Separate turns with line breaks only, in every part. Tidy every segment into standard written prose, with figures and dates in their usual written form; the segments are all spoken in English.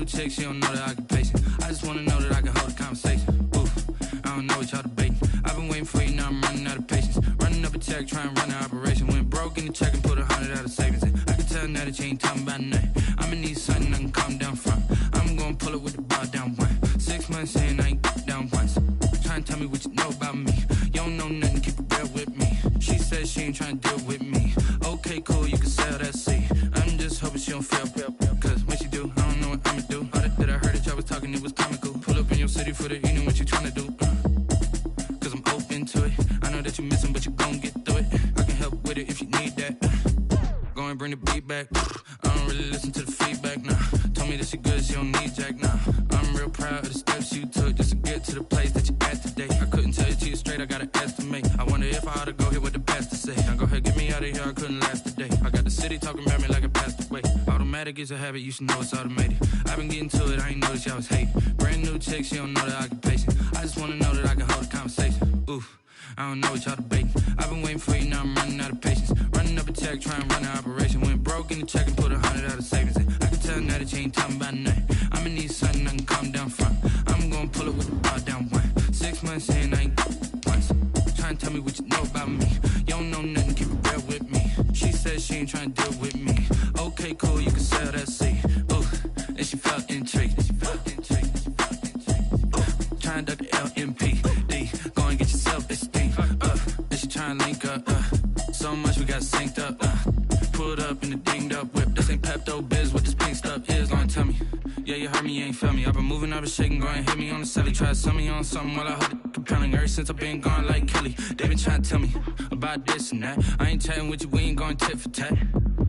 chick, she don't know that I can pace it. I just wanna know that I can hold a conversation. Oof, I don't know what y'all debating. I've been waiting for you, now I'm running out of patience. Running up a check, trying to run an operation. Went broke in the check and put 100 out of savings in. I can tell now that you ain't talking about nothing. I'ma need something I can calm down from. I'm gonna pull it with the bar down one. 6 months in, I ain't down once. Trying to tell me what you know about me. You don't know nothing, keep it real with me. She said she ain't trying to deal with me. Okay, cool, you can sell that seat. I'm just hoping she don't fail. Cause when she do, I don't know what I'ma do. All that I heard that y'all was talking, it was comical. Pull up in your city for the evening, what you trying to do? Cause I'm open to it. I know that you missing, but you gon' get through it. I can help with it if you need that. Go and bring the beat back. I don't really listen to the feedback, nah. Told me that she good, she don't need jack, nah. I'm real proud of the steps you took just to get to the place that you at today. I couldn't tell you to you straight, I gotta estimate. I wonder if I ought to go here with the pastor say. Now go ahead, get me out of here, I couldn't last a day. I got the city talking about me like I passed away. Automatic is a habit, you should know it's automated. I've been getting to it, I ain't noticed y'all was hating. Brand new chick, she don't know that I can pace it. I just wanna know that I can hold a conversation. Oof, I don't know what y'all debating. I've been waiting for you, now I'm running out of patience. Running up a check, trying to run an operation. Went broke in the check and put 100 out of savings in. I can tell now that you ain't talking about nothing. I'ma need something I can calm down from. I'm gonna pull it with the bar down one. 6 months in, I ain't once. Trying to tell me what you know about me. You don't know nothing, keep it real with me. She said she ain't trying to deal with me. Okay, cool, you can sell that seat. Ooh, and she felt intrigued. Trying to duck the LMPD. Go and get your self-esteem. And she trying to link up. So much we got synced up. Pulled up in the dinged up whip. This ain't Pepto-Biz, what this pink stuff is. Gonna tell me. Yeah, you heard me, you ain't felt me. I've been moving, I've been shaking, go and hit me on the celly. Try to sell me on something while I hold it compelling. Ever since I've been gone like Kelly, they been trying to tell me about this and that. I ain't chatting with you, we ain't going tit for tat.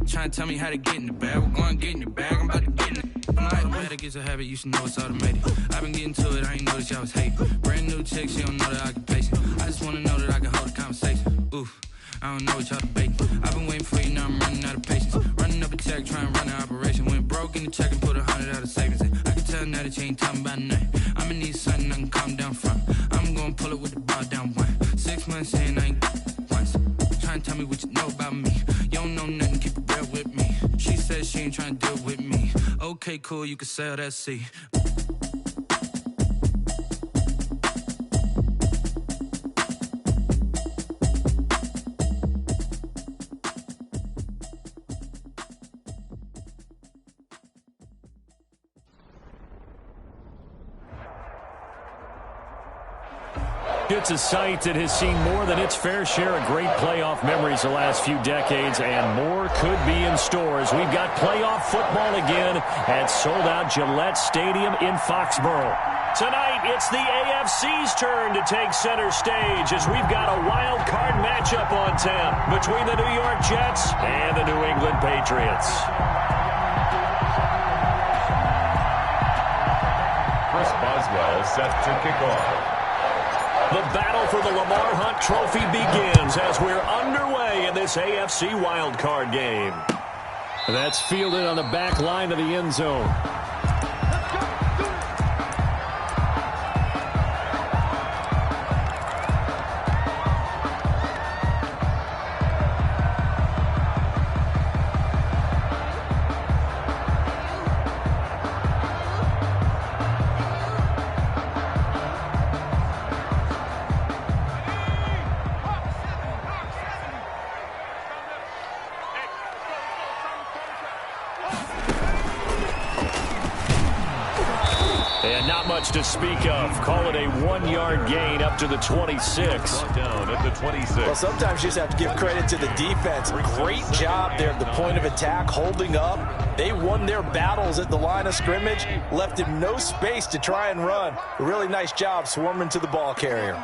Trying to tell me how to get in the bag. We're going to get in the bag, I'm about to get in it. Automatic is a habit, you should know it's automated. I've been getting to it, I ain't noticed y'all was hating. Brand new chick, she don't know that I can pace it. I just wanna know that I can hold a conversation. Oof, I don't know what y'all debating. I've been waiting for you, now I'm running out of patience. Running up a check, trying to run an operation. Went broke in the check and put 100 out of savings in. I can tell now that you ain't talking about nothing. I'ma need something I can calm down from. I'm gonna pull it with the bar down one. 6 months in, I ain't once. Trying to tell me what you know about me. You don't know nothing, keep it real with me. She said she ain't trying to deal with me. Okay, cool, you can sell that seat.
It's a site that has seen more than its fair share of great playoff memories the last few decades, and more could be in store as we've got playoff football again at sold-out Gillette Stadium in Foxborough. Tonight, it's the AFC's turn to take center stage as we've got a wild card matchup on tap between the New York Jets and the New England Patriots.
Chris Boswell set to kick off.
The battle for the Lamar Hunt Trophy begins as we're underway in this AFC wildcard game. That's fielded on the back line of the end zone. To speak of. Call it a 1-yard gain up to the 26.
Down at the 26.
Well, sometimes you just have to give credit to the defense. Great job there at the point of attack, holding up. They won their battles at the line of scrimmage, left him no space to try and run. A really nice job swarming to the ball carrier.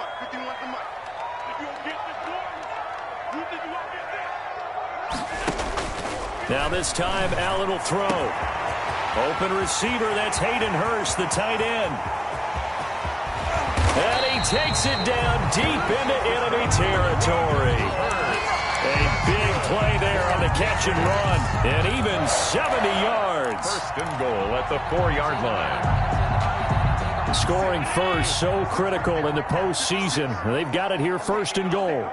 Now this time, Allen will throw. Open receiver, that's Hayden Hurst, the tight end. And he takes it down deep into enemy territory. A big play there on the catch and run. And even 70 yards.
First and goal at the 4-yard line.
Scoring first, so critical in the postseason. They've got it here, first and goal.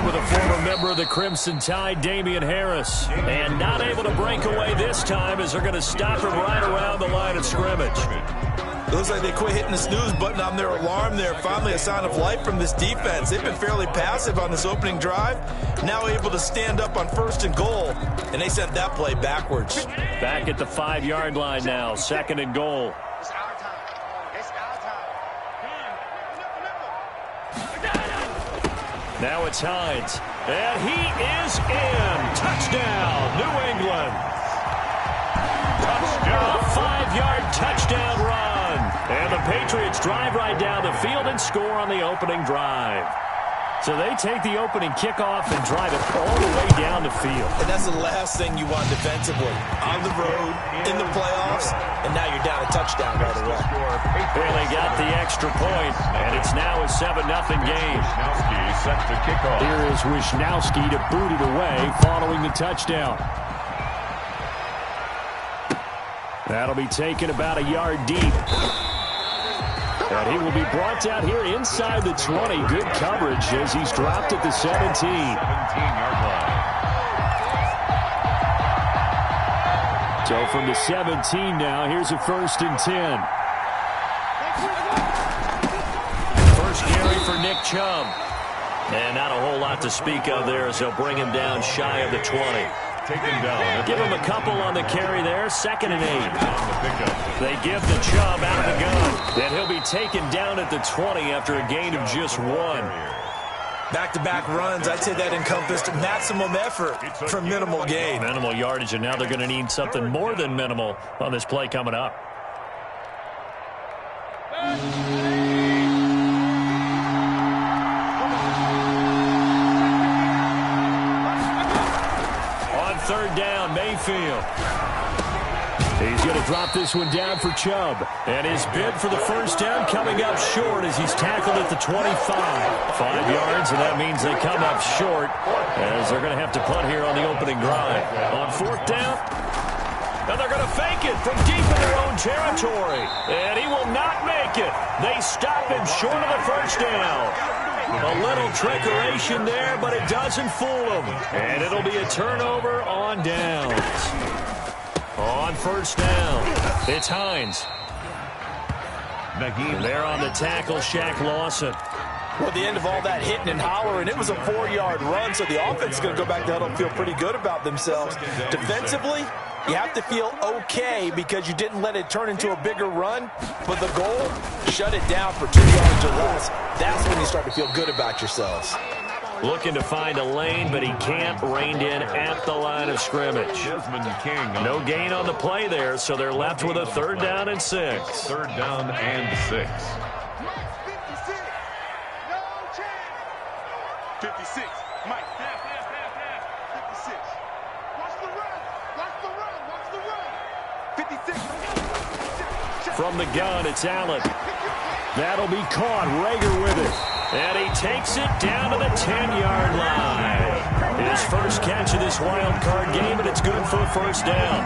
With a former a member of the Crimson Tide, Damian Harris. And not able to break away this time as they're going to stop him right around the line of scrimmage.
It looks like they quit hitting the snooze button on their alarm there. Finally a sign of life from this defense. They've been fairly passive on this opening drive. Now able to stand up on 1st and goal. And they sent that play backwards.
Back at the 5-yard line now. 2nd and goal. Now it's Hines. And he is in. Touchdown, New England. Touchdown. A 5-yard touchdown run. And the Patriots drive right down the field and score on the opening drive. So they take the opening kickoff and drive it all the way down the field.
And that's the last thing you want defensively. On the road, in the playoffs, and now you're down a touchdown right away.
Really got the extra point, and it's now a 7-0 game.
Set to kick off.
Here is Wisnowski to boot it away following the touchdown. That'll be taken about a yard deep. And he will be brought down here inside the 20. Good coverage as he's dropped at the 17.
17-yard line.
So from the 17 now, here's a 1st and 10. First carry for Nick Chubb. And not a whole lot to speak of there as they'll bring him down shy of the 20.
Taken down.
Give him a couple on the carry there. 2nd and 8. They give the Chubb out of the gun. And he'll be taken down at the 20 after a gain of just 1.
Back-to-back runs, I'd say that encompassed maximum effort for minimal gain.
Minimal yardage, and now they're going to need something more than minimal on this play coming up. On 3rd down, Mayfield. He's going to drop this one down for Chubb. And his bid for the 1st down coming up short as he's tackled at the 25. 5 yards, and that means they come up short as they're going to have to punt here on the opening drive. On 4th down, and they're going to fake it from deep in their own territory. And he will not make it. They stop him short of the 1st down. A little trickeration there, but it doesn't fool him. And it'll be a turnover on downs. On 1st down, it's Hines. And there on the tackle, Shaq Lawson.
Well, the end of all that hitting and hollering, it was a 4-yard run, so the offense is going to go back to huddle and feel pretty good about themselves. Defensively, you have to feel okay because you didn't let it turn into a bigger run, but the goal, shut it down for 2 yards or less. That's when you start to feel good about yourselves.
Looking to find a lane, but he can't. Reined in at the line of scrimmage. No gain on the play there, so they're left with a 3rd down and 6.
3rd down and 6.
56. Mike. 56. Watch the run. Watch the run. Watch the run. 56.
From the gun, it's Allen. That'll be caught. Rager with it. And he takes it down to the 10-yard line. His first catch of this wild card game, and it's good for a 1st down.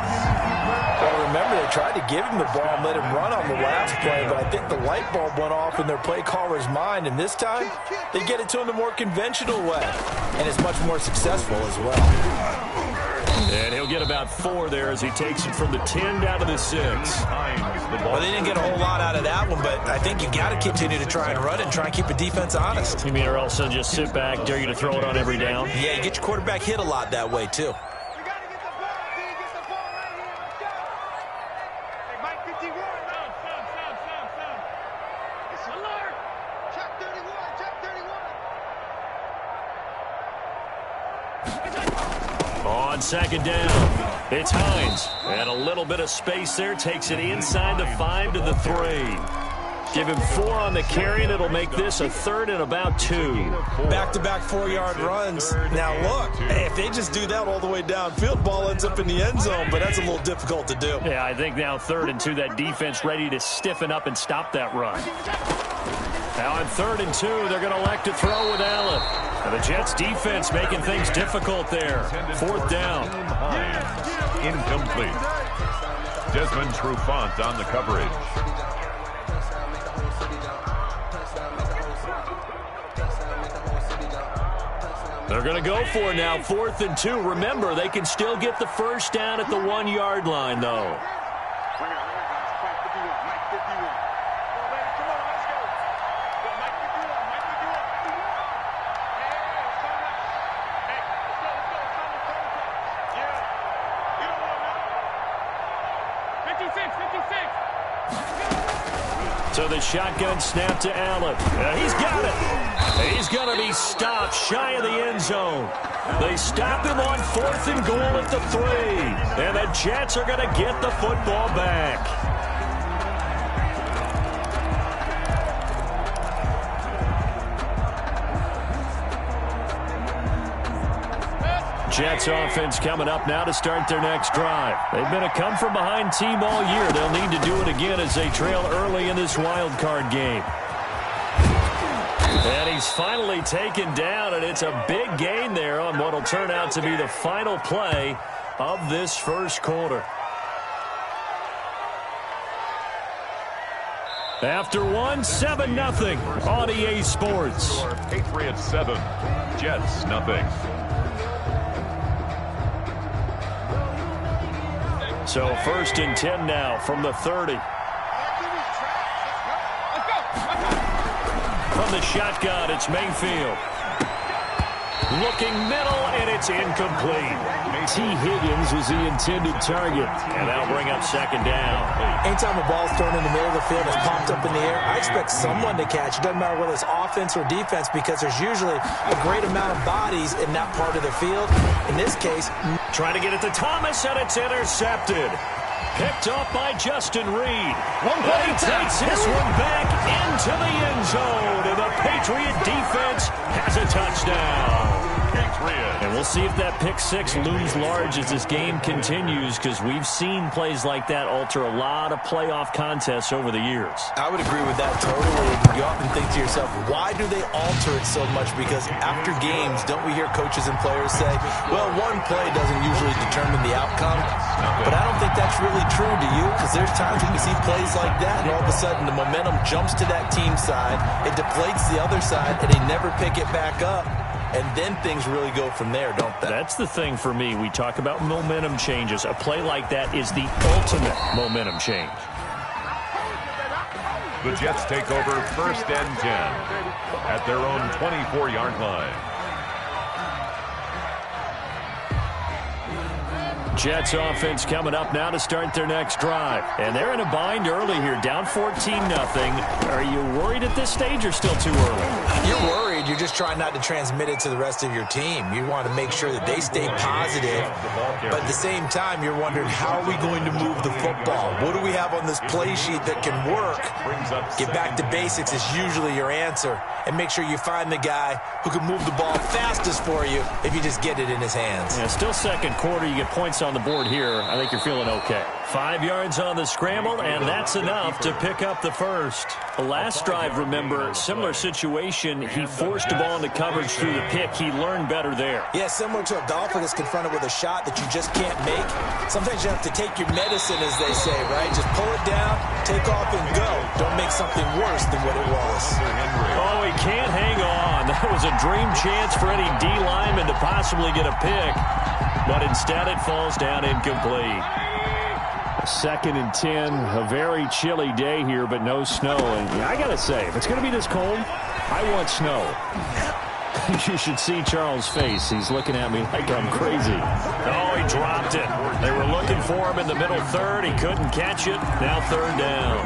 Well, remember, they tried to give him the ball and let him run on the last play, but I think the light bulb went off in their play caller's mind, and this time, they get it to him the more conventional way, and it's much more successful as well.
And he'll get about 4 there as he takes it from the 10 down to the 6.
Well, they didn't get a whole lot out of that one, but I think you got to continue to try and run it and try and keep the defense honest.
You mean or else they'll just sit back, dare you to throw it on every down?
Yeah, you get your quarterback hit a lot that way, too.
On 2nd down, it's Hines. And a little bit of space there, takes it inside the 5 to the 3. Give him 4 on the carry, and it'll make this a 3rd and about 2.
Back-to-back 4-yard runs. Now, look, if they just do that all the way downfield, ball ends up in the end zone, but that's a little difficult to do.
Yeah, I think now 3rd and 2, that defense ready to stiffen up and stop that run. Now on 3rd and 2, they're going to elect to throw with Allen. And the Jets defense making things difficult there. 4th down.
Incomplete. Desmond Trufant on the coverage.
They're going to go for it now, 4th and 2. Remember, they can still get the first down at the 1-yard line, though. So the shotgun snap to Allen. He's got it. He's going to be stopped shy of the end zone. They stop him on 4th and goal at the 3. And the Jets are going to get the football back. Jets offense coming up now to start their next drive. They've been a come-from-behind team all year. They'll need to do it again as they trail early in this wild card game. And he's finally taken down, and it's a big gain there on what will turn out to be the final play of this first quarter. After one, 7-0 on EA Sports.
Patriots 7, Jets nothing.
So 1st and 10 now from the 30. From the shotgun, it's Mayfield. Looking middle, and it's incomplete. T. Higgins was the intended target. And that'll bring up 2nd down.
Anytime a ball's thrown in the middle of the field, it's popped up in the air, I expect someone to catch. It doesn't matter whether it's offense or defense, because there's usually a great amount of bodies in that part of the field. In this case,
trying to get it to Thomas, and it's intercepted. Picked off by Justin Reed. He takes this one back into the end zone, and the Patriot defense has a touchdown. And we'll see if that pick 6 looms large as this game continues, because we've seen plays like that alter a lot of playoff contests over the years.
I would agree with that totally. You often think to yourself, why do they alter it so much? Because after games, don't we hear coaches and players say, well, one play doesn't usually determine the outcome? But I don't think that's really true, do you? Because there's times when we see plays like that, and all of a sudden the momentum jumps to that team side, it deflates the other side, and they never pick it back up. And then things really go from there, don't they?
That's the thing for me. We talk about momentum changes. A play like that is the ultimate momentum change.
The Jets take over 1st and 10 at their own 24-yard line.
Jets offense coming up now to start their next drive. And they're in a bind early here, down 14-0. Are you worried at this stage or still too early?
You're worried. You're just trying not to transmit it to the rest of your team. You want to make sure that they stay positive. But at the same time, you're wondering, how are we going to move the football? What do we have on this play sheet that can work? Get back to basics is usually your answer. And make sure you find the guy who can move the ball fastest for you if you just get it in his hands.
Yeah, still second quarter. You get points on the board here. I think you're feeling okay. 5 yards on the scramble, and that's enough to pick up the first. The last drive, remember, similar situation. He forced the ball into coverage through the pick. He learned better there.
Yeah, similar to a golfer that's confronted with a shot that you just can't make. Sometimes you have to take your medicine, as they say, right? Just pull it down, take off, and go. Don't make something worse than what it was.
Oh, he can't hang on. That was a dream chance for any D lineman to possibly get a pick. But instead it falls down incomplete. 2nd and 10, a very chilly day here, but no snow. And I got to say, if it's going to be this cold, I want snow. You should see Charles' face. He's looking at me like I'm crazy. Oh, he dropped it. They were looking for him in the middle third. He couldn't catch it. Now 3rd down.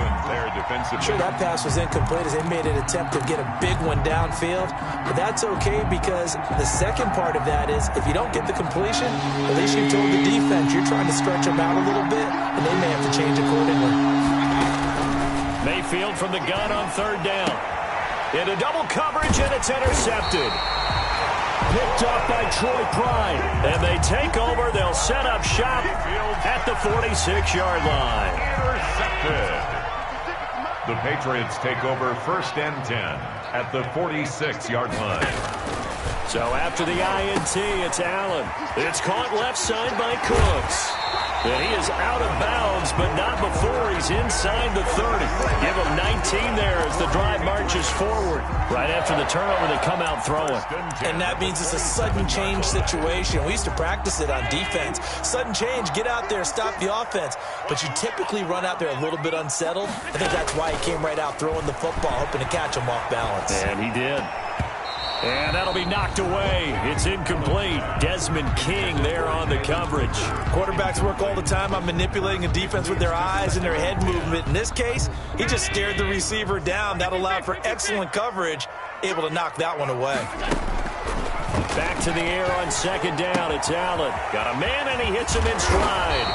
Sure, that pass was incomplete as they made an attempt to get a big one downfield. But that's okay, because the second part of that is, if you don't get the completion, at least you told the defense you're trying to stretch them out a little bit, and they may have to change accordingly.
Mayfield from the gun on 3rd down. Into double coverage, and it's intercepted. Picked up by Troy Pride. And they take over. They'll set up shop at the 46-yard line.
Intercepted. The Patriots take over 1st and 10 at the 46-yard line.
So after the INT, it's Allen. It's caught left side by Cooks. And he is out of bounds, but not before he's inside the 30. Give him 19 there as the drive marches forward. Right after the turnover, they come out throwing.
And that means it's a sudden change situation. We used to practice it on defense. Sudden change, get out there, stop the offense. But you typically run out there a little bit unsettled. I think that's why he came right out throwing the football, hoping to catch him off balance.
And he did. And that'll be knocked away. It's incomplete. Desmond King there on the coverage.
Quarterbacks work all the time on manipulating a defense with their eyes and their head movement. In this case, he just stared the receiver down. That allowed for excellent coverage, able to knock that one away.
Back to the air on second down. It's Allen. Got a man, and he hits him in stride.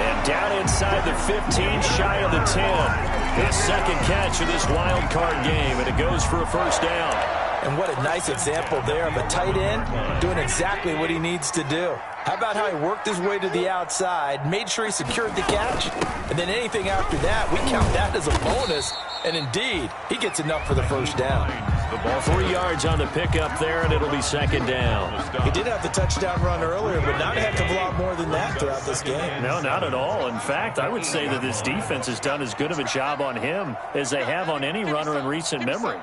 And down inside the 15, shy of the 10. His second catch of this wild card game, and it goes for a first down.
And what a nice example there of a tight end doing exactly what he needs to do. How about how he worked his way to the outside, made sure he secured the catch, and then anything after that, we count that as a bonus. And indeed, he gets enough for the first down.
The ball 3 yards on the pickup there, and it'll be second down.
He did have the touchdown run earlier, but not a heck of a lot more than that throughout this game.
No, not at all. In fact, I would say that this defense has done as good of a job on him as they have on any runner in recent memory.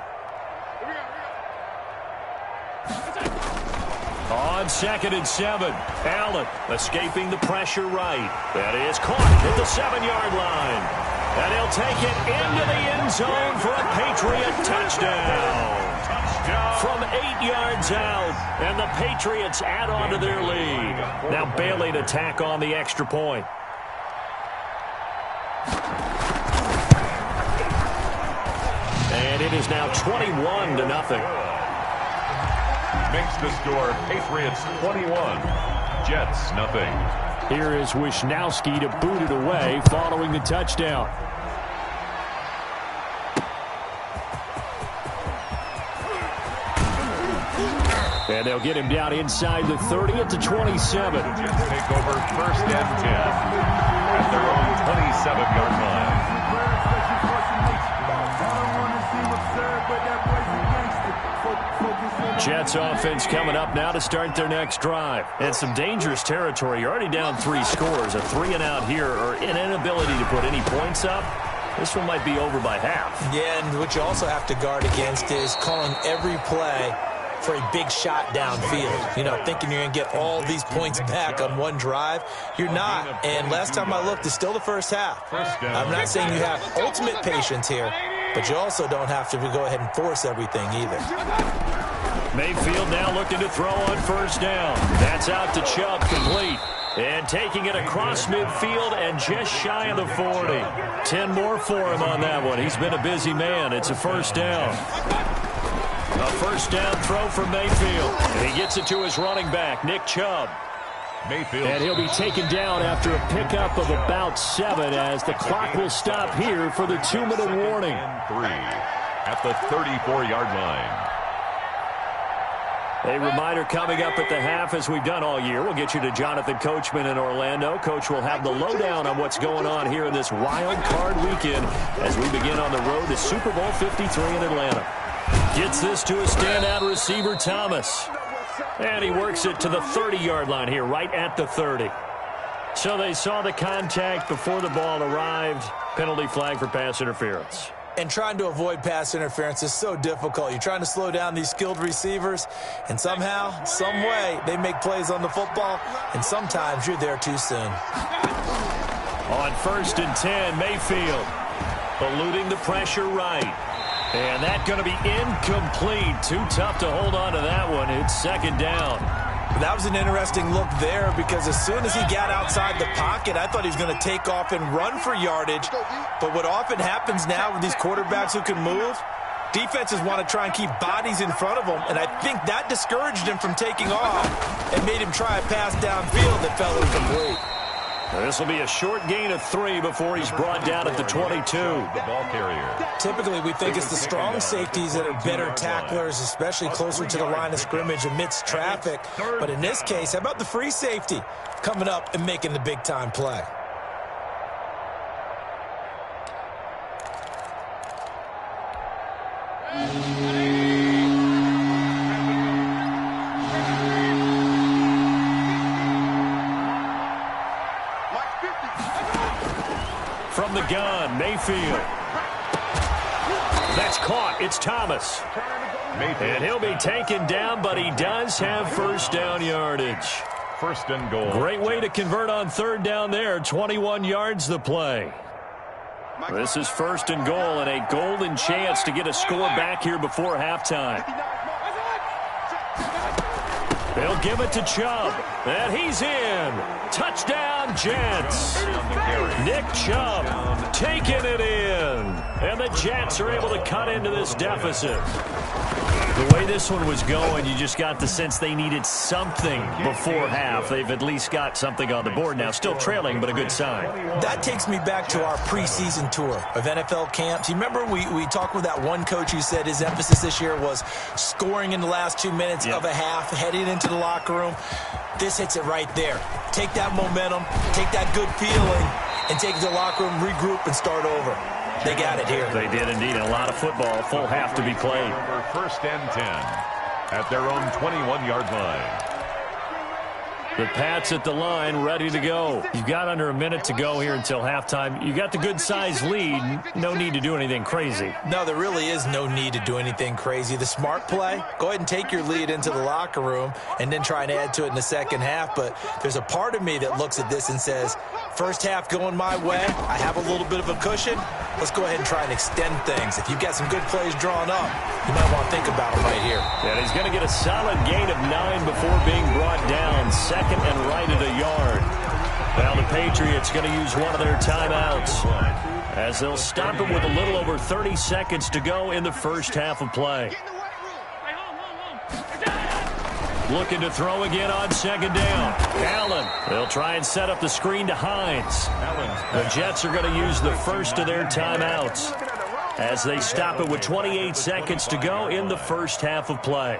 On 2nd and 7, Allen escaping the pressure right. That is caught at the 7-yard line. And he'll take it into the end zone for a Patriot touchdown. From 8 yards out, and the Patriots add on to their lead. Now Bailey to tack on the extra point. And it is now 21-0.
Makes the score Patriots 21, Jets nothing.
Here is Wisnowski to boot it away following the touchdown. And they'll get him down inside the 30 at the 27.
Jets take over 1st and 10 at their own 27-yard line.
Jets offense coming up now to start their next drive. And some dangerous territory. You're already down 3 scores. A 3-and-out here, or an inability to put any points up. This one might be over by half.
Yeah, and what you also have to guard against is calling every play for a big shot downfield. You know, thinking you're going to get all these points back on one drive. You're not. And last time I looked, it's still the first half. I'm not saying you have ultimate patience here, but you also don't have to go ahead and force everything either.
Mayfield now looking to throw on first down. That's out to Chubb, complete. And taking it across midfield and just shy of the 40. 10 more for him on that one. He's been a busy man. It's a first down. A first down throw for Mayfield. And he gets it to his running back, Nick Chubb.
Mayfield.
And he'll be taken down after a pickup of about 7 as the clock will stop here for the 2-minute warning.
3 at the 34-yard line.
A reminder coming up at the half, as we've done all year. We'll get you to Jonathan Coachman in Orlando. Coach will have the lowdown on what's going on here in this wild card weekend as we begin on the road to Super Bowl 53 in Atlanta. Gets this to a standout receiver, Thomas. And he works it to the 30-yard line here, right at the 30. So they saw the contact before the ball arrived. Penalty flag for pass interference.
And trying to avoid pass interference is so difficult. You're trying to slow down these skilled receivers, and somehow, some way, they make plays on the football, and sometimes you're there too soon.
On 1st and 10, Mayfield eluding the pressure right. And that's going to be incomplete. Too tough to hold on to that one. It's 2nd down.
That was an interesting look there because as soon as he got outside the pocket, I thought he was going to take off and run for yardage. But what often happens now with these quarterbacks who can move, defenses want to try and keep bodies in front of them, and I think that discouraged him from taking off and made him try a pass downfield that fell incomplete.
This will be a short gain of 3 before he's brought down at the 22.
The ball carrier.
Typically, we think it's the strong safeties that are better tacklers, especially closer to the line of scrimmage amidst traffic. But in this case, how about the free safety coming up and making the big-time play?
from the gun. Mayfield. That's caught. It's Thomas. And he'll be taken down, but he does have first down yardage.
First and goal.
Great way to convert on third down there. 21 yards the play. This is first and goal and a golden chance to get a score back here before halftime. They'll give it to Chubb. And he's in. Touchdown, Jets. Nick Chubb taking it in. And the Jets are able to cut into this deficit. The way this one was going, you just got the sense they needed something before half. They've at least got something on the board now. Still trailing, but a good sign.
That takes me back to our preseason tour of NFL camps. You remember we talked with that one coach who said his emphasis this year was scoring in the last 2 minutes of a half, heading into the locker room. This hits it right there. Take that momentum, take that good feeling, and take it to the locker room, regroup, and start over. They got it here.
They did indeed. A lot of football, full half to be played.
First and 10 at their own 21-yard line.
The Pats at the line, ready to go. You've got under a minute to go here until halftime. You got the good-sized lead. No need to do anything crazy.
No, there really is no need to do anything crazy. The smart play, go ahead and take your lead into the locker room and then try and add to it in the second half. But there's a part of me that looks at this and says, first half going my way, I have a little bit of a cushion. Let's go ahead and try and extend things. If you've got some good plays drawn up, you might want to think about them right here.
And he's going to get a solid gain of 9 before being brought down. Second and right at a yard. Now the Patriots going to use one of their timeouts as they'll stop it with a little over 30 seconds to go in the first half of play. Looking to throw again on second down. Allen. They'll try and set up the screen to Hines. The Jets are going to use the first of their timeouts as they stop it with 28 seconds to go in the first half of play.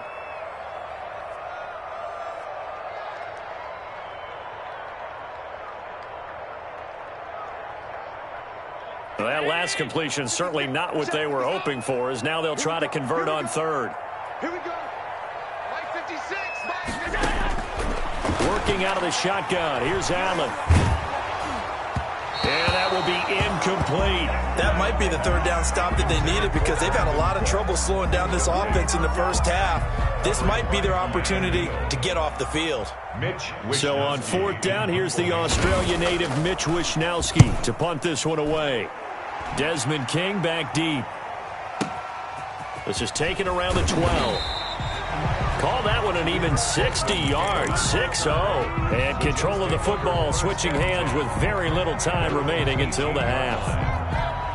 Well, that last completion certainly not what they were hoping for, as now they'll try to convert on third.
Here we go. Like 56.
Working out of the shotgun. Here's Allen. And that will be incomplete.
That might be the third down stop that they needed because they've had a lot of trouble slowing down this offense in the first half. This might be their opportunity to get off the field.
So on fourth down, here's the Australia native Mitch Wishnowsky to punt this one away. Desmond King back deep. This is taken around the 12. Call that one an even 60 yards, 6-0. And control of the football switching hands with very little time remaining until the half.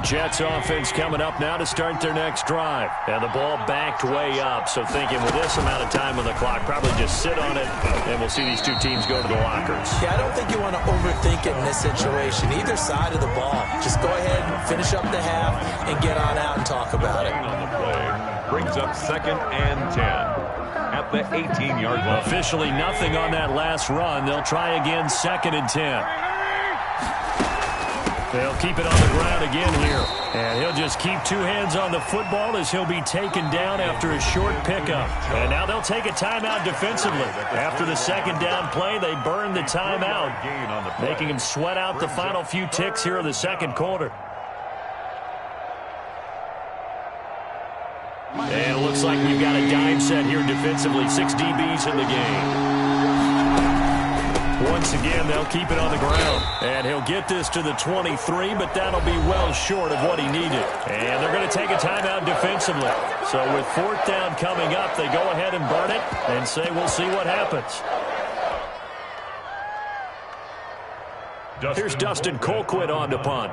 Jets offense coming up now to start their next drive. And the ball backed way up. So thinking with this amount of time on the clock, probably just sit on it, and we'll see these two teams go to the lockers.
Yeah, I don't think you want to overthink it in this situation. Either side of the ball. Just go ahead and finish up the half and get on out and talk about it.
On the play brings up second and 10 at the 18-yard line.
Officially nothing on that last run. They'll try again, second and 10. They'll keep it on the ground again here. And he'll just keep two hands on the football as he'll be taken down after a short pickup. And now they'll take a timeout defensively. After the second down play, they burn the timeout, making him sweat out the final few ticks here in the second quarter. And it looks like we've got a dime set here defensively. 6 DBs in the game. Once again, they'll keep it on the ground. And he'll get this to the 23, but that'll be well short of what he needed. And they're going to take a timeout defensively. So with fourth down coming up, they go ahead and burn it and say we'll see what happens. Here's Dustin Colquitt on to punt.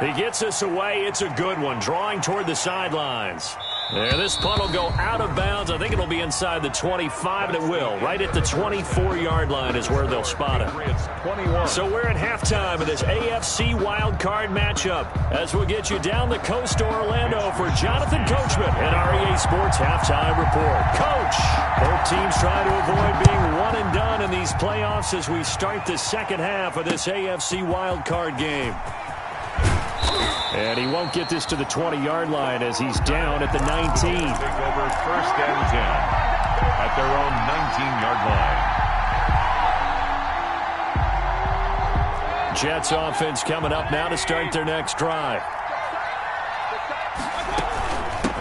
He gets this away. It's a good one, drawing toward the sidelines. And this punt will go out of bounds. I think it'll be inside the 25, and it will. Right at the 24-yard line is where they'll spot it. So we're at halftime of this AFC wildcard matchup as we'll get you down the coast to Orlando for Jonathan Coachman and our EA Sports Halftime Report. Coach, both teams trying to avoid being one and done in these playoffs as we start the second half of this AFC wildcard game. And he won't get this to the 20-yard line as he's down at the 19.
Take over first and 10 at their own 19-yard line.
Jets offense coming up now to start their next drive.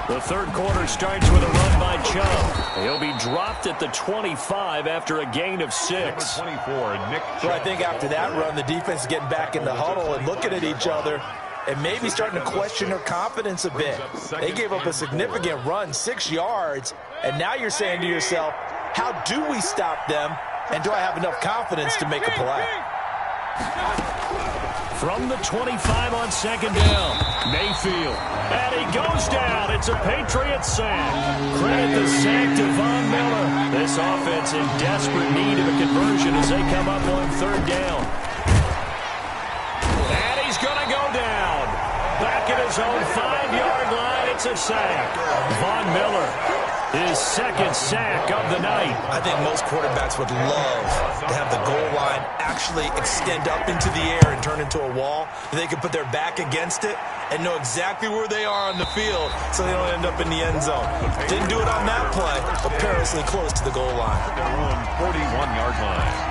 The third quarter starts with a run by Chubb. He'll be dropped at the 25 after a gain of 6.
24, Nick Chubb.
Well, I think after that run, the defense is getting back in the huddle and looking at each other and maybe starting to question their confidence a bit. They gave up a significant run, 6 yards, and now you're saying to yourself, how do we stop them, and do I have enough confidence to make a play?
From the 25 on second down, Mayfield. And he goes down. It's a Patriot sack. Credit the sack to Von Miller. This offense in desperate need of a conversion as they come up on third down. And he's going to go down. Back at his own 5-yard line, it's a sack. Von Miller, his second sack of the night.
I think most quarterbacks would love to have the goal line actually extend up into the air and turn into a wall. They can put their back against it and know exactly where they are on the field so they don't end up in the end zone. Didn't do it on that play, but perilously close to the goal line.
Their own 41-yard line.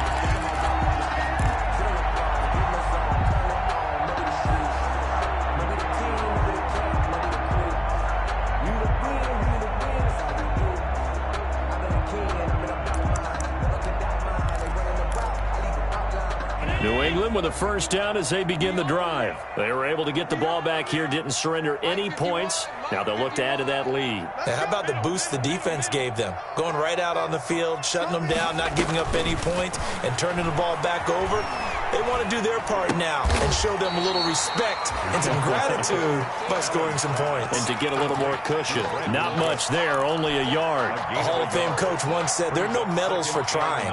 New England with a first down as they begin the drive. They were able to get the ball back here, didn't surrender any points. Now they'll look to add to that lead.
And how about the boost the defense gave them? Going right out on the field, shutting them down, not giving up any points, and turning the ball back over. They want to do their part now and show them a little respect and some gratitude by scoring some points.
And to get a little more cushion. Not much there, only a yard.
A Hall of Fame coach once said, there are no medals for trying.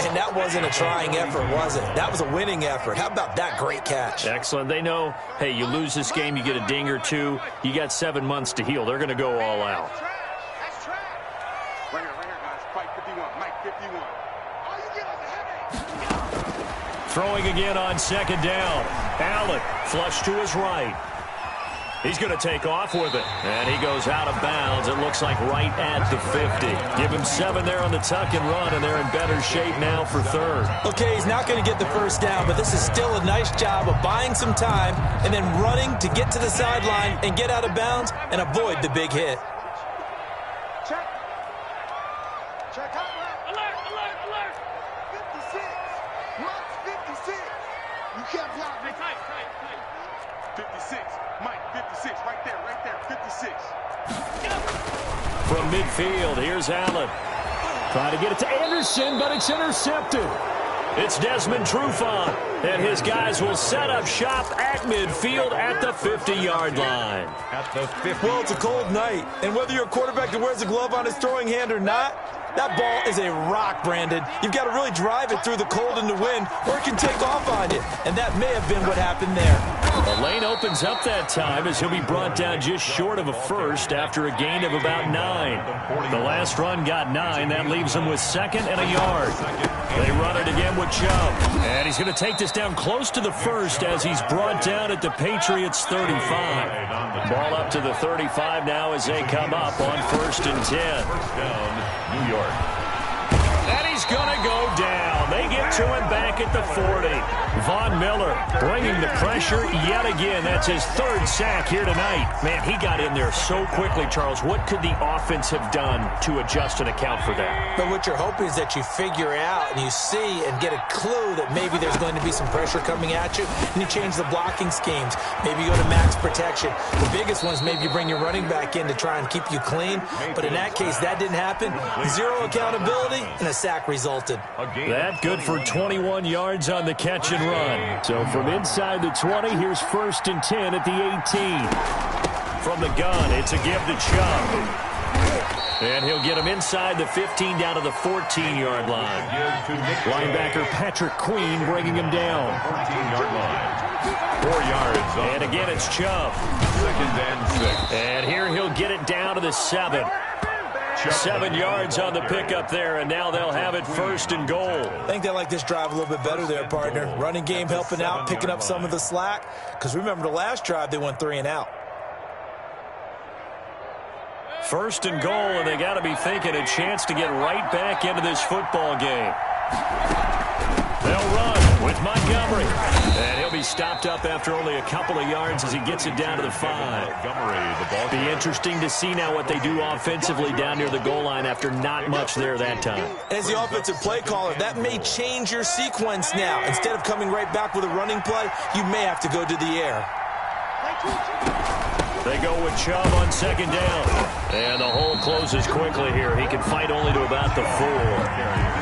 And that wasn't a trying effort, was it? That was a winning effort. How about that great catch?
Excellent. They know, hey, you lose this game, you get a ding or two. You got 7 months to heal. They're going to go all out.
That's track. Right here, guys. Fight 51. Mike 51. All you get is a headache.
Throwing again on second down. Allen flush to his right. He's going to take off with it. And he goes out of bounds. It looks like right at the 50. Give him 7 there on the tuck and run, and they're in better shape now for third.
Okay, he's not going to get the first down, but this is still a nice job of buying some time and then running to get to the sideline and get out of bounds and avoid the big hit.
Check. Check out. Alert, alert, alert. 56. Mike's 56. You can't block me. Tight. 56. Mike, 56. Right there. 56.
From midfield, here's Allen. Trying to get it to Anderson, but it's intercepted. It's Desmond Trufant, and his guys will set up shop at midfield at the 50-yard line.
At the 50.
Well, it's a cold night, and whether you're a quarterback that wears a glove on his throwing hand or not, that ball is a rock, Brandon. You've got to really drive it through the cold and the wind, or it can take off on you, and that may have been what happened there.
The lane opens up that time as he'll be brought down just short of a first after a gain of about 9. The last run got 9. That leaves him with second and a yard. They run it again with Chubb. And he's going to take this down close to the first as he's brought down at the Patriots' 35. Ball up to the 35 now as they come up on 1st and 10.
First down, New York.
And he's going to go down. They get to him back at the 40. Von Miller bringing the pressure yet again. That's his 3rd sack here tonight. Man, he got in there so quickly, Charles. What could the offense have done to adjust and account for that?
But what you're hoping is that you figure out and you see and get a clue that maybe there's going to be some pressure coming at you, and you change the blocking schemes. Maybe you go to max protection. The biggest one is maybe you bring your running back in to try and keep you clean. But in that case, that didn't happen. 0 accountability, and a sack resulted.
That good for 21 yards on the catch and run. So from inside the 20, here's 1st and 10 at the 18. From the gun, it's a give to Chubb. And he'll get him inside the 15 down to the 14-yard line. Linebacker Patrick Queen bringing him down.
14-yard line. 4 yards.
And again, it's Chubb.
2nd and 6.
And here he'll get it down to the 7. 7 yards on the pickup there, and now they'll have it 1st and goal.
I think they like this drive a little bit better there, partner. Running game helping out, picking up some of the slack. Because remember, the last drive, they went 3 and out.
1st and goal, and they got to be thinking a chance to get right back into this football game. They'll run with Montgomery. And he'll be stopped up after only a couple of yards as he gets it down to the 5. Be interesting to see now what they do offensively down near the goal line after not much there that time.
As the offensive play caller, that may change your sequence now. Instead of coming right back with a running play, you may have to go to the air.
They go with Chubb on second down. And the hole closes quickly here. He can fight only to about the 4.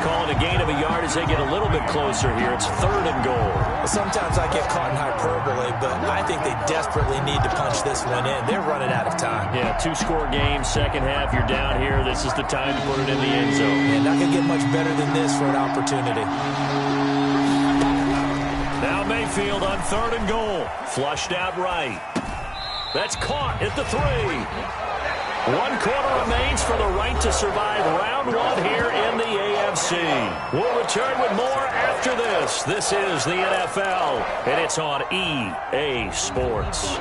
Calling a gain of a yard as they get a little bit closer here. It's 3rd and goal.
Sometimes I get caught in hyperbole, but I think they desperately need to punch this one in. They're running out of time.
Yeah, 2-score game, second half, you're down here. This is the time to put it in the end zone.
And not going to get much better than this for an opportunity.
Now Mayfield on 3rd and goal. Flushed out right. That's caught at the 3. 1 quarter remains for the right to survive round 1 here in the AFC. We'll return with more after this. This is the NFL, and it's on EA Sports.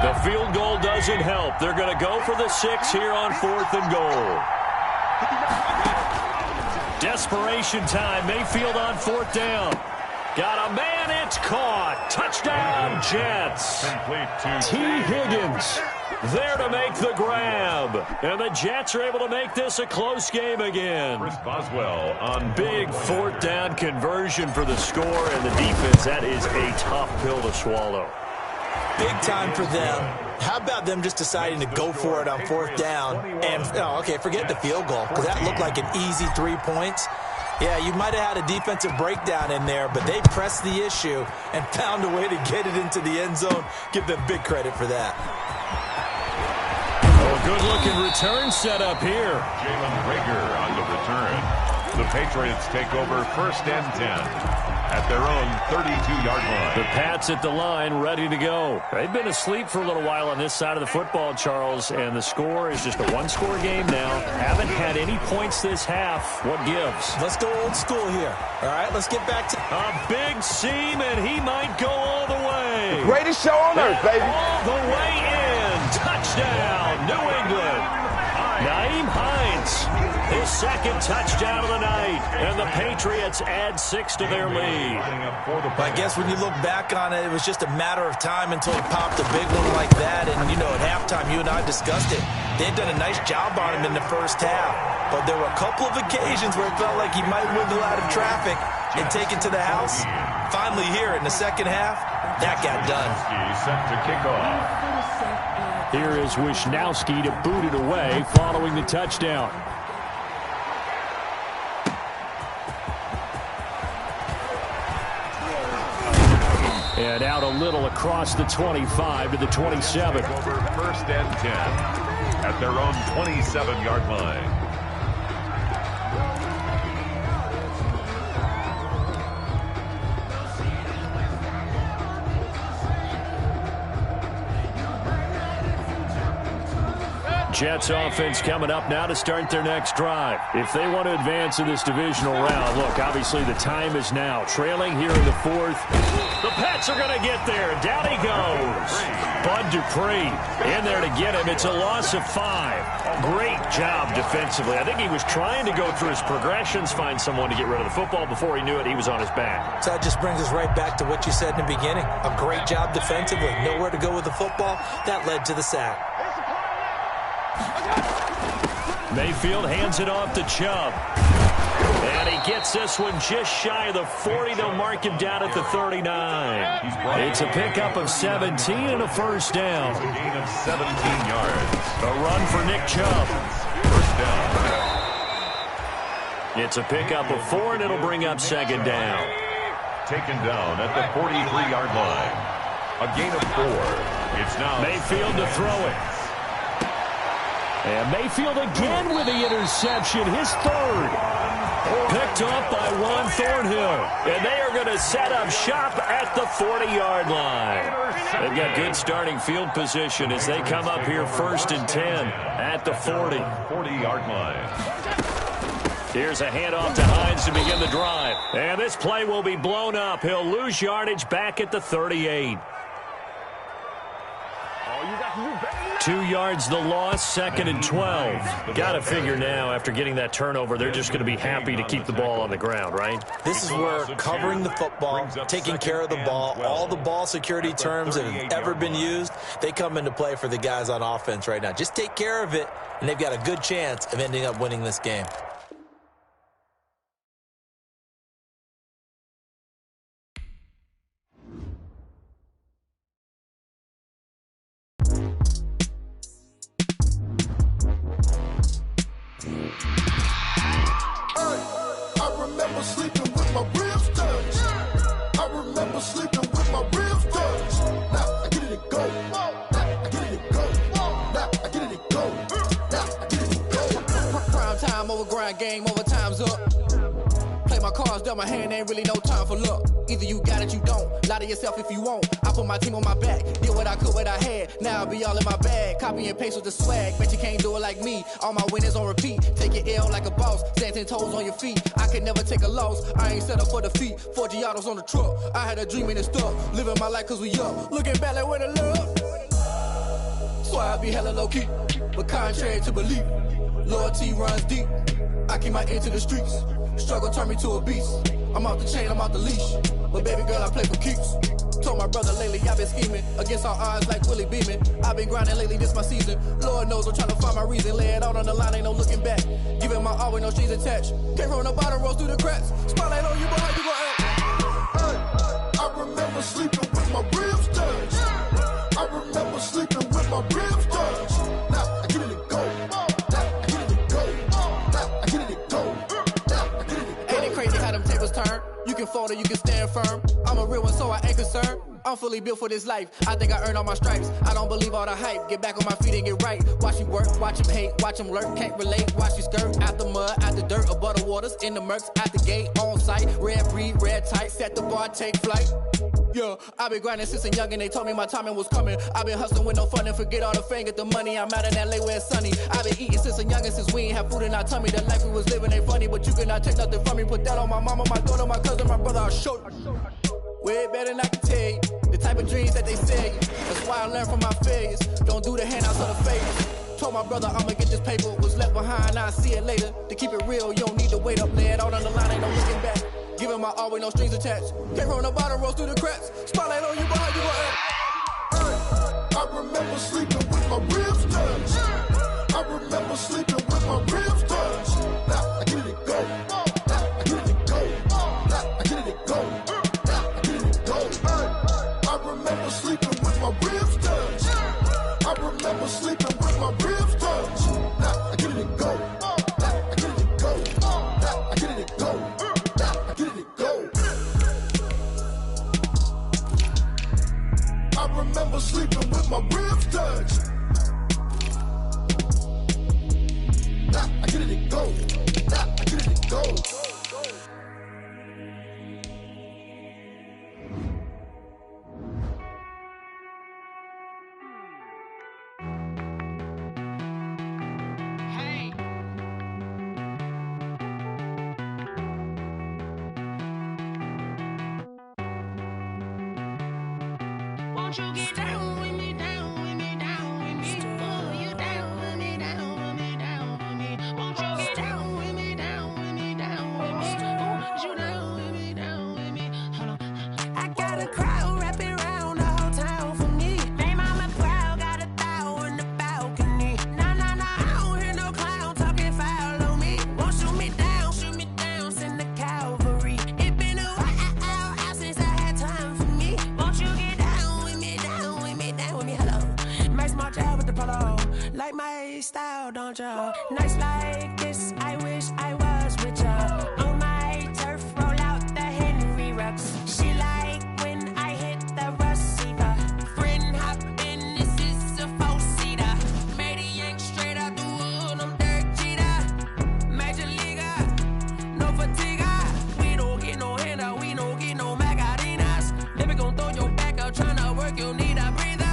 The field goal doesn't help. They're going to go for the 6 here on 4th and goal. Desperation time. Mayfield on 4th down. Got a man. It's caught. Touchdown, Jets. T. Higgins there to make the grab. And the Jets are able to make this a close game again.
Chris Boswell on
big 4th down conversion for the score. And the defense, that is a tough pill to swallow.
Big time for them. How about them just deciding to go for it on 4th down? And, okay, forget the field goal, because that looked like an easy 3 points. Yeah, you might have had a defensive breakdown in there, but they pressed the issue and found a way to get it into the end zone. Give them big credit for that.
Oh, good-looking return set up here.
Jalen Rager on the return. The Patriots take over 1st and 10. At their own 32-yard line.
The Pats at the line, ready to go. They've been asleep for a little while on this side of the football, Charles, and the score is just a 1-score game now. Haven't had any points this half. What gives?
Let's go old school here. All right, let's get back to...
A big seam, and he might go all the way.
The greatest show on earth, baby.
All the way in. Touchdown, New England. Nyheim Hines, his 2nd touchdown of the night, and the Patriots add 6 to their lead.
I guess when you look back on it, it was just a matter of time until he popped a big one like that. And, you know, at halftime, you and I discussed it. They had done a nice job on him in the first half. But there were a couple of occasions where it felt like he might wiggle out of traffic and take it to the house. Finally here in the second half, that got done.
Set to kick off.
Here is Wisnowski to boot it away following the touchdown. And out a little across the 25 to the 27.
Over 1st and 10 at their own 27-yard line.
Jets offense coming up now to start their next drive. If they want to advance in this divisional round, look, obviously the time is now. Trailing here in the 4th. The Pats are going to get there. Down he goes. Bud Dupree in there to get him. It's a loss of 5. Great job defensively. I think he was trying to go through his progressions, find someone to get rid of the football. Before he knew it, he was on his back.
So that just brings us right back to what you said in the beginning. A great job defensively. Nowhere to go with the football. That led to the sack.
Mayfield hands it off to Chubb. And he gets this one just shy of the 40. They'll mark him down at the 39. It's a pickup of 17 and a 1st down.
It's a gain of 17 yards.
A run for Nick Chubb.
1st down.
It's a pickup of 4, and it'll bring up 2nd down.
Taken down at the 43-yard line. A gain of 4. It's now
Mayfield to throw it. And Mayfield again with the interception, his 3rd. Picked off by Juan Thornhill. And they are going to set up shop at the 40-yard line. They've got good starting field position as they come up here 1st and 10 at the 40.
40-yard line.
Here's a handoff to Hines to begin the drive. And this play will be blown up. He'll lose yardage back at the 38.
Oh, you got
2 yards the loss, 2nd and 12. Got to figure now, after getting that turnover, they're just going to be happy to keep the ball on the ground, right?
This is where covering the football, taking care of the ball, all the ball security terms that have ever been used, they come into play for the guys on offense right now. Just take care of it, and they've got a good chance of ending up winning this game.
Game over, time's up. Play my cards, dealt my hand, ain't really no time for luck. Either you got it, you don't. Lie to yourself if you won't. I put my team on my back, did what I could, what I had. Now I'll be all in my bag, copy and paste with the swag. Bet you can't do it like me. All my winners on repeat. Take your L like a boss, stand 10 toes on your feet. I could never take a loss. I ain't set up for defeat. 4 Giottos on the truck. I had a dream and it's stuck. Living my life cause we up. Looking back like where the love. So I be hella low key, but contrary to belief, loyalty runs deep. I keep my ear to the streets. Struggle turned me to a beast. I'm off the chain, I'm off the leash. But baby girl, I play for keeps. Told my brother lately I've been scheming against all odds like Willie Beeman. I've been grinding lately, this my season. Lord knows I'm trying to find my reason. Lay it out on the line, ain't no looking back. Giving my all with no strings attached. Came from the bottom, rose through the cracks. Spotlight on you, but how you gon' act? Hey, I remember sleeping with my ribs touched. I remember sleeping with my ribs touched. Now I get it and go. Turn. You can fold or you can stand firm. I'm a real one, so I ain't concerned. I'm fully built for this life. I think I earned all my stripes. I don't believe all the hype. Get back on my feet and get right. Watch you work, watch him hate, watch him lurk. Can't relate, watch you skirt. Out the mud, out the dirt, above the waters, in the murks, out the gate, on site. Red breed, red tight, set the bar, take flight. Yeah, I've been grinding since a young and they told me my timing was coming. I've been hustling with no fun and forget all the fame, get the money. I'm out in LA where it's sunny. I've been eating since a young and since we ain't have food in our tummy. The life we was living ain't funny, but you cannot take nothing from me. Put that on my mama, my daughter, my cousin, my brother, I'll show you. Way better than I can tell you. The type of dreams that they sell you. That's why I learned from my failures. Don't do the handouts or the favors. Told my brother I'ma get this paper. Was left behind, I'll see it later. To keep it real, you don't need to wait up. Lay it out on the line, ain't no looking back. Giving my all with no strings attached. Came from the bottom, rose through the cracks. Spotlight on you, but how you gon' act? Hey, I remember sleeping with my ribs touched. I remember sleeping with my ribs touched. Now I get it and go. Now I get it and go. Now I get it and go. Now I get it and go. Hey, I remember sleeping with my ribs touched. I remember sleeping with my ribs touched. Now I get it and go. Now I get it and go. Now I get it and go. I remember sleeping with my ribs touched. Now I get it and go. Now I get it and go.
Won't you get down with me, down with me, down with me? Oh, you down with me, down with me, down with me. Won't you get down with me, down with me, down with me? Oh, you down with me, down with me? Hold on. I got a crowd wrapping around the whole town for me. They mama proud, got a thou in the balcony. Nah, nah, nah, I don't hear no clown talking foul on me. Won't shoot me down, send the cavalry. It been a while since I had time for me. Won't you get down with me, down with me, down with me? Hello. Max my job with the polo. Like my style, don't you? Nights like this, I wish I was with ya. On my turf, roll out the Henry Rux. She like when I hit the receiver. Friend hop in, this is a four-seater. Made a yank straight out the wood, I'm Derek Jeter. Major leaguer, no fatigue. We don't get no handout, we don't get no Macarinas. Never gon' throw your back out, tryna work, you need a breather.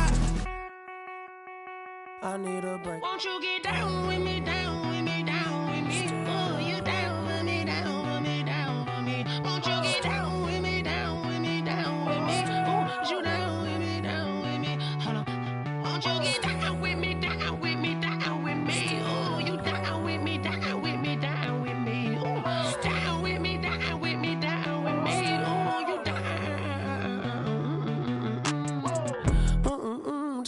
I need a break. Won't you get down with me, down with me, down with me? Oh, you down with me, down with me, down with me? Won't you get down with me, down with me, down with me? Oh, you down with me, down with me? Hold on. Won't you get down?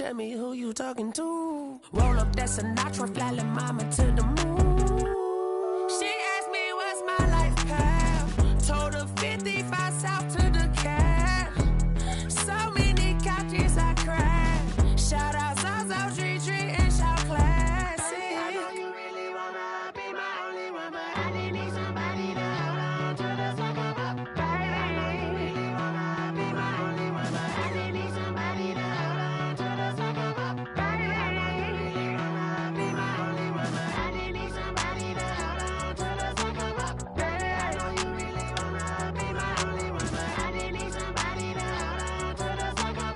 tell me who you talking to. Roll up that Sinatra, fly la mama to the moon. She asked me what's my life path. Told her 55 south to the cab. So many couches I cried. Shout out South Tree and shout classic. I know you really wanna be my only one, but I didn't need somebody to hold on to the fuck up. I know you really wanna be my only one, but I didn't need somebody to hold on to the fuck up. I know you really wanna be my only one, but I didn't need somebody to hold on to the fuck up. I know you really wanna be my only one, but I didn't need somebody to hold on to the fuck up.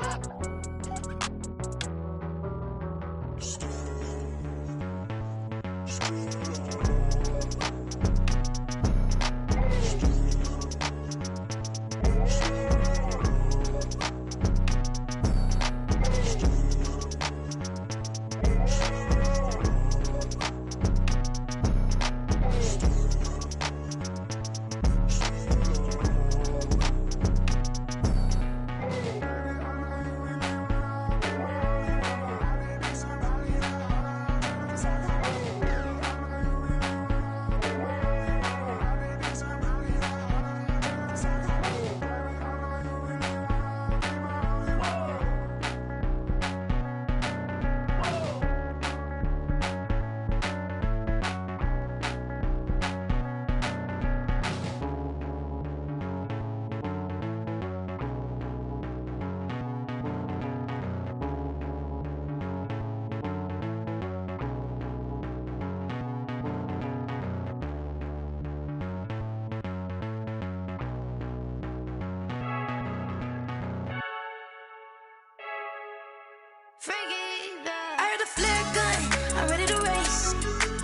I heard a flare gun, I'm ready to race.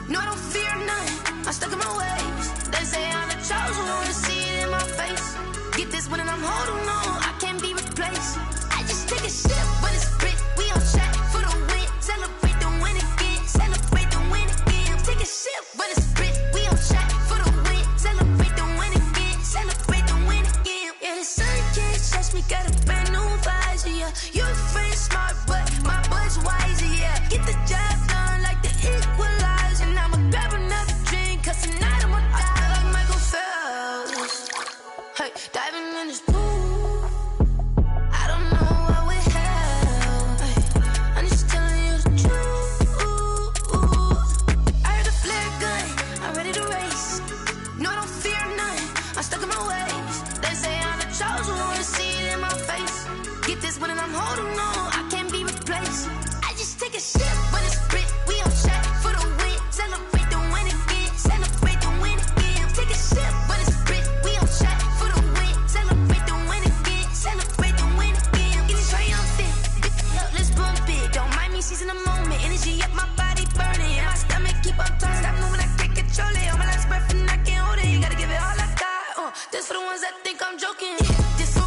No, I don't fear none, I'm stuck in my ways. They say I'm the chosen one, see it in my face. Get this one and I'm holding on, I can't be replaced. I just take a sip when it's spit, we on track for the win. Celebrate the win again, celebrate the win again. Take a sip when it's spit, we on track for the win. Celebrate the win again, celebrate the win again. Yeah, the sun can't touch me, got a brand new visor, yeah. Your friend smart, but my boy's wiser, yeah. Get the job done like the equalizer. And I'ma grab another drink, cause tonight I'ma die like Michael Phelps. Hey, diving in this pool, I don't know what we have. Hey, I'm just telling you the truth. I heard a flare gun, I'm ready to race. No, I don't fear none, I'm stuck in my ways. They say I'm the chosen one, see it in my face. Get this one and I'm holding on, I can't be replaced. I just take a sip when it's spit, we on track for the win. Celebrate the win again, celebrate the win again. Take a sip when it's spit, we on track for the win. Celebrate the win again, celebrate the win again. Get it triumphant, let's bump it. Don't mind me seizing the moment, energy up my body burning. And my stomach keep on turning, stop moving, I can't control it. On my last breath and I can't hold it, you gotta give it all I got. This for the ones that think I'm joking. This for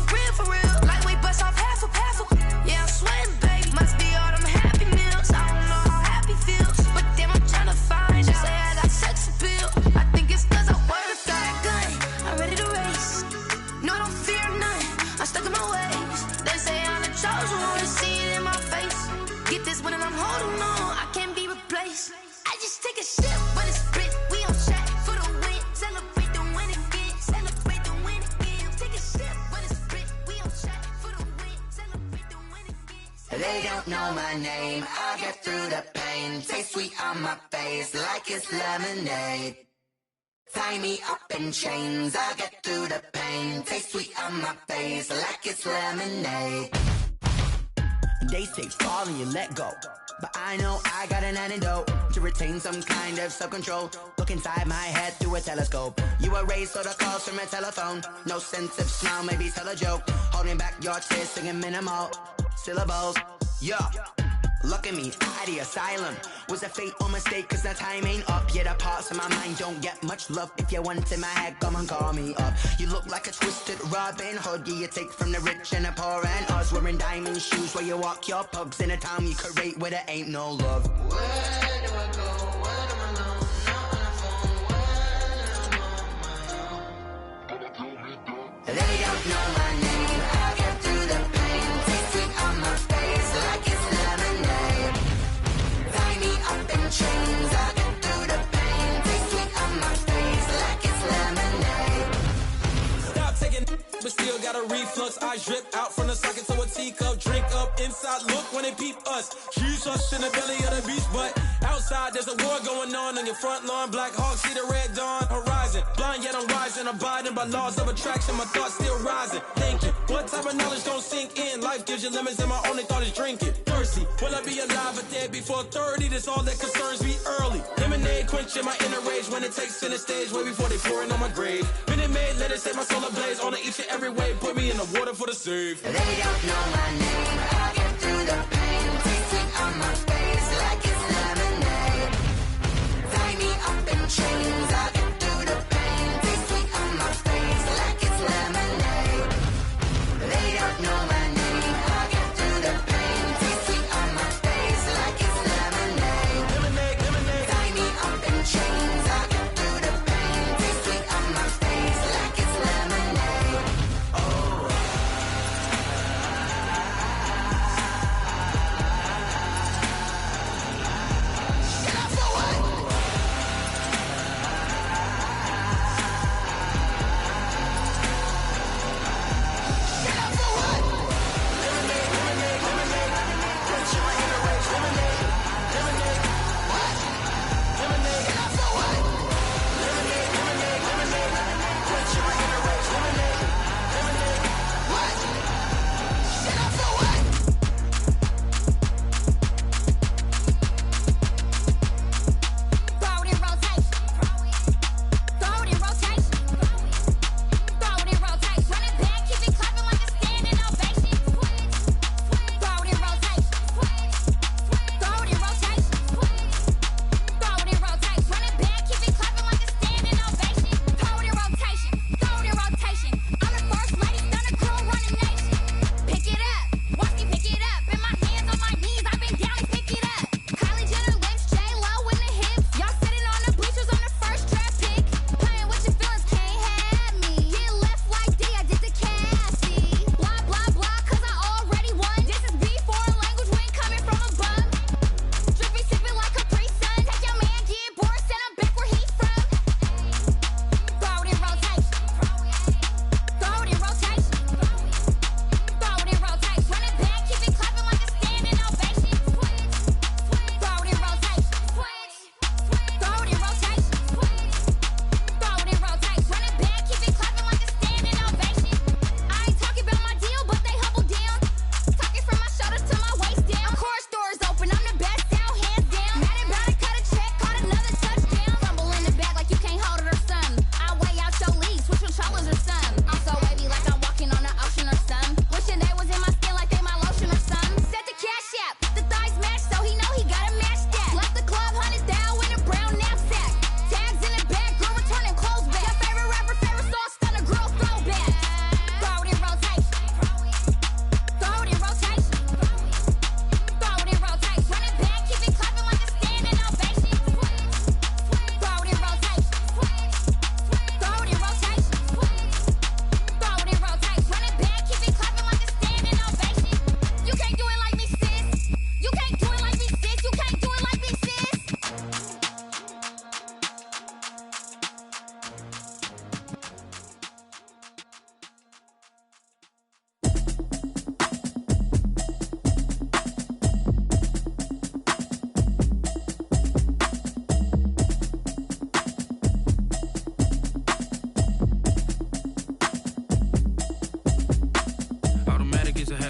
real, lightweight bust off half a. Yeah, I'm sweating, babe, must be all them happy meals. I don't know how happy feels, but damn, I'm tryna find out. Say I got sex appeal, I think it's cause I wear a fire gun. I'm ready to race, no, I don't fear none, I'm stuck in my ways. They say I'm the chosen one, see it in my face. Get this one and I'm holding on, I can't be replaced. I just take a sip when it's spit, we on track for the win. Celebrate the win again, celebrate the win again. Take a sip when it's spit, we on track for the win. Celebrate the win again.
They don't know my name, I'll get through the pain. Taste sweet on my face like it's lemonade. Tie me up in chains, I'll get through the pain. Taste sweet on my face like it's lemonade.
They say fall and you let go, but I know I got an antidote to retain some kind of self-control. Look inside my head through a telescope. You erase all the calls from a telephone. No sense of smile, maybe tell a joke. Holding back your tears, singing minimal syllables. Yeah, look at me, out of the asylum. Was a fate or mistake, cause the time ain't up. Yeah, the parts of my mind don't get much love. If you want in my head, come and call me up. You look like a twisted Robin Hood. Yeah, you take from the rich and the poor and us. Wearing diamond shoes where you walk your pugs. In a town you create where there ain't no love.
Where do I go? When am I alone? Not on the phone. When I'm on my own. They don't know my name. I'll get through the pain. Taste sweet on my face like it's lemonade.
eyes drip out from the socket to a teacup. Drink up inside, look when they peep us. Choose us in the belly of the beast, but outside there's a war going on your front lawn. Black Hawk, see the red dawn horizon. Blind yet I'm rising, abiding by laws of attraction. My thoughts still rising, thinking, what type of knowledge gon' sink in? Life gives you lemons and my only thought is drinking. Thirsty, will I be alive or dead before 30? That's all that concerns me early. Lemonade quenching my inner rage when it takes center stage way before they pouring on my grave. Minute Maid, let it set my soul ablaze on each and every way. Put me in the water for the save.
They don't know my name. I get through the pain. Taste sweet on my face like it's lemonade. Tie me up in chains. I get through the pain. Taste sweet on my face like it's lemonade. They don't know my name. I get through the pain. Taste sweet on my face like it's lemonade.
Lemonade, lemonade.
Tie me up in chains. I get through the pain. Taste sweet on my face like it's lemonade.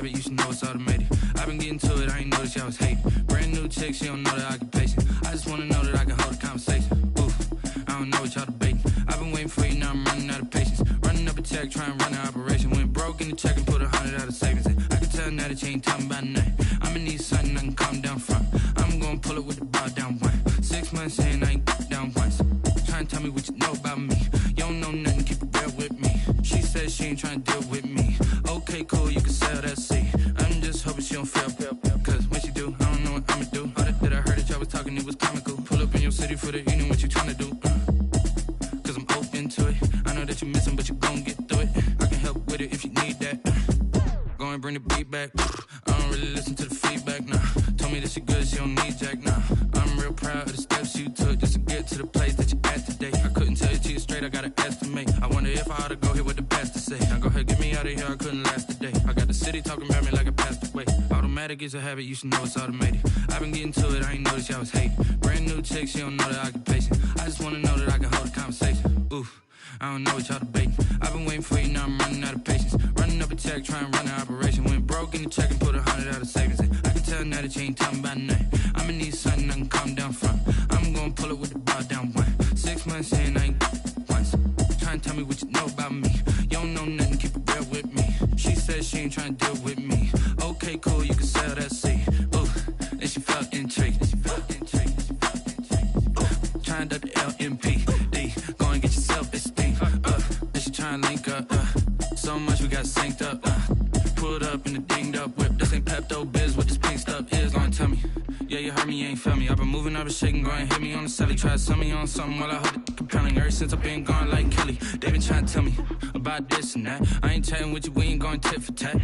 You should know it's automated. I've been getting to it, I ain't noticed y'all was hating. Brand new chick, she don't know the occupation. I just wanna know that I can hold a conversation. Oof, I don't know what y'all debating. I've been waiting for you, now I'm running out of patience. Running up a check, trying to run an operation. Went broke in the check and put 100 out of savings in. I can tell now that you ain't talking about nothing. I'ma need something I can calm down from. I'm gonna pull it with the bar down one. 6 months saying I ain't down once. Trying to tell me what you know about me. You don't know nothing, keep it real with me. She said she ain't trying to deal with me. Okay, cool, you can sell that seat. I'm just hoping she don't fail. Cause when she do, I don't know what I'ma do. All that I heard that y'all was talking, it was comical. Pull up in your city for the evening, what you tryna do? Cause I'm open to it. I know that you're missing, but you gon' get through it. I can help with it if you need that. Go and bring the beat back. I don't really listen to the feedback, nah. Told me that she good, she don't need jack, nah. I'm real proud of the steps you took just to get to the place that you're at today. I couldn't tell you to you straight, I gotta estimate. I wonder if I ought to go here with the best to say. Now go ahead, get me out of here, I couldn't last a day. city talking about me like a pastor. Wait, automatic is a habit, you should know it's automated. I've been getting to it, I ain't noticed y'all was hating. Brand new chick, she don't know the occupation. I just wanna know that I can hold a conversation. Oof, I don't know what y'all debating. I've been waiting for you, now I'm running out of patience. Running up a check, trying to run an operation. Went broke in the check and put 100 out of savings in. I can tell now that you ain't talking about nothing. I'ma need something I can calm down from. I'm gonna pull it with the bar down one. 6 months in, I ain't once. Trying to tell me what you know about me. You don't know nothing, keep it real with me. She said she ain't trying to deal with me. Okay, cool, you can sell that seed. Ooh, and she felt intrigued. Trying to the LMPD. Go and get yourself esteem. And she trying to link up. So much we got synced up. Pulled up in the dinged up whip. This ain't Pepto Biz, what this pink stuff is. Long tell me. Yeah, you heard me, you ain't felt me. I've been moving, I've been shaking, go and hit me on the celly. Try to sell me on something while I hold it compelling. Ever since I've been gone like Kelly, they been trying to tell me about this and that. I ain't chatting with you, we ain't going tit for tat.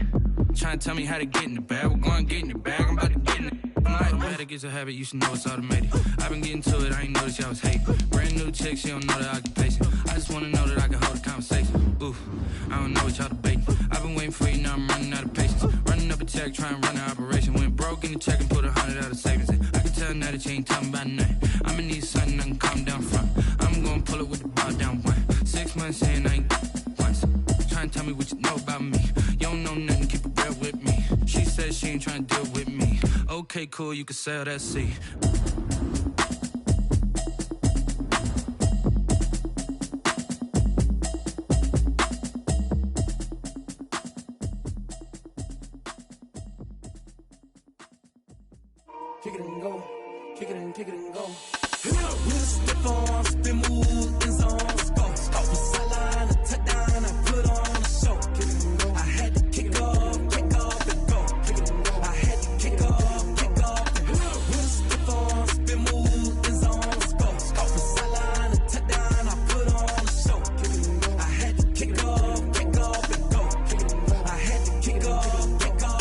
Trying to tell me how to get in the bag, we're going to get in the bag, I'm about to get in it. Automatic is a habit, you should know it's automated. I've been getting to it, I ain't noticed y'all was hating. Brand new chick, she don't know the occupation. I just wanna know that I can hold a conversation. Oof, I don't know what y'all debating. I've been waiting for you, now I'm running out of patience. Running up a check, trying to run an operation. Went broke in the check and put 100 out of savings in. I can tell now that you ain't talking about nothing. I'ma need something I can calm down from. I'm gonna pull it with the bar down one. 6 months in, I ain't once. Trying to tell me what you know about me. You don't know nothing, keep it real with me. She said she ain't trying to deal with me. Okay, cool, you can sell that seed.
Kick it and go, kick it and go. We'll step on, spin, move, in zone, go. Off the sideline, a touchdown, I put on a show. Kick it and go. I had to kick off and go. Kick it and go. I had to kick off and go. We'll step on, spin, move, in zone, go. Off the sideline, a touchdown, I put on a show. Kick it and go. I had to kick off and go. Kick it and go. I had to kick off and go.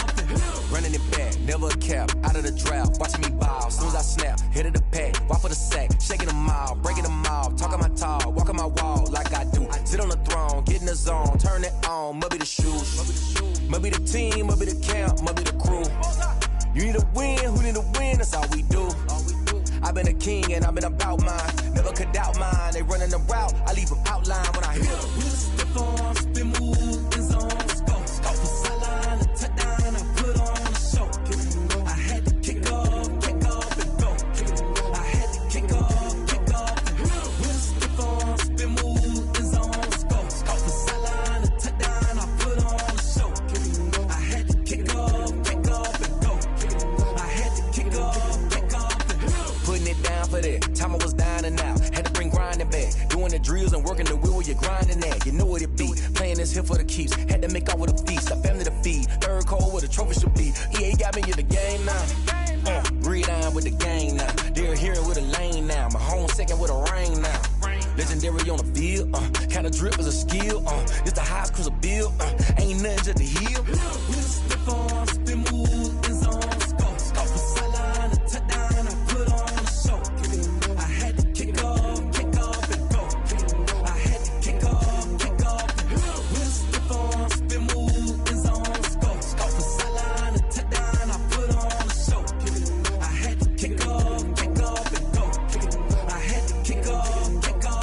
Running it back, never a cap, out of the drought, watching me ball. Soon as I snap, hit of the pack, walk for the sack, shaking them all, breaking them off, talking my talk, walking my wall like I do. Sit on the throne, get in the zone, turn it on, must be the shoes, must be the team, must be the camp, must be the crew. You need a win, who need a win, that's all we do. I've been a king and I've been about mine, never could doubt mine. They running the route, I leave them outline when I hit them.
We'll step on, spin, move, in zone, go. Off the sideline, a touchdown, I put on a show. Kick it and go. I had to kick off and go. Kick it and go. I had to kick off and go. We'll step on, spin, move, in zone, go. Off the sideline, a touchdown, I put on a show. Kick it and go. I had to kick off and go. Kick it and go. I had to kick off and go.
Putting it down for that, time I was down and out, had to bring grinding back, doing the drills and working the wheel where you're grinding at, you know what it be, playing this here for the keeps, had to make out with a feast, a family to feed, third cold where the trophy should be, EA got me in the game now, breathe on with the gang now, they're hearing with a lane now, my home second with a rain now, legendary on the field, kind of drip is a skill, it's the highest cruiser bill, ain't nothing just to heal.
We'll step on, spin, move, in zone, go. Off the sideline, a touchdown, I put on a show. Kick it and go. I had to kick off and go. Kick it and go. I had to kick off and go. We'll step on, spin, move, in zone, go. Off the sideline, a touchdown, I put on a show. Kick it and go. I had to kick off and go. Kick it and go. I had to kick off and go.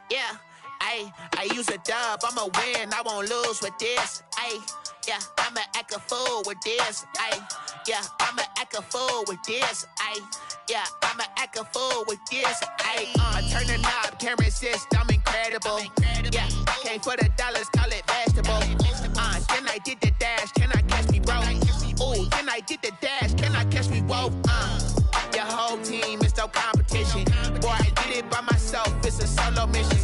Yeah, I use a dub, I'ma win, I won't lose with this. Yeah, I'ma act a fool with this. Yeah, I'ma act a fool with this. Yeah, I'ma act a fool with this. I turn the knob, can't resist, I'm incredible. Yeah, came for the dollars, call it vegetable. Then I did the dash, can I catch me, bro? Ooh, then I did the dash, can I catch me, whoa? Your whole team is no competition. Boy, I did it by myself, it's a solo mission.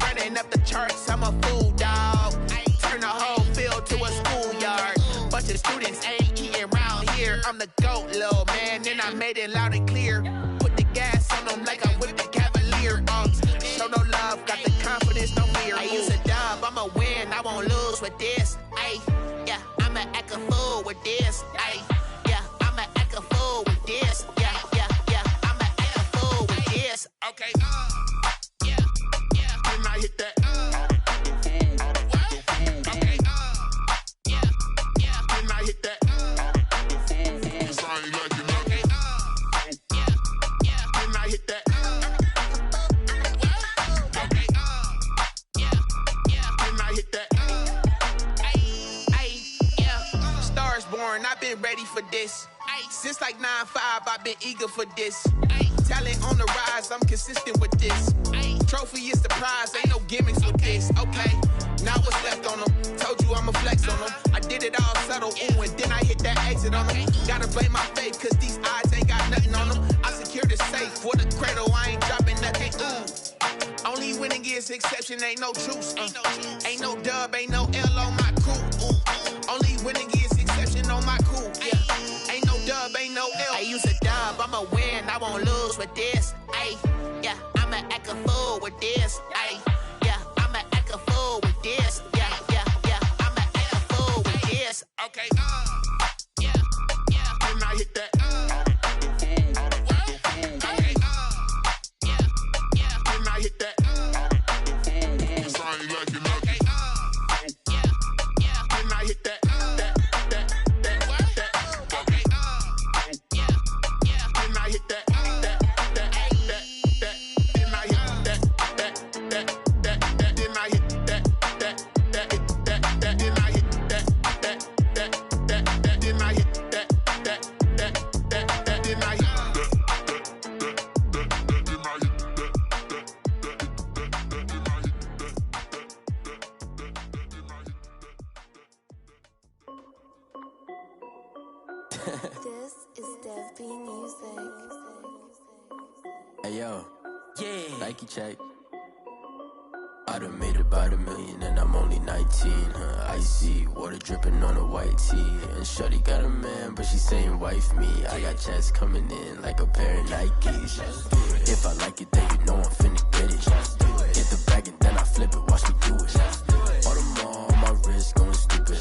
Running up the charts, I'm a fool, dog. The students ain't eating around here. I'm the GOAT, little man, and I made it loud and clear. Put the gas on them like I'm with the Cavalier. Show no love, got the confidence, no fear. I use a dub, I'ma win, I won't lose with this. Ay, yeah, I'ma act a fool with this. Ay, yeah, I'ma act a fool with this. Yeah, I'ma act a fool with this. Okay, yeah, when I hit that. Okay, yeah, when I hit that. It's I ain't like it. Okay, yeah, when I hit that. Okay, yeah, when I hit that. Ay, yeah, Stars born, I've been ready for this. Since like 9-5, I've been eager for this. Talent on the rise, I'm consistent with this. Trophy is the prize, ain't no gimmicks with this. Okay, now what's left on them? Told you I'ma flex on them. I did it all subtle, ooh, and then I hit that exit on them. Gotta blame my faith, cause these odds ain't got nothing on them. I secure the safe for the cradle, I ain't dropping nothing, ooh. Only winning is exception, ain't no truce. Ain't no dub, ain't no L on my crew. Only winning is exception on my crew. Yeah, ain't no dub, ain't no L. I use a dub, I'ma win, I won't lose with this. Ay, yeah, I'ma act a fool with this. Ay, yeah, I'ma act a fool with this. Yeah, I'ma act a fool with this. Okay, yeah, when I hit that. Okay, yeah, when I hit that. It's I ain't like it. Okay, yeah, when I hit that. Okay, yeah, when I hit that.
This is Dev B Music.
Hey yo, yeah, Nike check. I done made about $1 million and I'm only 19. Icy water dripping on a white tee. And shorty got a man, but she saying wife me. I got checks coming in like a pair of Nikes. If I like it, then you know I'm finna get it. Get the bag and then I flip it, watch me do it. All the more on my wrist going stupid.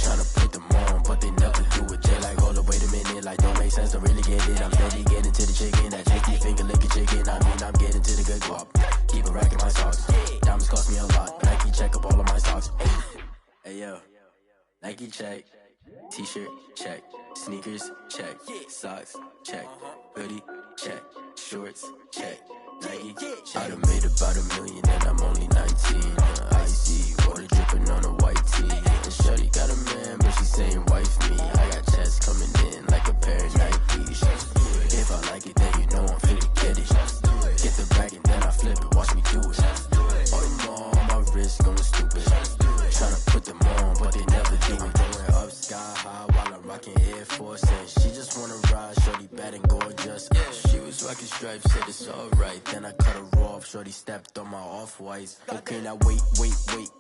Tryna put them on, but they never do it. They like, hold up, wait a minute, like don't make sense, don't really get it. I'm steady getting to the chicken, that chicky finger licking chicken. I mean, I'm getting to the good guap. Keep a rack in my socks. Diamonds cost me a lot. Nike check up all of my socks. Hey yo, Nike check. T-shirt check. Sneakers check. Socks check. Hoodie check. Shorts check. Nike I done made about $1 million and I'm only 19. Icy water dripping on a white tee. And shorty got a man, but she saying wife me. I got checks coming in like a pair of Nikes. If I like it, then you know I'm finna get it. Get the bag and then I flip it, watch me do it. All the more on my wrist going stupid. Tryna put them on, but they never do it. Going up sky high while I'm rocking Air Force. And she just wanna ride, shorty bad and gorgeous. She was rocking stripes, said it's alright. Then I cut her off, shorty stepped on my off-whites. Okay, now wait.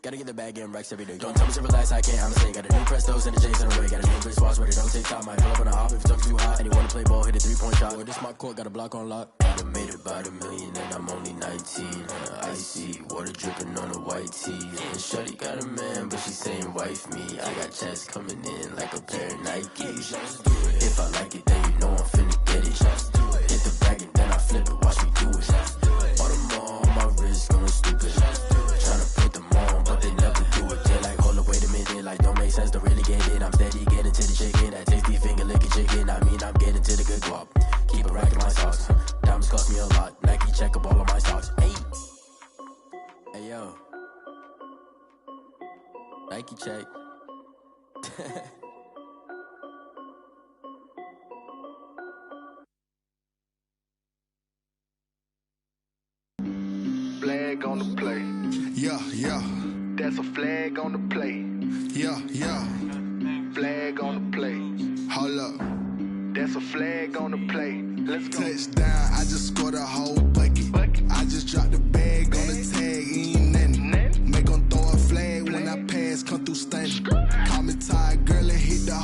Gotta get the bag and racks every day. Don't tell me to relax, I can't, I'm saying. Got a new Prestos and a J's in a way. Got a new wrist watch, but it don't take time. Might pull up on a hop if it's talking too hot. And you wanna play ball, hit a 3-point shot. With this smart court, got a block on lock. I done made about $1 million and I'm only 19. Icy water dripping on a white tee. And shorty got a man, but she saying wife me. I got checks coming in like a pair of Nikes. If I like it, then you know I'm finna get it. Hit the bag and then I flip it, watch me do it. All the more on my wrist going stupid. Tryna put them on, but they never do it. They like, hold up, wait a minute, like don't make sense, don't really get it. I'm steady getting to the chicken, that tasty finger licking chicken. I mean, I'm getting to the good guap. Keep a rack in my socks. Diamonds cost me a lot. Nike check up all of my socks. Hey yo, Nike check.
Flag on the play. Yeah. That's a flag on the play. Yeah. Flag on the play. Hold up. That's a flag on the play. Let's go. Touchdown, I just scored a whole bucket. I just dropped the bag on the tag, ain't nothing. Make them throw a flag when I pass, come through stunning. Call me tired, girl, and hit the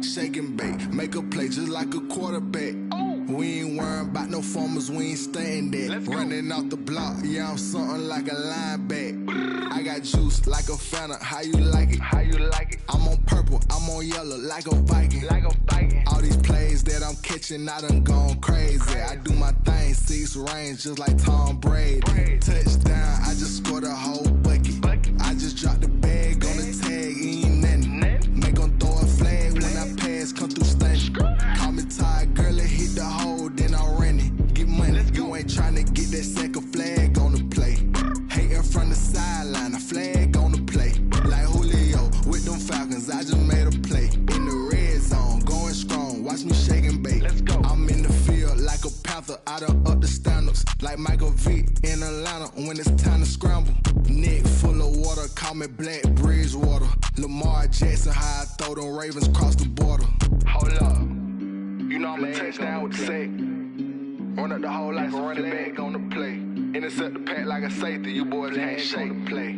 Shake and bake, make a play just like a quarterback. We ain't worrying about no formers, we ain't staying there. Running off the block, yeah, I'm something like a linebacker. I got juice like a Fanta, how you like it? How you like it? I'm on purple, I'm on yellow, like a Viking. Like a Viking. All these plays that I'm catching, I done gone crazy. I do my thing, 6 range, just like Tom Brady. Touchdown, I just scored a whole bucket. I just dropped the bag on the tag, ain't nothing. Make 'em throw a flag when I pass, come through stunning. Call me tired, girl, it hit the hole, then I ran it. Get money, you ain't tryna get that second flag on the play. Hating from the sideline, a flag on the play. Like Julio with them Falcons, I just made a play. In the red zone, going strong, watch me shake and bake. Let's go. I'm in the field like a panther, I done up the standards. Like Michael Vick in Atlanta when it's time to scramble. Neck full of water, call me Black Bridgewater. Lamar Jackson, how I throw them Ravens cross the border. Hold up, you know I'm a touchdown with the sack. Run up the whole like a running back on the play. Intercept the pack like a safety, you boys ain't shake the play.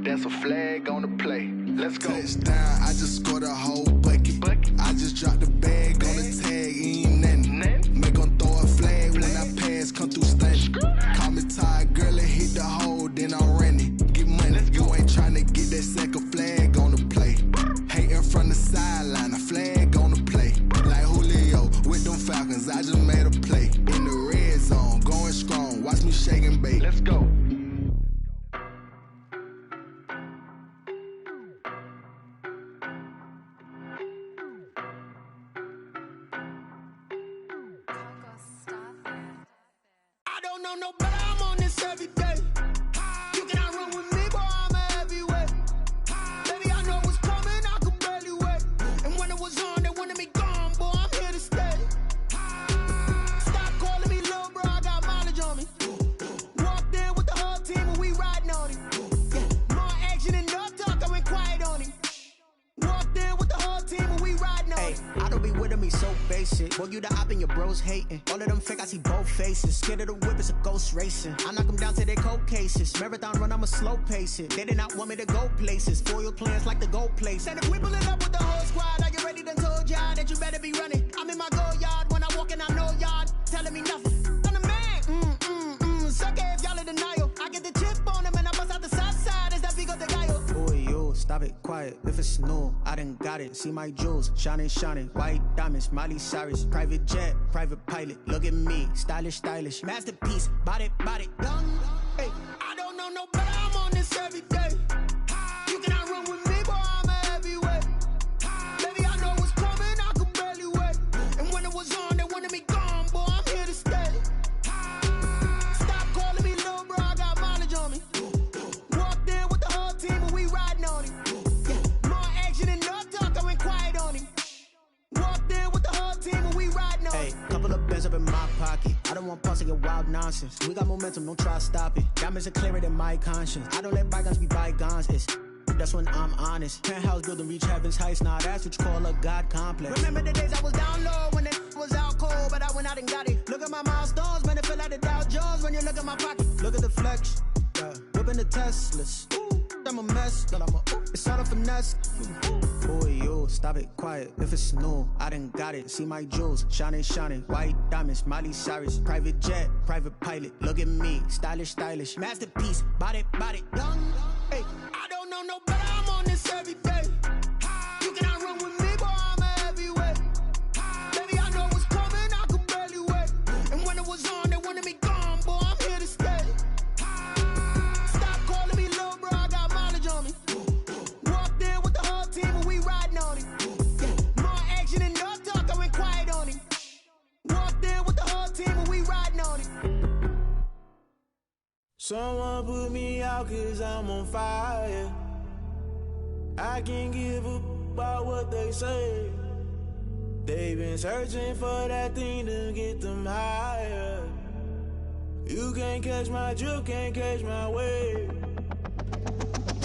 That's a flag on the play. Let's go. Touchdown, I just scored a whole bucket. I just dropped the bag on the tag, ain't nothing. Make 'em throw a flag when I pass, come through stunning. Call me tired, girl, it hit the hole, then I ran it. Get money, you ain't tryna get that second flag on the play. Hating from the sideline, a flag on the play. Like Julio with them Falcons, I just made a play. In the red zone, going strong, watch me shake and bake. Let's go.
I don't know no better, I'm on this every day. You cannot run with me, boy, I'm a heavyweight. Baby, I know what's coming, I could barely wait. And when it was on, they wanted me gone, boy, I'm here to stay. Stop calling me little bro, I got mileage on me. Walked in with the whole team and we riding on it. Yeah, more action and no talk, I went quiet on him. Walked in with the whole team and we riding on it.
I don't be with him, he's so basic. Boy, you the op and your bros hating. All of them fake, I see both faces. Scared of the whip, it's a ghost racing. I knock them down to their cold cases. Marathon run, I'ma slow pace it. They did not want me to go places. Foil plans like the gold place. And if we pulling up with the whole squad, are you ready to told y'all that you better be running? I'm in my go yard when I walk in, I know y'all telling me nothing. I'm the man, suck it if y'all in denial. I get the chip on them and I bust out the south side. Is that big of the guy?
Boy, yo, stop it, quiet. If it's new, I done got it. See my jewels, shining, shining. White diamonds, Miley Cyrus. Private jet, private pilot. Look at me, stylish, stylish. Masterpiece, body, young.
Hey, I don't know no better, I'm on this every day. You cannot run with me, boy, I'm a heavyweight. Baby, I know what's coming, I could barely wait. And when it was on, they wanted me gone, boy, I'm here to stay. Stop calling me little bro, I got mileage on me. Walked in with the whole team and we riding on it. Yeah, more action and no talk, I went quiet on him. Walked in with the whole team and we riding on it.
Hey, couple of bands up in my pocket. I don't want parts of your wild nonsense. We got momentum, don't try to stop it. Diamonds are clearer than my conscience. I don't let bygones be bygones. That's when I'm honest. Penthouse building, reach heaven's heights. Now that's what you call a God complex.
Remember the days I was down low when it was out cold, but I went out and got it. Look at my milestones, man, it feel like the Dow Jones when you look at my pocket.
Look at the flex, yeah. Whipping the Teslas. I'm a mess, but I'm a it's all a finesse. Boy, yo, stop it, quiet. If it's new, I done got it. See my jewels, shining, shining. White diamonds, Miley Cyrus. Private jet, private pilot. Look at me, stylish, stylish. Masterpiece, body, young.
Hey, I don't know no better, I'm on this every day. You cannot run with me, boy, I'm a heavyweight. Baby, I know what's coming, I could barely wait. And when it was on, they wanted me gone, boy, I'm here to stay. Stop calling me little bro, I got mileage on me. Walked in with the whole team and we riding on it. Yeah, more action and no talk, I went quiet on him. Walked in with the whole team and we riding on it.
Someone put me out cause I'm on fire. I can't give a about what they say. They've been searching for that thing to get them higher. You can't catch my drift, can't catch my wave.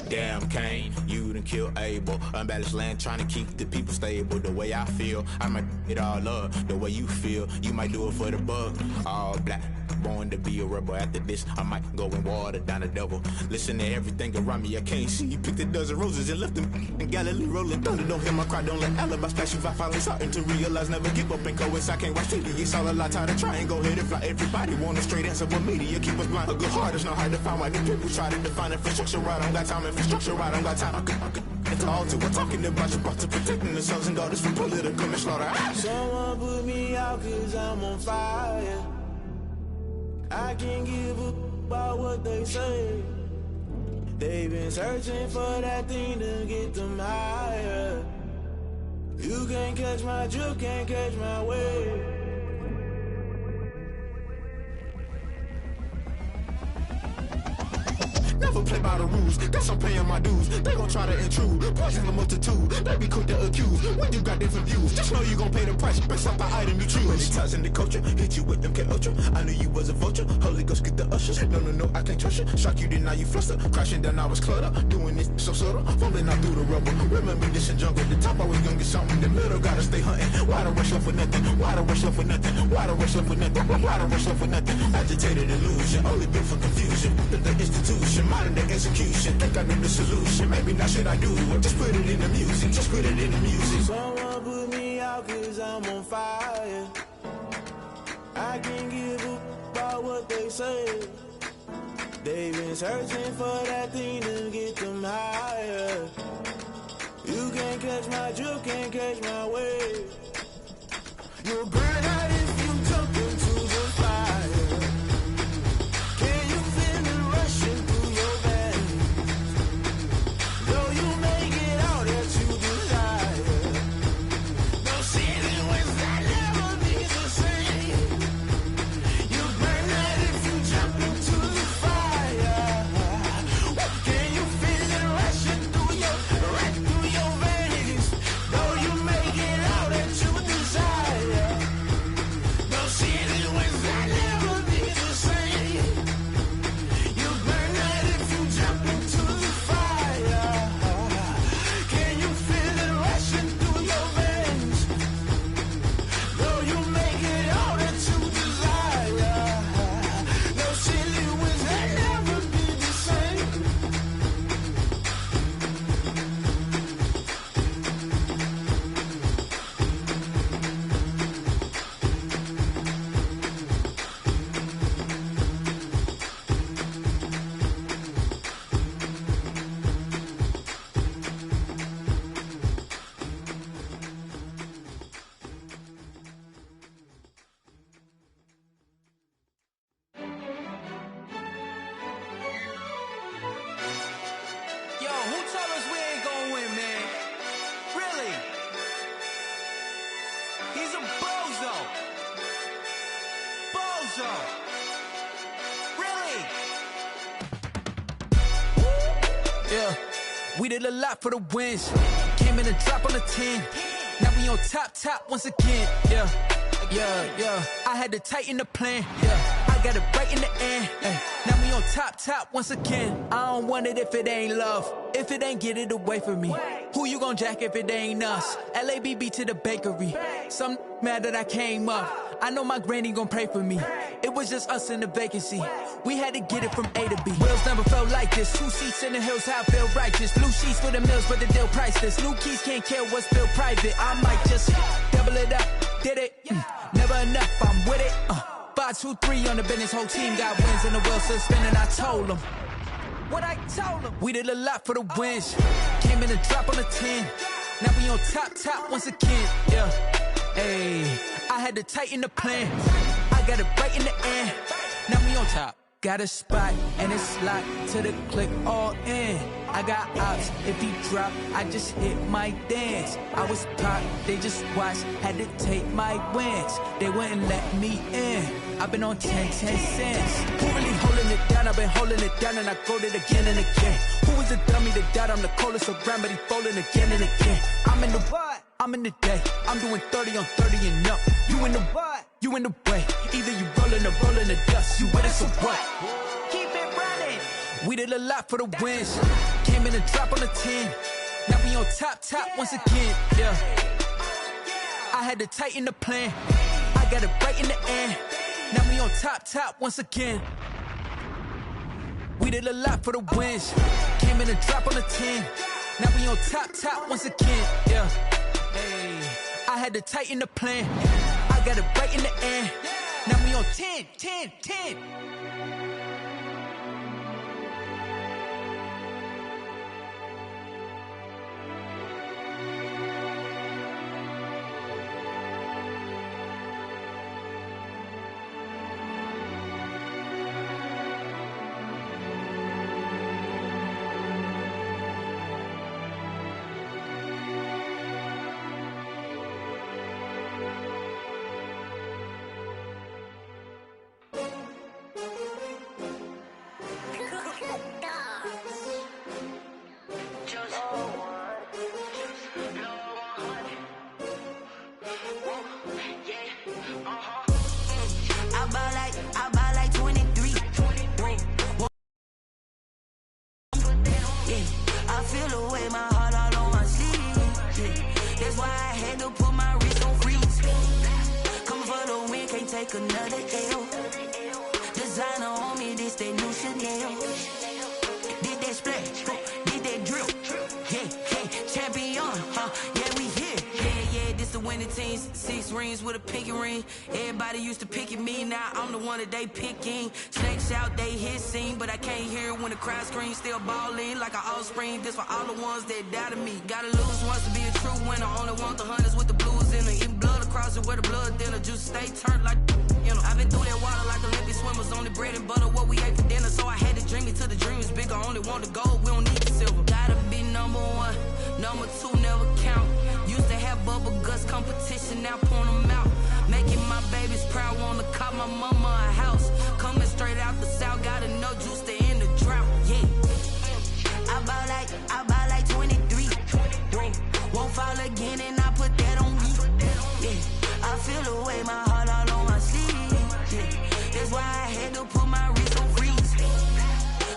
Damn Kane, you done killed Abel. Unbalanced land, trying to keep the people stable. The way I feel, I might it all up. The way you feel, you might do it for the buck. All black, born to be a rebel. After this, I might go and water down the devil. Listen to everything around me, I can't see. You picked a dozen roses and left them in Galilee rolling thunder. Don't hear my cry, don't let alibis pass you. I finally starting to realize, never give up and coast. I can't watch TV, it's all a lot, tired of trying, go ahead and fly. Everybody want a straight answer, but media keep us blind. A good heart is not hard to find. Why do people try to define infrastructure right? I don't got time, infrastructure right, I don't got time. I could it's all to we're talking about you, about to protecting the sons and daughters from political and slaughter.
Someone put me out cause I'm on fire. I can't give up about what they say. They've been searching for that thing to get them higher. You can't catch my drift, can't catch my wave.
Never play by the rules, guess I'm paying my dues. They gon' try to intrude, poison the multitude. They be quick to accuse, when you got different views. Just know you gon' pay the price, based off the item you choose. Many times in the culture, hit you with MK Ultra. I knew you was a vulture, Holy Ghost get the ushers. No, I can't trust you. Shock you, then now you fluster. Crashing down, I was cluttered. Doing this so subtle, falling out through the rubble. Remember this in jungle, the top I was gonna get something. The middle gotta stay hunting. Why the rush left for nothing? Why the rush left for nothing? Why the rush left for nothing? Why the rush left for nothing? Agitated illusion, only built for confusion. The institution, modern day execution. Think I know the solution. Maybe not should I do it? Just put it in the music. Just put it in the music.
Someone put me out cause I'm on fire. I can't give up about what they say. They've been searching for that thing to get them higher. You can't catch my drift, can't catch my wave. You'll burn out if you jump into the fire. Can you feel it rushing through your veins? Though you make it out that you desire. No ceiling wins that never be the same. You burn out if you jump into the fire. Can you feel it rushing through your veins? Though you make it out that you desire. No ceiling wins that never be the same. You burn out if you jump into the fire. Can you feel it rushing through your veins? Though you make it all that you desire. No ceiling wins that never be the same.
Yo, who told us we ain't gonna win, man? Really? He's a bozo. Bozo. Really? Yeah, we did a lot for the wins. Came in a drop on the 10. Now we on top once again. Yeah. I had to tighten the plan. Yeah, I got it right in the end. Ay. Now we on top once again. I don't want it if it ain't love. If it ain't, get it away from me. Who you gon' jack if it ain't us? LABB to the bakery. Some mad that I came up. I know my granny gon' pray for me. It was just us in the vacancy. We had to get it from A to B. Wheels never felt like this. 2 seats in the hills, how I feel righteous. Blue sheets for the mills, but the deal priceless. New keys can't care what's built private. I might just double it up. Did it? Never enough, I'm with it. 5, 2, 3 on the business. Whole team got wins and the wheels still spinning. I told them what I told them. We did a lot for the wins. Came in a drop on the 10. Now we on top once again. Yeah. Hey, I had to tighten the plan. I got it right in the end. Now we on top. Got a spot and it's locked to the click all in. I got ops, if he drop, I just hit my dance. I was pop, they just watched, had to take my wins. They wouldn't let me in. I've been on 10 cents. Who really holding it down? I've been holding it down and I quote it again and again. Who is the dummy that doubt I'm the coldest around, but he folding again and again. I'm in the what? I'm in the day. I'm doing 30 on 30 and up. You in the what? You in the way. Either you rolling or rolling the dust. You with us or what? Keep it running. We did a lot for the wins. Came in a drop on the 10. Now we on top once again. Yeah. I had to tighten the plan. I got it right in the end.
Now we on top once again. We did a lot for the wins. Came in a drop on the 10. Now we on top once again. Yeah. Hey. I had to tighten the plan. I got it right in the end. Now we on 10.
I buy like 23. Yeah, I feel the way, my heart all on my sleeve. Yeah, that's why I had to put my wrist on freeze. Coming for the win, can't take another L. Designer on me, this that new Chanel. Did that splash, did that drill. Yeah, champion, yeah, we here. Yeah, this the winning teams. 6 rings with a pinky ring. Everybody used to pick at me, now I'm the one that they picking. Snakes out, they hit scene, but I can't hear it when the crowd screams. Still ballin' like an offspring. This for all the ones that doubted me. Gotta lose once to be a true winner. Only want the hunters with the blues in it. Eating blood across it where the blood dinner. Juice stay turned like, you know. I've been through that water like Olympic swimmers. Only bread and butter, what we ate for dinner. So I had to dream it till the dream is bigger. Only want the gold, we don't need the silver. Gotta be number 1, number 2 never count. Used to have bubble guts competition, now point them out. Making my babies proud, wanna call my mama a house. Coming straight out the south, gotta know juice to end the drought. Yeah, I buy like 23. Won't fall again and I put that on me. Yeah, I feel the way, my heart all on my sleeve. Yeah, that's why I had to put my wrist on freeze.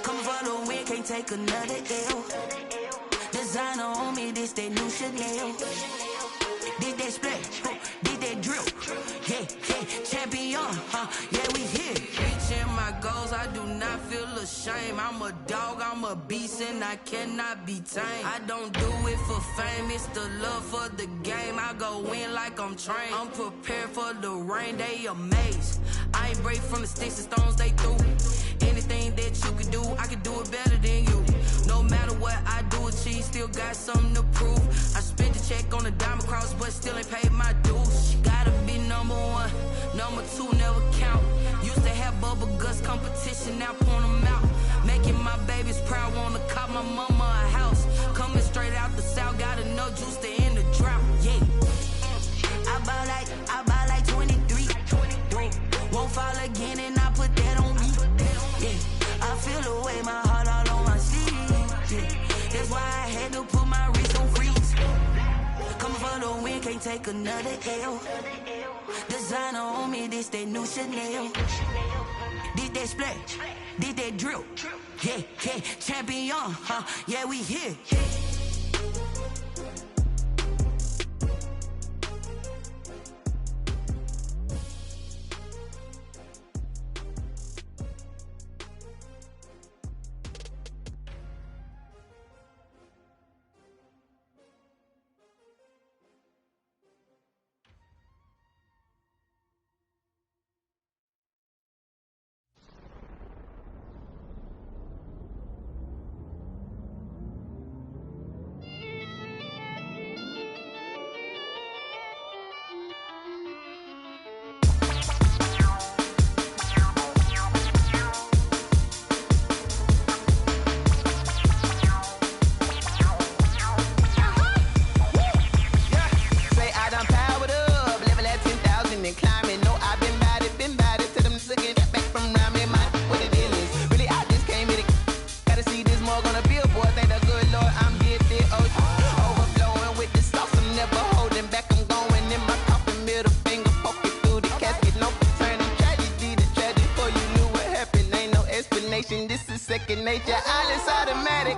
Coming for the win, can't take another L. Designer on me, this that new Chanel. Did that splash, did that drill. Yeah, champion, yeah, we here. Reaching my goals, I do not feel ashamed. I'm a dog, I'm a beast, and I cannot be tamed. I don't do it for fame, it's the love for the game. I go in like I'm trained. I'm prepared for the rain, they amazed. I ain't break from the sticks and stones they threw. Anything that you can do, I can do it better than you. No matter what I do, achieve, still got something to prove. I spent the check on the diamond cross, but still ain't paid my dues. Gotta be number 1, number 2 never count. Used to have bubble guts competition, now point them out. Making my babies proud, wanna call my mama a house. Coming straight out the south, gotta know juice to end the drought. Yeah, I buy like 23. Won't fall again and I put that on me. Yeah, I feel the way, my heart all on my sleeve. Yeah, that's why I had to put my wrist on freeze. Coming for the win, can't take another L. Designer on me, this that new Chanel. Did that splash, did that drill. Yeah, champion, yeah, we here.
This is second nature. All is automatic.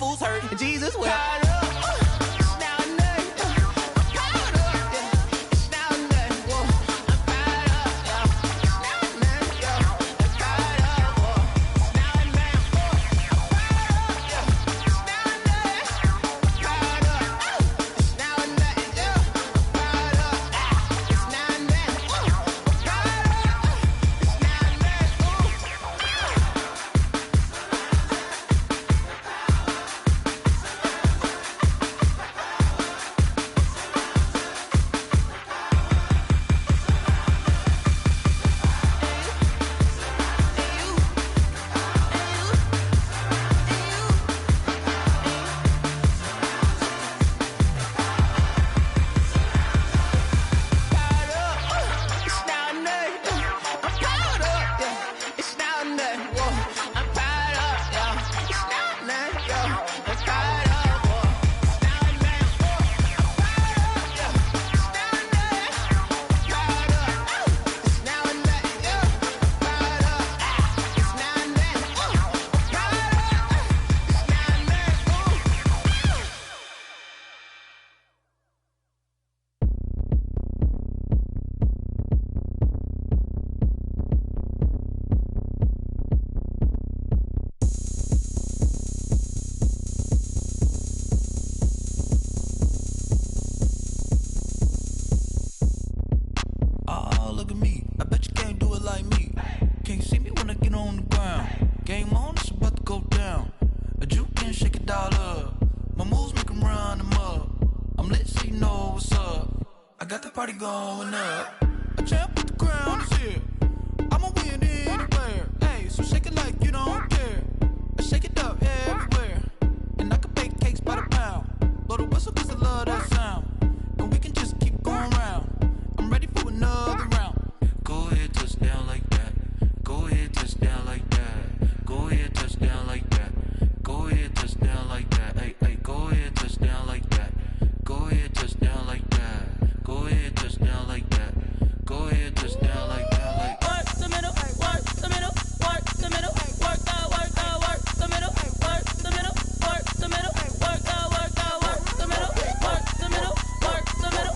souls hurt. Jesus will.
Going up. A champ with the crown is here. I'ma win anywhere. Hey, so shake it like you don't care. I shake it up everywhere. And I can bake cakes by the pound. Blow the whistle cause I love that sound. And we can just keep going round. I'm ready for another round.
Go ahead, touch down like that. Go ahead, touch down like that. Go ahead, touch down like that. Go ahead, touch down like that. Hey, hey, go ahead, touch down like that. Go ahead, touch down like that. Go ahead, touch down like that. Go ahead, touch down like that. Like
work the middle, work the middle, work the middle, work that, work the middle, work the middle, work the middle, work that, work the middle, work the middle, work the middle,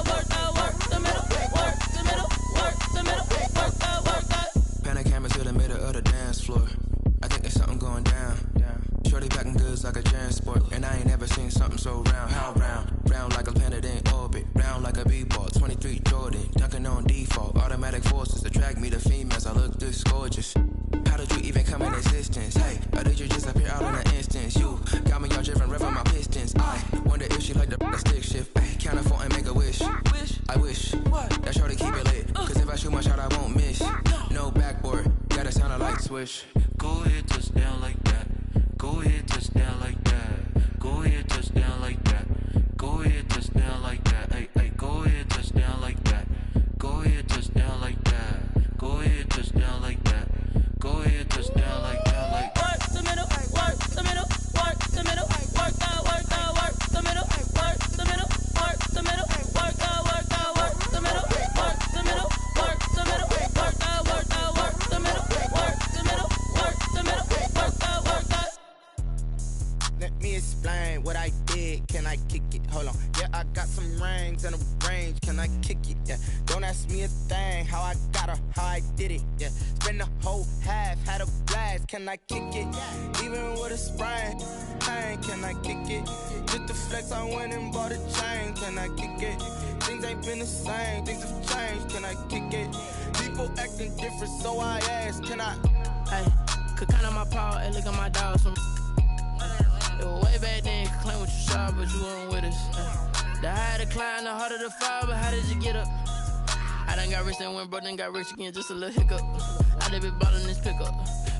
work that, work the middle, work the middle, work the middle, work that.
Pan the camera to the middle of the dance floor. I think there's something going down. Shorty packing goods like a transport, and I ain't never seen something so round. How round? Round like a planet in orbit, round like a b-ball. 23 Jordan, dunking on default. Automatic forces attract me to females. I look this gorgeous. How did you even come in existence? Hey, or did you just appear out in an instance? You got me all driven, revving my pistons. I wonder if she like the stick shift. Ay, count a 4 and make a wish. I wish that shorty keep it lit. Cause if I shoot my shot, I won't miss. No backboard, gotta sound a light switch.
go ahead, touch down like that. Go ahead, touch down like that. Go ahead, touch down like that. Go ahead, touch down like that. Hey, hey, go ahead, touch down like that. Go ahead, touch down like that. Go ahead, touch down like that. Go ahead, touch down like that. Like
work the middle, work the middle, work the middle, work that, work the middle, work the middle, work the middle, work that, work the middle, work the middle, work the middle, work that, work the middle, work the middle, work the middle, work that, work that.
Let me explain what I did. Can I kick it? Hold on. Yeah, I got some rings and a range. Can I kick it? Yeah. Don't ask me a thing. How I got her, how I did it. Yeah. Spend the whole half, had a blast. Can I kick it? Even with a sprain. Pain, can I kick it? Just the flex, I went and bought a chain. Can I kick it? Things ain't been the same. Things have changed. Can I kick it? People acting different, so I asked. Can I?
Hey, could count on my power and look at my dogs from. It was way back then, could claim what you saw, but you weren't with us. The higher the climb, the harder the fall, but how did you get up? I done got rich and went broke, then got rich again, just a little hiccup. I done been ballin' this pickup.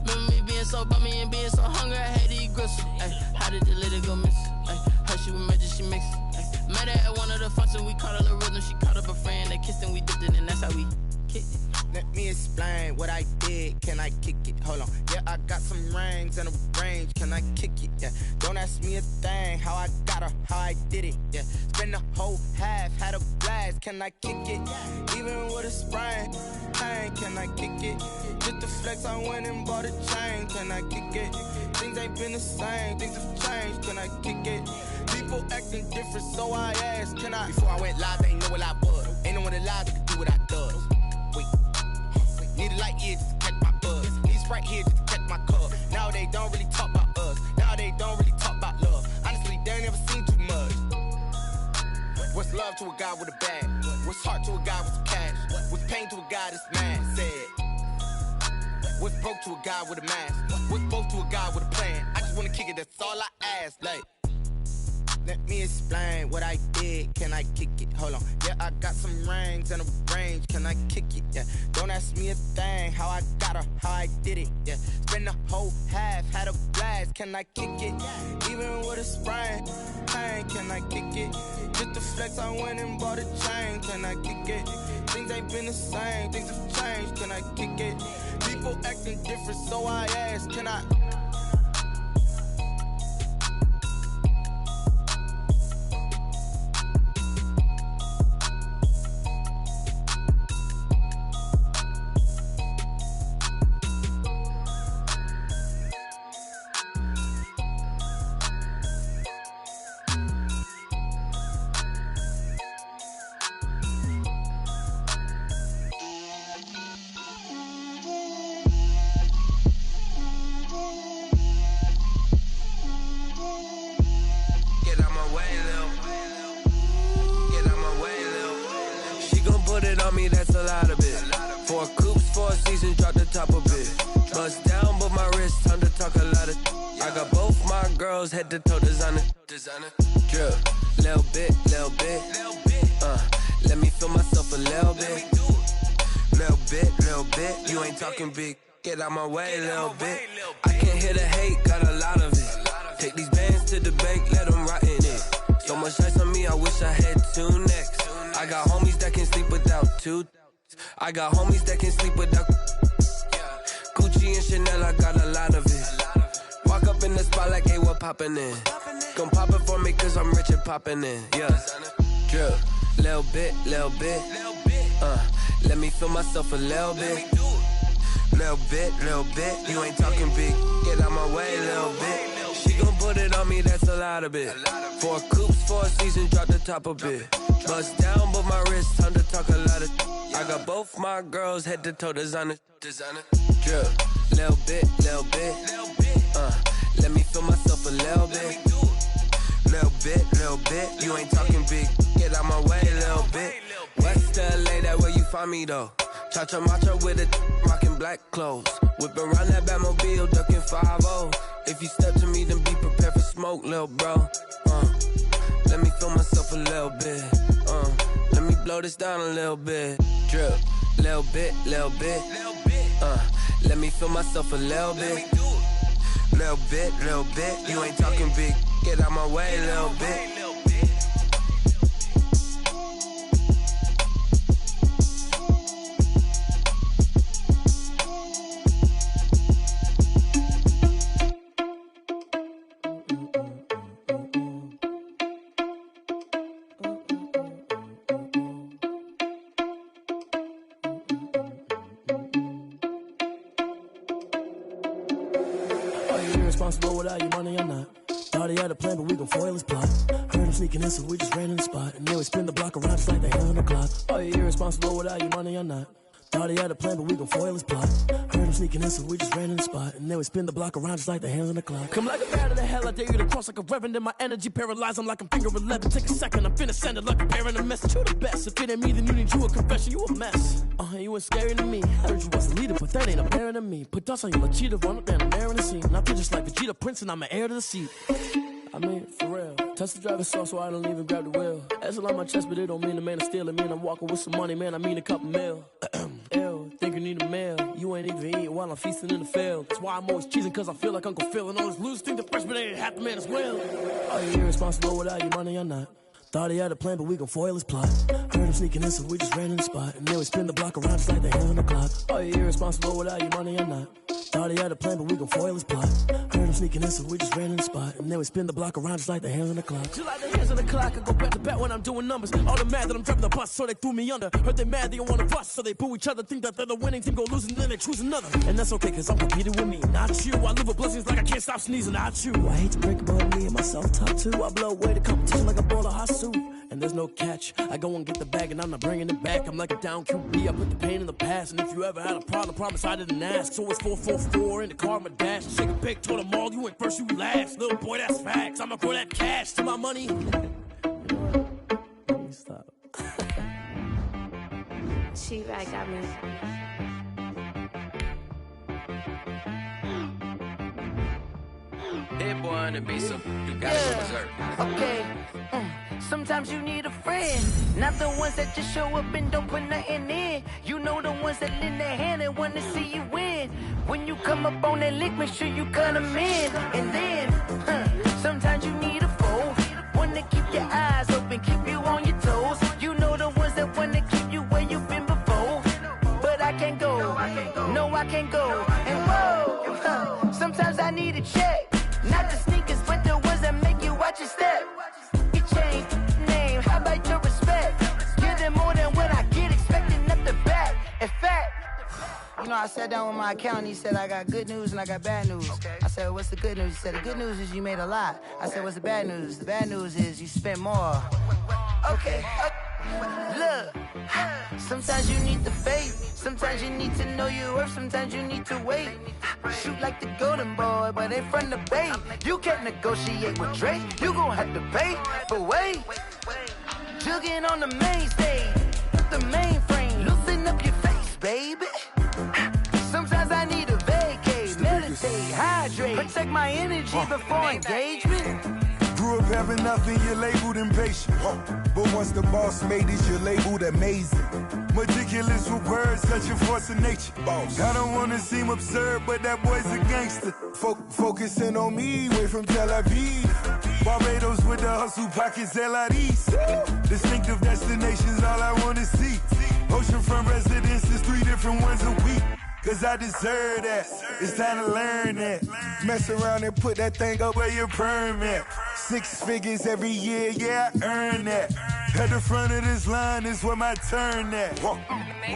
Remember me being so bummy and being so hungry, I had to eat gristle. Ay, how did the lady go miss? Ay, her she was magic, she mixed. Ay, met her at one of the functions, we caught her the rhythm, she caught up a friend, they kissed and we dipped it, and that's how we
kick it. Let me explain what I did. Can I kick it? Hold on. Yeah, I got some rings and a range. Can I kick it? Yeah. Don't ask me a thing. How I got her, how I did it. Yeah. Spend the whole half, had a blast. Can I kick it? Even with a sprain. Hey, can I kick it? Just the flex, I went and bought a chain. Can I kick it? Things ain't been the same. Things have changed. Can I kick it? People acting different, so I asked, can I? Before I went live, they ain't know what I was. Ain't no one alive that could do what I does. Wait. Need a light here just to catch my buzz. Need Sprite here just to catch my cup. Now they don't really talk about us. Now they don't really talk about love. Honestly, they ain't never seen too much. What's love to a guy with a bag? What's heart to a guy with some cash? What's pain to a guy that's mad? Said. What's broke to a guy with a mask? What's both to a guy with a plan? I just wanna kick it, that's all I ask. Like, let me explain what I did. Can I kick it? Hold on. Yeah, I got some rings and a range. Can I kick it? Yeah. Don't ask me a thing. How I got her, how I did it. Yeah. Spend the whole half, had a blast. Can I kick it? Even with a sprain. Hey, can I kick it? Just the flex, I went and bought a chain. Can I kick it? Things ain't been the same. Things have changed. Can I kick it? People acting different, so I ask, can I?
Head to toe designer, drip, little bit, let me feel myself a little bit, you ain't talking big, get out my way, little bit, I can't hear the hate, got a lot of it, take these bands to the bank, let them rot in it, so much ice on me, I wish I had two necks, I got homies that can sleep without two, I got homies that can sleep without, Gucci and Chanel, I got a lot of it, walk up in the spot like, hey, what poppin' in? Gon' pop it for me cause I'm rich and poppin' in, yeah. Drip, little bit, let me feel myself a little bit. Little bit, you ain't talking big, get out my way, little bit. She gon' put it on me, that's a lot of it. 4 coops, 4 seasons, drop the top a bit. Bust down, but my wrist, time to talk a lot of. I got both my girls, head to toe designer. Drip, little bit, let me feel myself a little bit. Little bit, you ain't talking big, get out my way, little bit. West LA, that where you find me though. Cha-cha matcha with a rockin' black clothes. Whip around that Batmobile, ducking 5-0. If you step to me, then be prepared for smoke, little bro. Let me feel myself a little bit. Let me blow this down a little bit. Drip, little bit. Let me feel myself a little bit. Little bit, you ain't talking big, get out my way, little bit.
Irresponsible without your money or not. Thought he had a plan, but we gon' foil his plot. Heard him sneaking in, so we just ran in the spot. And then we spin the block around just like the hell on the clock. Are you irresponsible without your money or not? Thought he had a plan, but we gon' foil his plot. Heard him sneaking in, so we just ran in the spot. And then we spin the block around just like the hands on the clock. Come like a bat of the hell, I dare you to cross like a reverend. In my energy paralyzed, I'm like I'm finger 11. Take a second, I'm finna send it like a bearing a message. You the best, if it ain't me, then you need you a confession. You a mess, you ain't scary to me. Heard you was a leader, but that ain't apparent to me. Put dust on you like cheetah, run up down the air in the scene. And I feel just like Vegeta Prince, and I'm an heir to the seat. I mean, for real. Touch the driver's soft, so I don't even grab the wheel. S on my chest, but it don't mean the man is stealing. Mean I'm walking with some money, man, I mean a couple mil. Ew, think you need a meal. You ain't even eating while I'm feasting in the field. That's why I'm always cheesing, cause I feel like Uncle Phil. And all this losers think the freshman ain't half the man as well. Are you irresponsible without your money or not? Thought he had a plan, but we gon' foil his plot. Heard him sneaking in, so we just ran in the spot. And then we spin the block around just like the hand on the clock. Are you irresponsible without your money or not? Thought he had a plan, but we gon' foil his plot. Heard him sneaking in, so we just ran in the spot. And then we spin the block around just like the hands on the clock. Just like the hands on the clock, I go back to back when I'm doing numbers. All the mad that I'm dropping the bus, so they threw me under. Heard they mad, they don't wanna bust, so they boo each other. Think that they're the winning team, go losing, then they choose another. And that's okay, cause I'm competing with me, not you. I live with blessings like I can't stop sneezing, not you. I hate to break it, but me and myself top two. I blow away the competition like a ball of hot soup. And there's no catch. I go and get the bag and I'm not bringing it back. I'm like a down QB. I put the pain in the past. And if you ever had a problem, promise I didn't ask. So it's 4-4-4 in the car, my dash. Shake a pick, told them all, you went first, you last. Little boy, that's facts. I'ma grow that cash to my money. Stop.
She right got me.
That boy on the beat, so you gotta go berserk.
Okay. Sometimes you need a friend, not the ones that just show up and don't put nothing in. You know the ones that lend their hand and want to see you win. When you come up on that lick, make sure you cut them in. And then, sometimes you need a foe, one to keep your eyes open, keep you on your toes. You know the ones that want to keep you where you've been before. But I can't go, no I can't go. And whoa, sometimes I need a check, not the sneakers, but the ones that make you watch your step. Your chain, name, how about your respect? Give them more than what I get, expecting up the back. In fact, you know, I sat down with my accountant, he said I got good news and I got bad news. I said, what's the good news? He said, the good news is you made a lot. I said, what's the bad news? The bad news is you spent more. Okay, look, sometimes you need the faith, sometimes you need to know your worth, sometimes you need to wait. Shoot like the golden boy, but ain't from the bay. You can't negotiate with Drake, you gon' have to pay. But wait, jugging on the main stage, the mainframe, loosen up your face, baby. Sometimes I need a vacate, meditate, hydrate, protect my energy before engagement.
Grew up having nothing, you're labeled impatient. But once the boss made it, you're labeled amazing. Meticulous with words, such a force of nature. I don't wanna seem absurd, but that boy's a gangster. Focusing on me, way from Tel Aviv. Barbados with the hustle pockets, LIDs. Distinctive destinations, all I wanna see. Oceanfront residences, 3 different ones a week. Cause I deserve that, it's time to learn that. Mess around and put that thing up where your permit. 6 figures every year, yeah, I earn that. At the front of this line is where my turn at.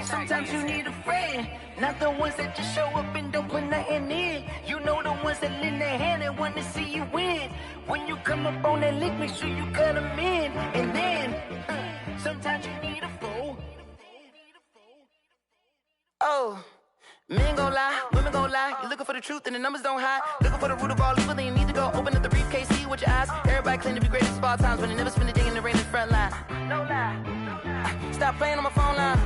Sometimes you need a friend, not the ones that just show up and don't put nothing in. You know the ones that lend their hand and want to see you win. When you come up on that lick, make sure you cut them in. And then, sometimes you need a foe. Oh. Men gon' lie, women gon' lie. You're looking for the truth and the numbers don't hide. Looking for the root of all evil, then you need to go open up the briefcase, see with your eyes. Everybody claim to be greatest of all times, but they never spend a day in the rain in the front line. No lie. Stop playing on my phone line.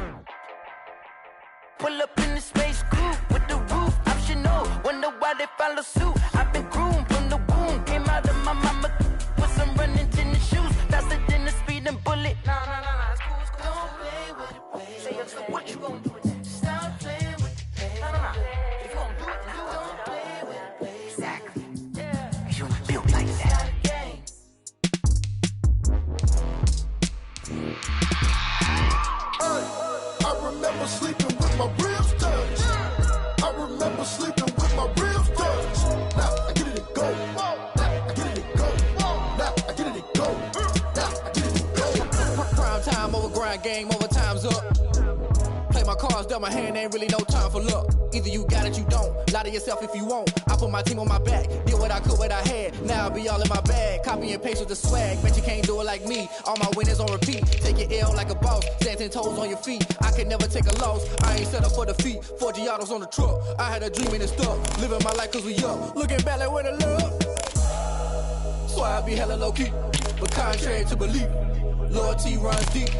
Pull up in the space coupe with the roof optional. Wonder why they follow suit. I've been groomed from the womb. Came out of my mama with some running tennis shoes. Faster than the speeding bullet. No, it's cool, it's cool. Don't play with it, baby. Say what you gon' do with it? Stop playing. If you gon' do it, you don't play with it, baby. Exactly. Yeah. You built like that.
I remember sleeping with my ribs touched. I remember sleeping with my ribs touched. Now I get it to go. Now I get it to go. Now I get it to go. Now I get it to go.
Prime time over grind game, over time's up. Play my cards, dealt my hand, ain't really no time for luck. Either you got it, you don't. Lie to yourself if you won't. I put my team on my back, did what I could, what I had. Now I'll be all in my bag. Copy and paste with the swag. Bet you can't do it like me. All my winners on repeat. Take your L like a boss. Stand 10 toes on your feet. I can never take a loss. I ain't set up for defeat. 4 Giottos on the truck. I had a dream and it's stuck. Living my life cause we up. Looking back like where the love. So I be hella low key. But contrary to belief, loyalty runs deep.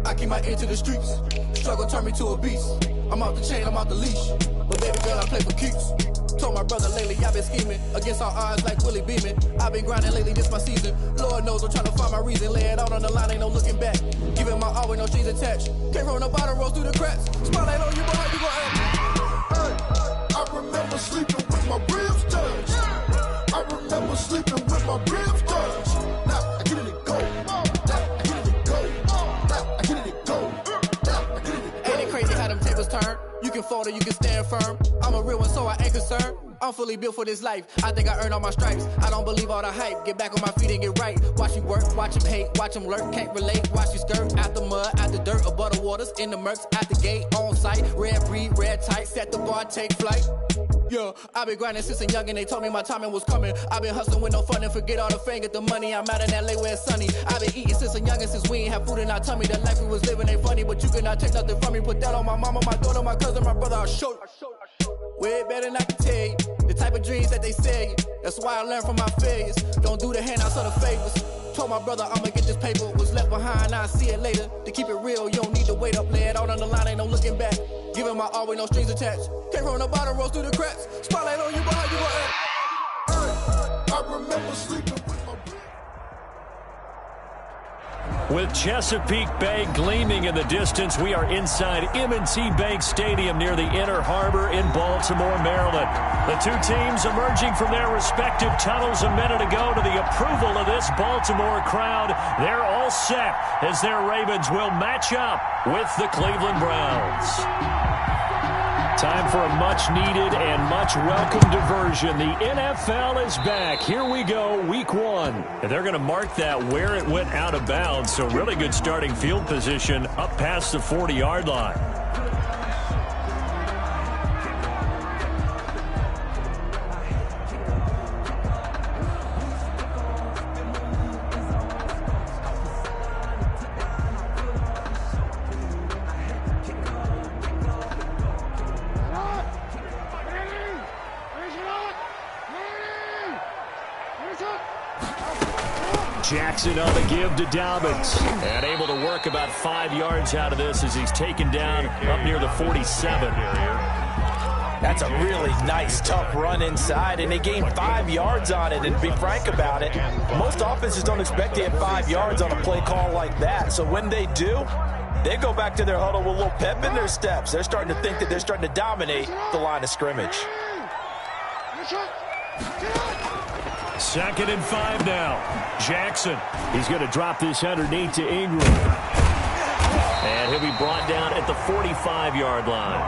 I keep my ear to the streets. Struggle turned me to a beast. I'm off the chain, I'm off the leash. But baby girl, I play for keeps. Told my brother lately, I've been scheming against all odds like Willie Beeman. I've been grinding lately, this my season. Lord knows I'm trying to find my reason. Lay it out on the line, ain't no looking back. Giving my all with no strings attached. Came from the bottom, rose through the cracks. Spotlight on you, boy, how you gon' act?
Hey, I remember sleeping with my ribs touched. I remember sleeping with my ribs touched. Now I get it to go. Now I
falter, you can stand firm. I'm a real one, so I ain't concerned. I'm fully built for this life. I think I earned all my stripes. I don't believe all the hype. Get back on my feet and get right. Watch you work, watch him hate, watch him lurk. Can't relate, watch you skirt. Out the mud, out the dirt, above the waters, in the murks, out the gate, on site. Red breed, red tight, set the bar, take flight. Yeah, I been grinding since a youngin', they told me my timing was coming. I been hustling with no fun and forget all the fame, get the money. I'm out in LA where it's sunny. I been eating since a youngin', since we ain't have food in our tummy. The life we was living ain't funny, but you cannot take nothing from me. Put that on my mama, my daughter, my cousin, my brother, I'll show you. Way better than I can tell you. The type of dreams that they sell you. That's why I learned from my failures. Don't do the handouts or the favors. Told my brother I'ma get this paper. Was left behind, I'll see it later. To keep it real, you don't need to wait up. Lay it out on the line, ain't no looking back. Giving my all with no strings attached. Came from the bottom, rose through the cracks. Spotlight on you, but how you gon' act? I remember sleeping with my...
With Chesapeake Bay gleaming in the distance, we are inside M&T Bank Stadium near the Inner Harbor in Baltimore, Maryland. The two teams emerging from their respective tunnels a minute ago to the approval of this Baltimore crowd. They're all set as their Ravens will match up with the Cleveland Browns. Time for a much-needed and much-welcome diversion. The NFL is back. Here we go, Week 1. And they're going to mark that where it went out of bounds, so really good starting field position up past the 40-yard line. Jackson on the give to Dobbins. And able to work about 5 yards out of this as he's taken down up near the 47.
That's a really nice, tough run inside, and they gained 5 yards on it. And to be frank about it, most offenses don't expect to get 5 yards on a play call like that. So when they do, they go back to their huddle with a little pep in their steps. They're starting to think that they're starting to dominate the line of scrimmage.
2nd and 5 now. Jackson, he's going to drop this underneath to Ingram. And he'll be brought down at the 45-yard line.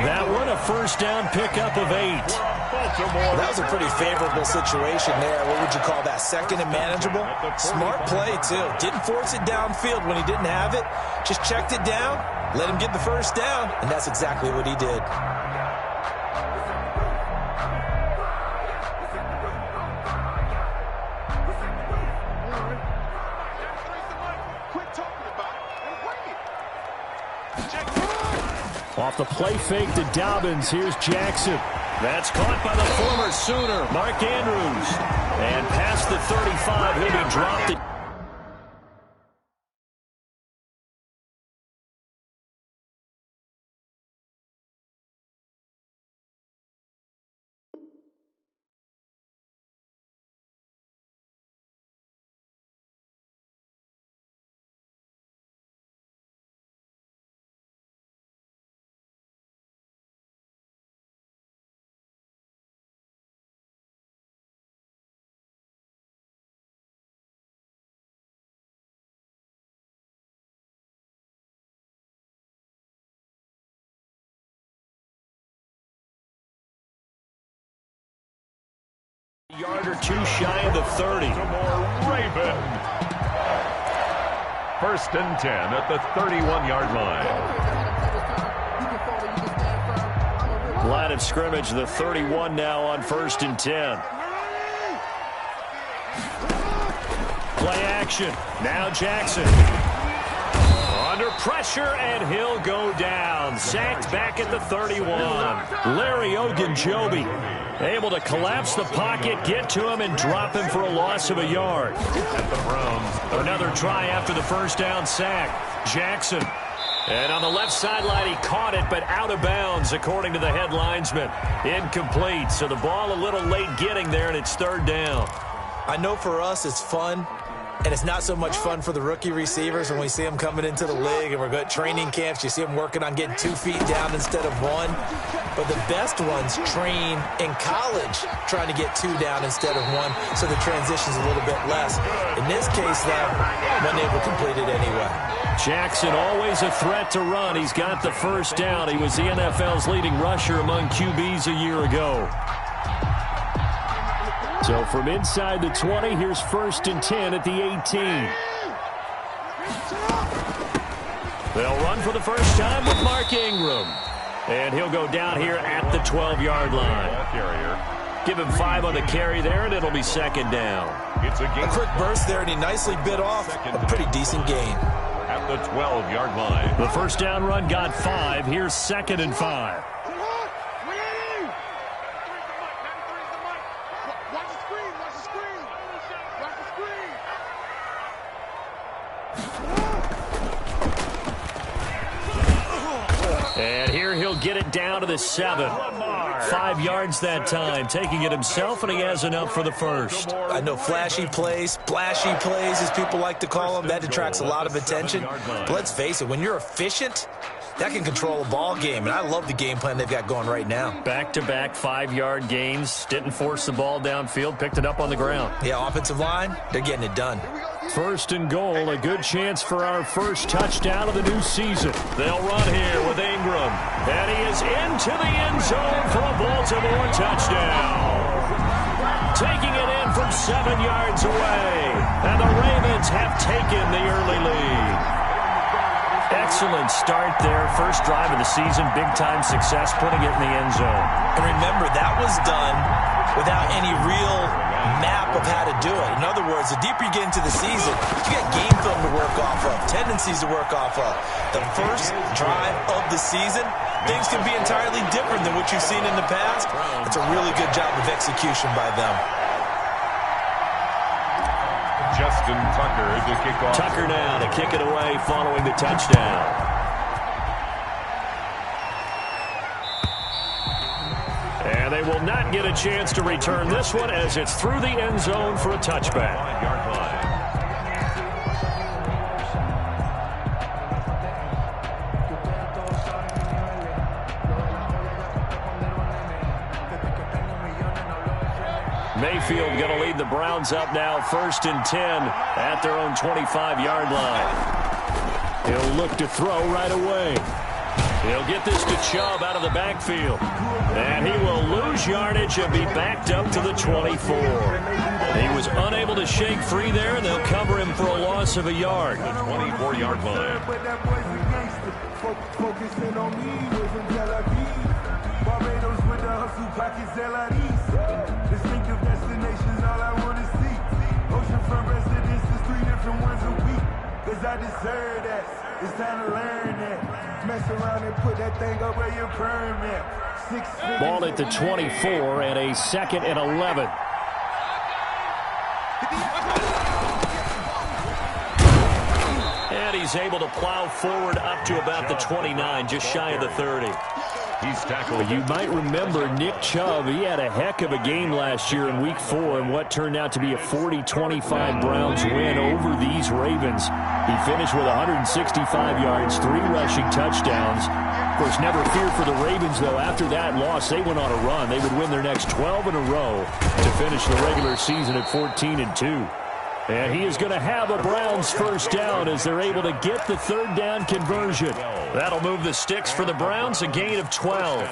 That one, a first down pickup of 8.
That was a pretty favorable situation there. What would you call that? 2nd and manageable? Smart play, too. Didn't force it downfield when he didn't have it. Just checked it down, let him get the first down, and that's exactly what he did.
Off the play fake to Dobbins. Here's Jackson. That's caught by the former Sooner, Mark Andrews. And past the 35, he'll be dropped. Yard or two shy of the 30.
Raven. 1st and 10 at the 31-yard line.
Line of scrimmage, the 31 now on 1st and 10. Play action. Now Jackson. Under pressure, and he'll go down. Sacked back at the 31. Larry Ogunjobi able to collapse the pocket, get to him, and drop him for a loss of a yard.
At the Browns.
Another try after the first down sack. Jackson. And on the left sideline, he caught it, but out of bounds, according to the head linesman. Incomplete. So the ball a little late getting there, and it's 3rd down.
I know for us it's fun, and it's not so much fun for the rookie receivers when we see them coming into the league and we're good training camps. You see them working on getting 2 feet down instead of 1. But the best ones train in college trying to get 2 down instead of 1, so the transition's a little bit less. In this case, though, one able to complete it anyway.
Jackson always a threat to run. He's got the first down. He was the NFL's leading rusher among QBs a year ago. So from inside the 20, here's 1st and 10 at the 18. They'll run for the first time with Mark Ingram. And he'll go down here at the 12-yard line. Give him 5 on the carry there, and it'll be 2nd down.
It's a quick burst there, and he nicely bit off a pretty decent gain.
At the 12-yard line.
The first down run got 5. Here's 2nd and 5. And here he'll get it down to the 7. 5 yards that time, taking it himself, and he has enough for the first.
I know flashy plays, splashy plays, as people like to call them, that attracts a lot of attention. But let's face it, when you're efficient, that can control a ball game, and I love the game plan they've got going right now.
Back-to-back 5-yard gains, didn't force the ball downfield, picked it up on the ground.
Yeah, offensive line, they're getting it done.
1st and goal, a good chance for our first touchdown of the new season. They'll run here with Ingram, and he is into the end zone for a Baltimore touchdown. Taking it in from 7 yards away, and the Ravens have taken the early lead. Excellent start there. First drive of the season, big-time success, putting it in the end zone.
And remember, that was done without any real map of how to do it. In other words, the deeper you get into the season, you got game film to work off of, tendencies to work off of. The first drive of the season, things can be entirely different than what you've seen in the past. It's a really good job of execution by them.
Justin Tucker to kick off.
Tucker now to kick it away following the touchdown. And they will not get a chance to return this one as it's through the end zone for a touchback.
5-yard line.
Mayfield going to lead the Browns up now, 1st and 10 at their own 25-yard line. He'll look to throw right away. He'll get this to Chubb out of the backfield. And he will lose yardage and be backed up to the 24. He was unable to shake free there, and they'll cover him for a loss of a yard.
24-yard line.
Focusing on me was in Tel Aviv. Barbados with the hustle pockets, distinctive destinations, all I want to see. Oceanfront residences, 3 different ones a week. Cause I deserve that. It's time to learn that. Mess around and put that thing up where your permit.
Ball at the 24 and a 2nd and 11. And he's able to plow forward up to about the 29, just shy of the 30.
He's tackled.
You might remember Nick Chubb. He had a heck of a game last year in Week 4 in what turned out to be a 40-25 Browns win over these Ravens. He finished with 165 yards, 3 rushing touchdowns. Of course, never fear for the Ravens, though. After that loss, they went on a run. They would win their next 12 in a row to finish the regular season at 14-2. And he is going to have a Browns first down as they're able to get the 3rd down conversion. That'll move the sticks for the Browns, a gain of 12.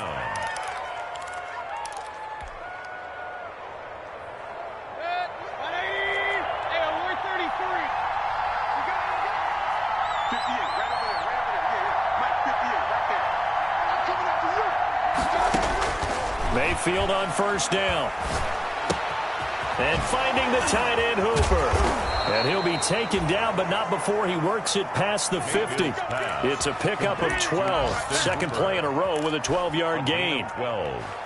Mayfield on first down. And finding the tight end, Hooper. And he'll be taken down, but not before he works it past the 50. It's a pickup of 12. 2nd play in a row with a 12-yard gain.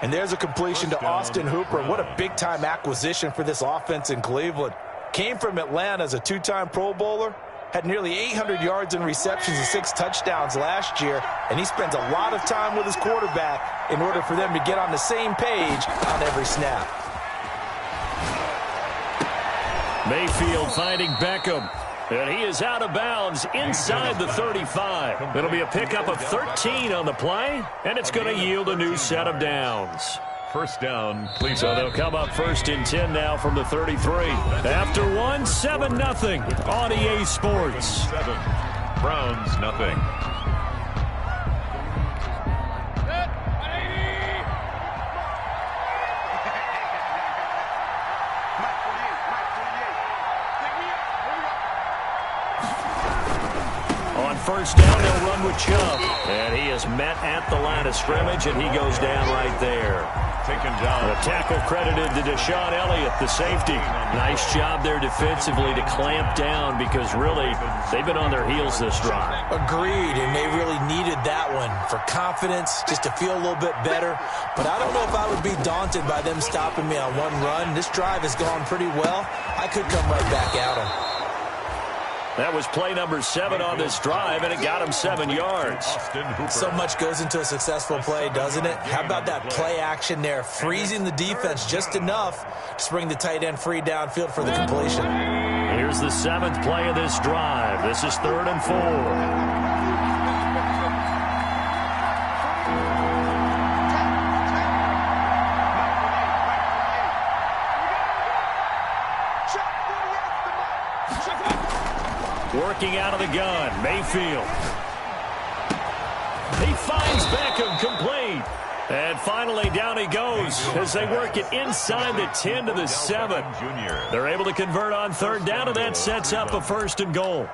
And there's a completion to Austin Hooper. What a big-time acquisition for this offense in Cleveland. Came from Atlanta as a 2-time Pro Bowler. Had nearly 800 yards in receptions and 6 touchdowns last year. And he spends a lot of time with his quarterback in order for them to get on the same page on every snap.
Mayfield finding Beckham. And he is out of bounds inside the 35. It'll be a pickup of 13 on the play, and it's going to yield a new set of downs.
First down, Cleveland.
So they'll come up 1st and 10 now from the 33. After one, 7-0 on EA Sports.
Browns, nothing.
On first down, they'll run with Chubb. And he is met at the line of scrimmage, and he goes down right there.
Taken down.
The tackle credited to Deshaun Elliott, the safety. Nice job there defensively to clamp down because really they've been on their heels this drive.
Agreed, and they really needed that one for confidence, just to feel a little bit better. But I don't know if I would be daunted by them stopping me on one run. This drive has gone pretty well. I could come right back at them.
That was play number 7 on this drive, and it got him 7 yards.
So much goes into a successful play, doesn't it? How about that play action there, freezing the defense just enough to bring the tight end free downfield for the completion.
Here's the 7th play of this drive. This is 3rd and 4. Working out of the gun, Mayfield. He finds Beckham complete. And finally, down he goes as they work it inside the 10 to the 7. They're able to convert on 3rd down, and that sets up a 1st and goal.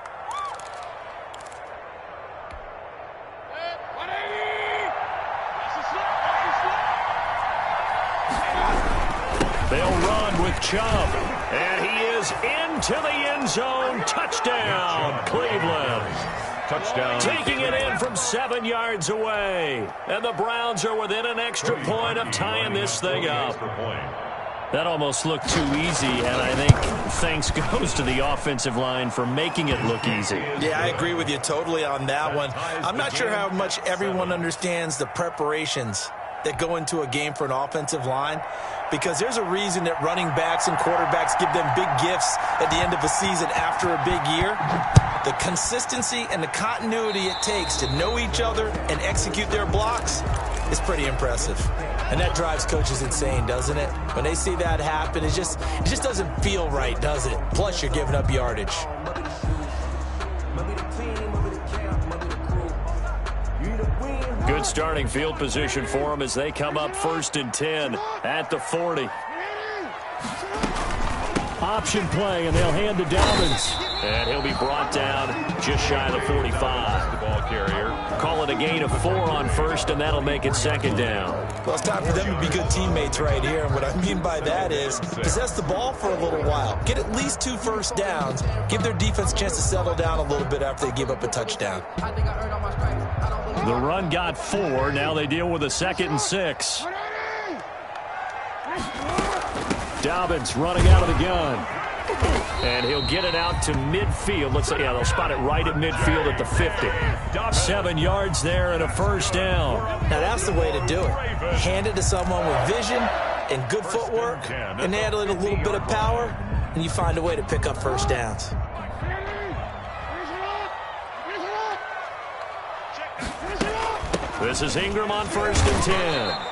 They'll run with Chubb. And he is into the end zone. Touchdown, Cleveland.
Touchdown.
Taking it in from 7 yards away. And the Browns are within an extra point of tying this thing up. That almost looked too easy, and I think thanks goes to the offensive line for making it look easy.
Yeah, I agree with you totally on that one. I'm not sure how much everyone understands the preparations that go into a game for an offensive line, because there's a reason that running backs and quarterbacks give them big gifts at the end of a season after a big year. The consistency and the continuity it takes to know each other and execute their blocks is pretty impressive. And that drives coaches insane, doesn't it? When they see that happen, it just doesn't feel right, does it? Plus, you're giving up yardage.
Good starting field position for them as they come up 1st and 10 at the 40. Option play, and they'll hand to Dobbins. And he'll be brought down just shy of the 45.
The ball carrier.
Call it a gain of 4 on 1st, and that'll make it 2nd down.
Well, it's time for them to be good teammates right here. And what I mean by that is possess the ball for a little while. Get at least 2 first downs. Give their defense a chance to settle down a little bit after they give up a touchdown.
The run got 4. Now they deal with a 2nd and 6. Dobbins running out of the gun. And he'll get it out to midfield. Let's say, yeah, they'll spot it right at midfield at the 50. 7 yards there and a 1st down.
Now that's the way to do it. Hand it to someone with vision and good footwork, and add a little bit of power, and you find a way to pick up 1st downs.
This is Ingram on 1st and 10.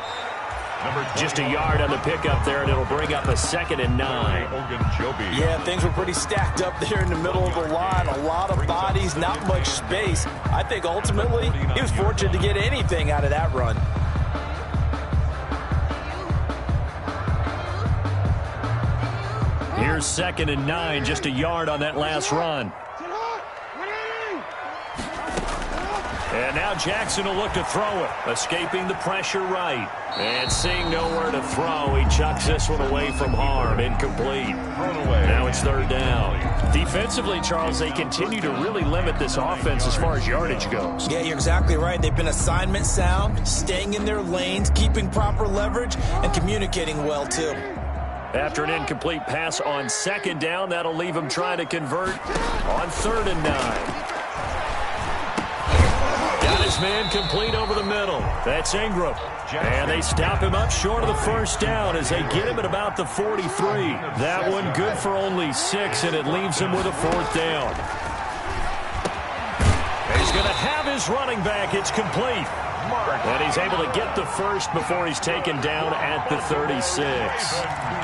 Just a yard on the pickup there, and it'll bring up a 2nd and 9.
Yeah, things were pretty stacked up there in the middle of the line. A lot of bodies, not much space. I think ultimately he was fortunate to get anything out of that run.
Here's 2nd and 9, just a yard on that last run. And now Jackson will look to throw it, escaping the pressure right. And seeing nowhere to throw, he chucks this one away from harm, incomplete. Now it's 3rd down. Defensively, Charles, they continue to really limit this offense as far as yardage goes.
Yeah, you're exactly right. They've been assignment sound, staying in their lanes, keeping proper leverage, and communicating well, too.
After an incomplete pass on 2nd down, that'll leave him trying to convert on 3rd and 9. His man complete over the middle. That's Ingram. And they stop him up short of the 1st down as they get him at about the 43. That one good for only 6, and it leaves him with a 4th down. He's going to have his running back. It's complete. And he's able to get the 1st before he's taken down at the 36.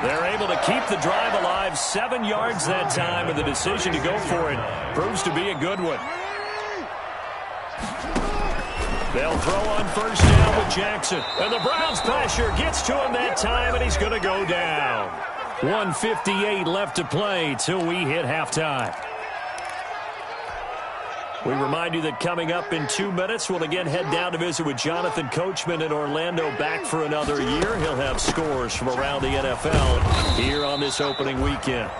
They're able to keep the drive alive. 7 yards that time, and the decision to go for it proves to be a good one. They'll throw on first down with Jackson. And the Browns pressure gets to him that time, and he's going to go down. 1:58 left to play till we hit halftime. We remind you that coming up in 2 minutes, we'll again head down to visit with Jonathan Coachman in Orlando, back for another year. He'll have scores from around the NFL here on this opening weekend.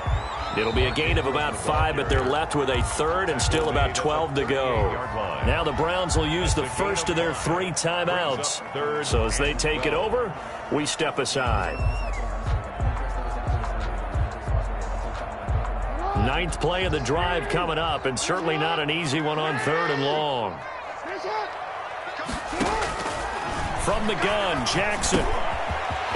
It'll be a gain of about 5, but they're left with a third and still about 12 to go. Now the Browns will use the first of their 3 timeouts. So as they take it over, we step aside. 9th play of the drive coming up, and certainly not an easy one on 3rd and long. From the gun, Jackson.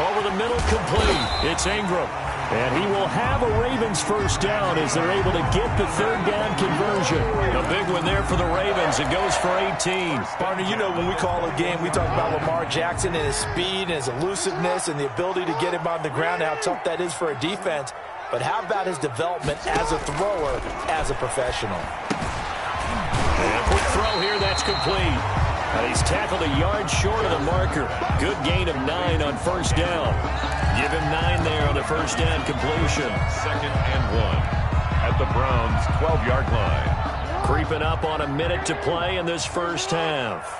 Over the middle, complete. It's Ingram. And he will have a Ravens first down as they're able to get the 3rd down conversion. A big one there for the Ravens. It goes for 18.
Partner, you know when we call a game, we talk about Lamar Jackson and his speed and his elusiveness and the ability to get him on the ground and how tough that is for a defense. But how about his development as a thrower, as a professional?
And a quick throw here, that's complete. And he's tackled a yard short of the marker. Good gain of 9 on first down. Give him 9 there on the first down completion.
2nd and 1 at the Browns' 12-yard line.
Creeping up on a minute to play in this first half.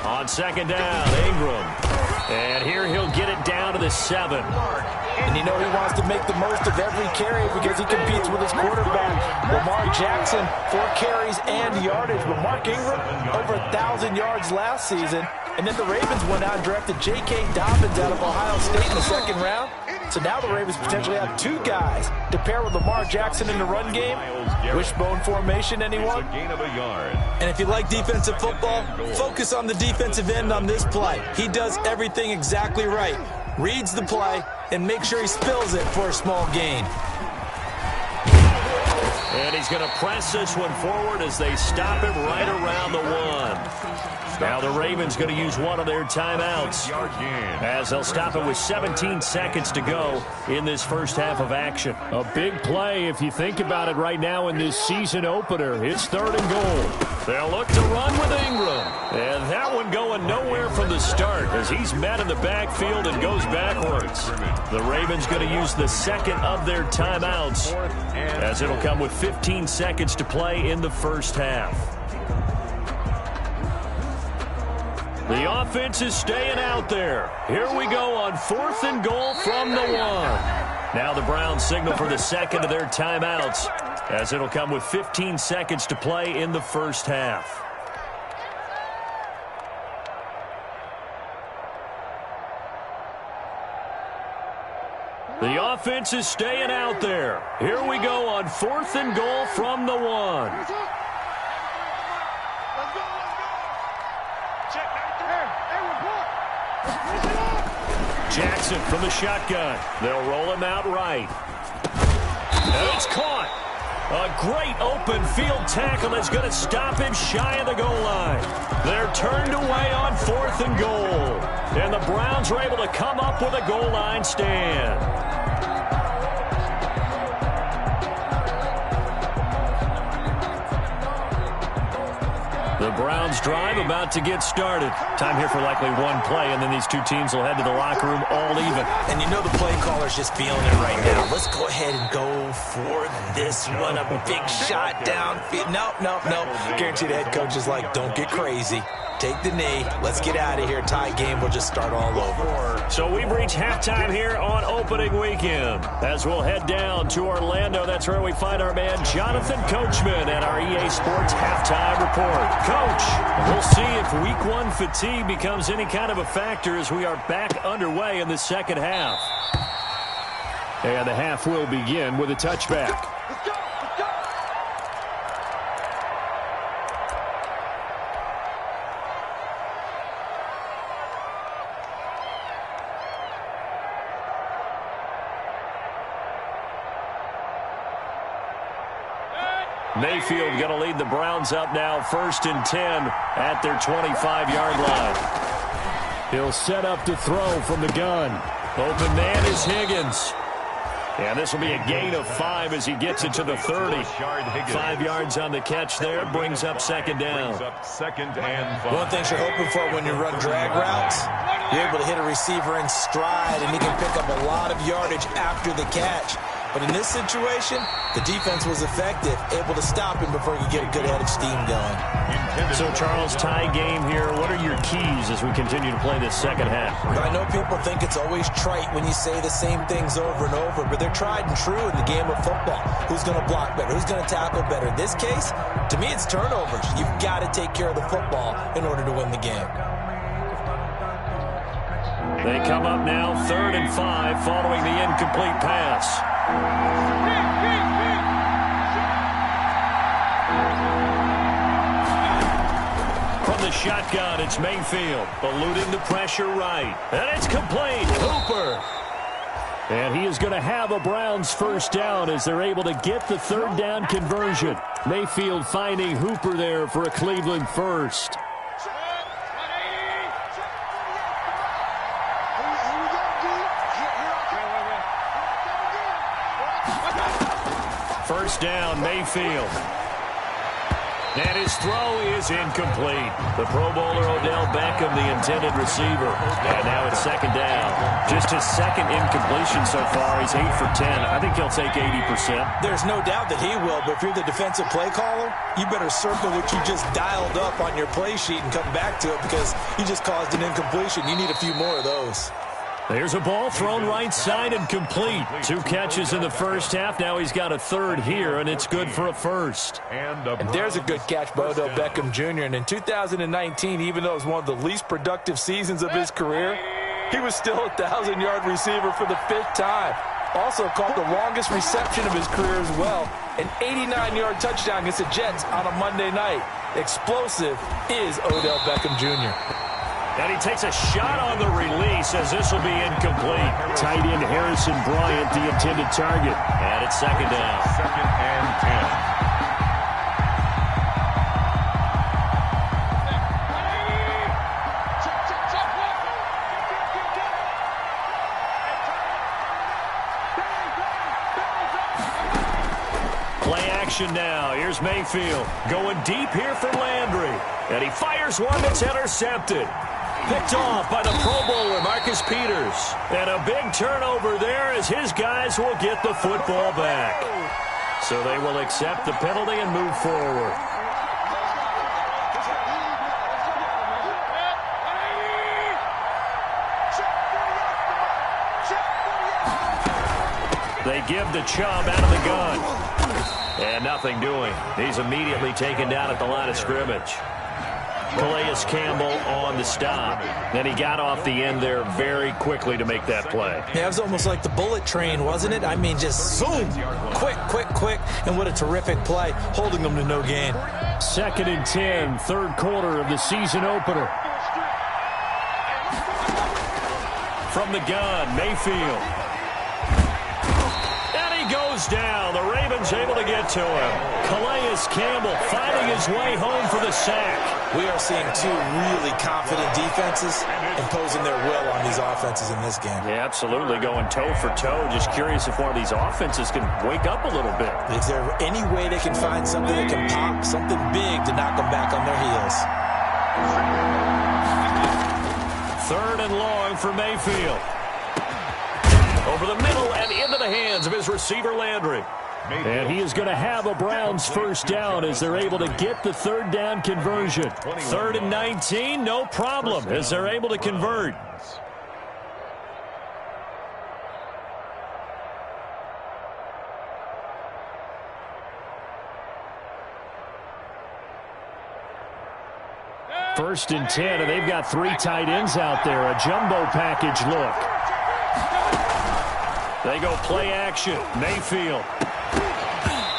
On 2nd down, Ingram. And here he'll get it down to the 7.
And you know he wants to make the most of every carry because he competes with his quarterback, Lamar Jackson, 4 carries and yardage. But Mark Ingram, over 1,000 yards last season. And then the Ravens went out and drafted J.K. Dobbins out of Ohio State in the 2nd round. So now the Ravens potentially have 2 guys to pair with Lamar Jackson in the run game. Wishbone formation, anyone?
And if you like defensive football, focus on the defensive end on this play. He does everything exactly right. Reads the play and make sure he spills it for a small gain.
And he's going to press this one forward as they stop him right around the 1. Now the Ravens going to use one of their timeouts as they'll stop it with 17 seconds to go in this first half of action. A big play if you think about it right now in this season opener. It's 3rd and goal. They'll look to run with Ingram. And that one going nowhere from the start as he's met in the backfield and goes backwards. The Ravens going to use the 2nd of their timeouts as it'll come with 15 seconds to play in the first half. The offense is staying out there. Here we go on 4th and goal from the 1. Now the Browns signal for the 2nd of their timeouts as it'll come with 15 seconds to play in the first half. The offense is staying out there. Here we go on 4th and goal from the 1. Jackson from the shotgun. They'll roll him out right. And it's caught. A great open field tackle that's going to stop him shy of the goal line. They're turned away on 4th and goal. And the Browns are able to come up with a goal line stand. The Browns drive about to get started. Time here for likely one play, and then these 2 teams will head to the locker room all even.
And you know the play caller's just feeling it right now. Let's go ahead and go for this one. A big shot downfield. Nope. Guarantee the head coach is like, don't get crazy. Take the knee. Let's get out of here. Tie game. We'll just start all over.
So we've reached halftime here on opening weekend. As we'll head down to Orlando, that's where we find our man Jonathan Coachman at our EA Sports Halftime Report. Coach, we'll see if Week 1 fatigue becomes any kind of a factor as we are back underway in the second half. And the half will begin with a touchback. Mayfield going to lead the Browns up now, 1st and 10 at their 25-yard line. He'll set up to throw from the gun. Open man is Higgins. And this will be a gain of 5 as he gets it to the 30. 5 yards on the catch there, brings up second down.
One thing you're hoping for when you run drag routes, you're able to hit a receiver in stride, and he can pick up a lot of yardage after the catch. But in this situation, the defense was effective, able to stop him before he could get a good head of steam going.
So, Charles, tie game here. What are your keys as we continue to play this second half?
I know people think it's always trite when you say the same things over and over, but they're tried and true in the game of football. Who's going to block better? Who's going to tackle better? In this case, to me, it's turnovers. You've got to take care of the football in order to win the game.
They come up now 3rd and 5 following the incomplete pass. From the shotgun, it's Mayfield, eluding the pressure right. And it's complete. Hooper. And he is going to have a Browns first down as they're able to get the 3rd down conversion. Mayfield finding Hooper there for a Cleveland first. First down, Mayfield. And his throw is incomplete. The Pro Bowler Odell Beckham, the intended receiver. And now it's second down. Just his second incompletion so far. He's 8 for 10. I think he'll take 80%.
There's no doubt that he will, but if you're the defensive play caller, you better circle what you just dialed up on your play sheet and come back to it because you just caused an incompletion. You need a few more of those.
There's a ball thrown right side and complete. 2 catches in the first half. Now he's got a 3rd here, and it's good for a first.
And there's a good catch by Odell Beckham Jr. And in 2019, even though it was one of the least productive seasons of his career, he was still a 1,000-yard receiver for the 5th time. Also caught the longest reception of his career as well. An 89-yard touchdown against the Jets on a Monday night. Explosive is Odell Beckham Jr.
And he takes a shot on the release as this will be incomplete. Tight end Harrison Bryant, the intended target. And it's second down.
2nd and
10. Play action now. Here's Mayfield going deep here for Landry. And he fires one that's intercepted. Picked off by the Pro Bowler, Marcus Peters. And a big turnover there as his guys will get the football back. So they will accept the penalty and move forward. They give the Chubb out of the gun. And nothing doing. He's immediately taken down at the line of scrimmage. Calais Campbell on the stop. And he got off the end there very quickly to make that play.
Yeah, it was almost like the bullet train, wasn't it? I mean, just zoom. Quick, quick, quick. And what a terrific play, holding them to no gain.
2nd and 10, 3rd quarter of the season opener. From the gun, Mayfield. Goes down. The Ravens able to get to him. Calais Campbell finding his way home for the sack.
We are seeing 2 really confident defenses imposing their will on these offenses in this game.
Yeah, absolutely. Going toe for toe. Just curious if one of these offenses can wake up a little bit.
Is there any way they can find something that can pop, something big to knock them back on their heels?
3rd and long for Mayfield. Over the middle and into the hands of his receiver, Landry. And he is going to have a Browns first down as they're able to get the 3rd down conversion. 3rd and 19, no problem as they're able to convert. First and 10, and they've got 3 tight ends out there. A jumbo package look. They go play action. Mayfield.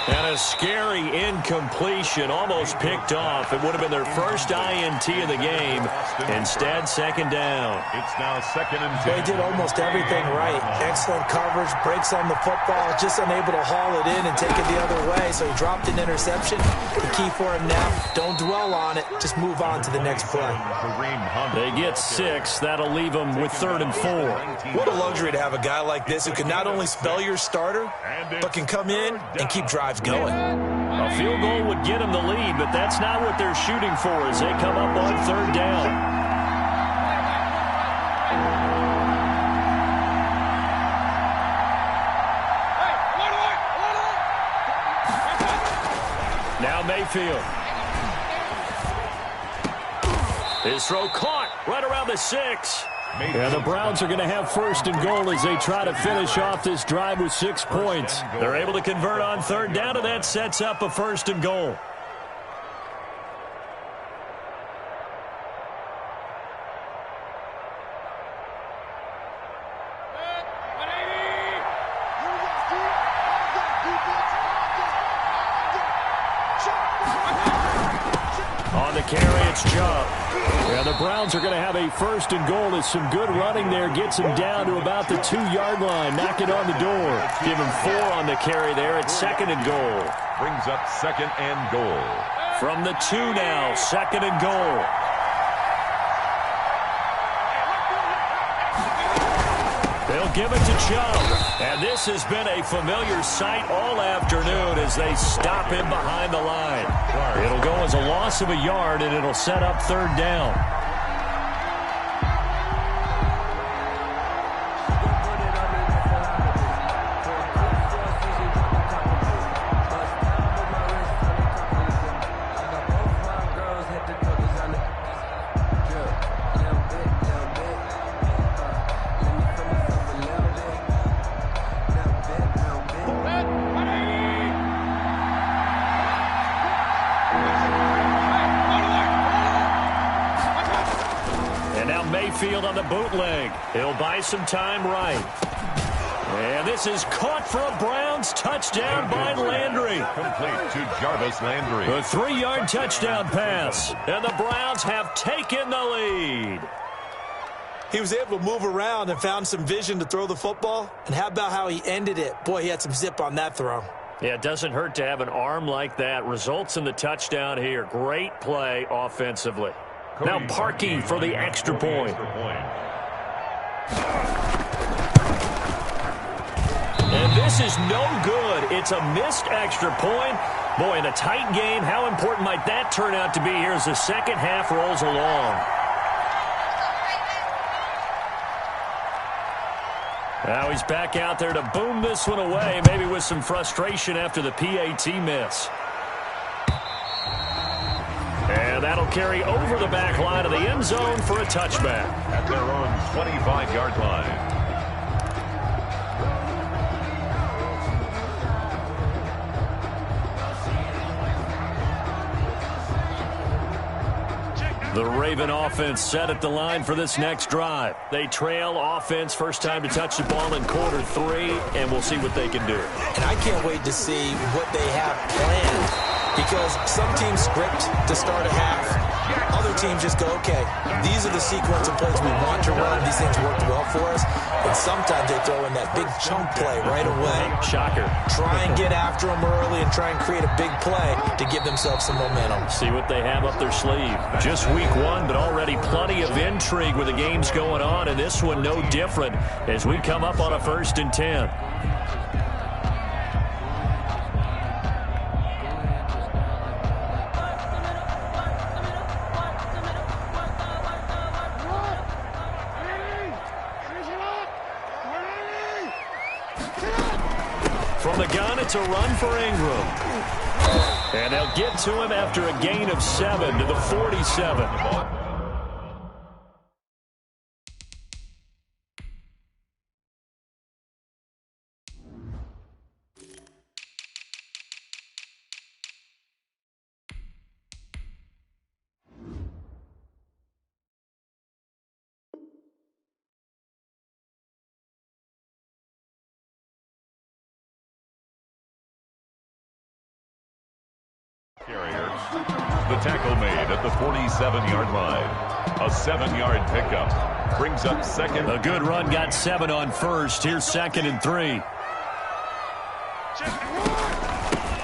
And a scary incompletion, almost picked off. It would have been their first INT of the game. Instead, second down.
It's now second and 10.
They did almost everything right. Excellent coverage, breaks on the football, just unable to haul it in and take it the other way. So he dropped an interception. The key for him now, don't dwell on it. Just move on to the next play.
They get 6. That'll leave them with 3rd and 4.
What a luxury to have a guy like this who can not only spell your starter, but can come in and keep drives going.
A field goal would get them the lead, but that's not what they're shooting for as they come up on 3rd down. Now Mayfield. His throw caught right around the 6. Yeah, the Browns are going to have 1st and goal as they try to finish off this drive with 6 points. They're able to convert on 3rd down, and that sets up a 1st and goal. On the carry, it's Chubb. Yeah, the Browns are going to have a 1st and goal as some good running there gets him down to about the 2-yard line. Knock it on the door. Give him 4 on the carry there at 2nd and goal.
Brings up 2nd and goal.
From the 2 now, 2nd and goal. They'll give it to Chubb. And this has been a familiar sight all afternoon as they stop him behind the line. It'll go as a loss of a yard, and it'll set up 3rd down. Mayfield on the bootleg. He'll buy some time right. And this is caught for a Browns touchdown by Landry.
Complete to Jarvis Landry.
A 3-yard touchdown pass. And the Browns have taken the lead.
He was able to move around and found some vision to throw the football. And how about how he ended it? Boy, he had some zip on that throw.
Yeah, it doesn't hurt to have an arm like that. Results in the touchdown here. Great play offensively. Now Parkey for the extra point. And this is no good. It's a missed extra point. Boy, in a tight game, how important might that turn out to be here as the second half rolls along? Now he's back out there to boom this one away, maybe with some frustration after the PAT miss. And that'll carry over the back line of the end zone for a touchback.
At their own 25-yard line.
The Raven offense set at the line for this next drive. They trail offense, first time to touch the ball in quarter 3, and we'll see what they can do.
And I can't wait to see what they have planned. Because some teams script to start a half. Other teams just go, okay, these are the sequence of plays we want to run. These things worked well for us. And sometimes they throw in that big chunk play right away.
Shocker.
Try and get after them early and try and create a big play to give themselves some momentum.
See what they have up their sleeve. Just week 1, but already plenty of intrigue with the games going on. And this one no different as we come up on a 1st and 10. From the gun, it's a run for Ingram. And they'll get to him after a gain of 7 to the 47.
Carrier. The tackle made at the 47-yard line. A 7-yard pickup brings up second.
A good run got 7 on first. Here's 2nd and 3.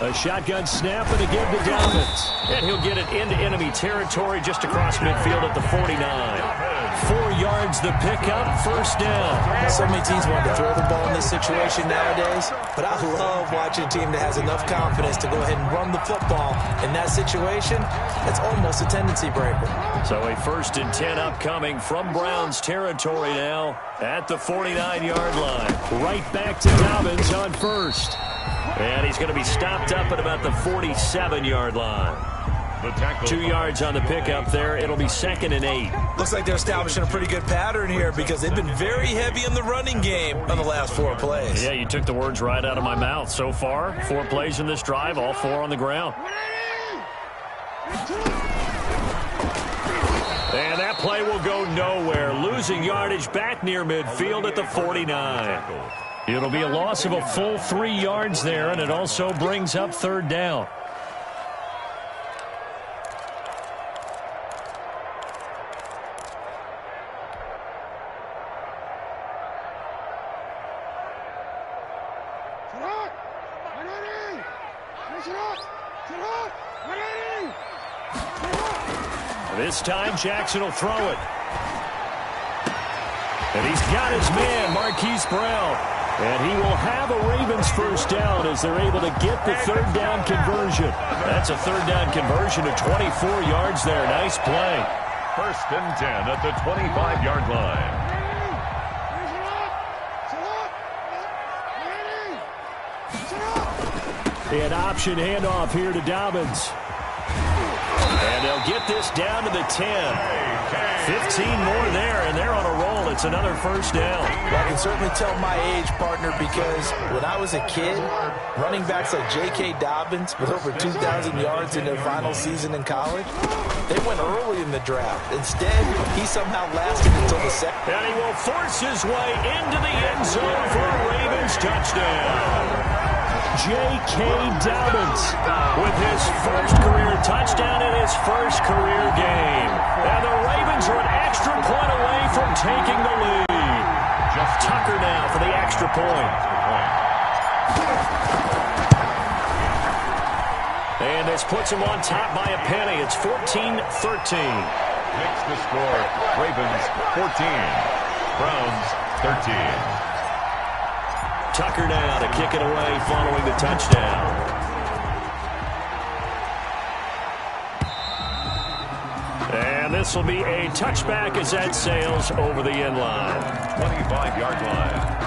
A shotgun snap and a give to Dobbins. And he'll get it into enemy territory just across midfield at the 49. 4 yards the pickup, first down.
So many teams want to throw the ball in this situation nowadays, but I love watching a team that has enough confidence to go ahead and run the football. In that situation, it's almost a tendency breaker.
So a 1st and 10 upcoming from Browns territory now at the 49-yard line. Right back to Dobbins on first. And he's going to be stopped up at about the 47-yard line. 2 yards on the pickup there. It'll be 2nd and 8.
Looks like they're establishing a pretty good pattern here because they've been very heavy in the running game on the last 4 plays.
Yeah, you took the words right out of my mouth. So far, 4 plays in this drive, all 4 on the ground. And that play will go nowhere. Losing yardage back near midfield at the 49. It'll be a loss of a full 3 yards there, and it also brings up 3rd down. This time, Jackson will throw it. And he's got his man, Marquise Brown. And he will have a Ravens first down as they're able to get the 3rd down conversion. That's a 3rd down conversion of 24 yards there. Nice play.
1st and 10 at the 25-yard line.
An option handoff here to Dobbins. And they'll get this down to the 10. 15 more there, and they're on a roll. It's another first down.
Well, I can certainly tell my age, partner, because when I was a kid, running backs like J.K. Dobbins with over 2,000 yards in their final season in college, they went early in the draft. Instead, he somehow lasted until the second.
And he will force his way into the end zone for a Ravens touchdown. J.K. Dobbins with his first career touchdown in his first career game. And the Ravens are an extra point away from taking the lead. Tucker now for the extra point. And this puts him on top by a penny. It's 14-13.
Makes the score. Ravens 14. Browns 13.
Tucker now to kick it away following the touchdown. And this will be a touchback as that sails over the end line.
25-yard line.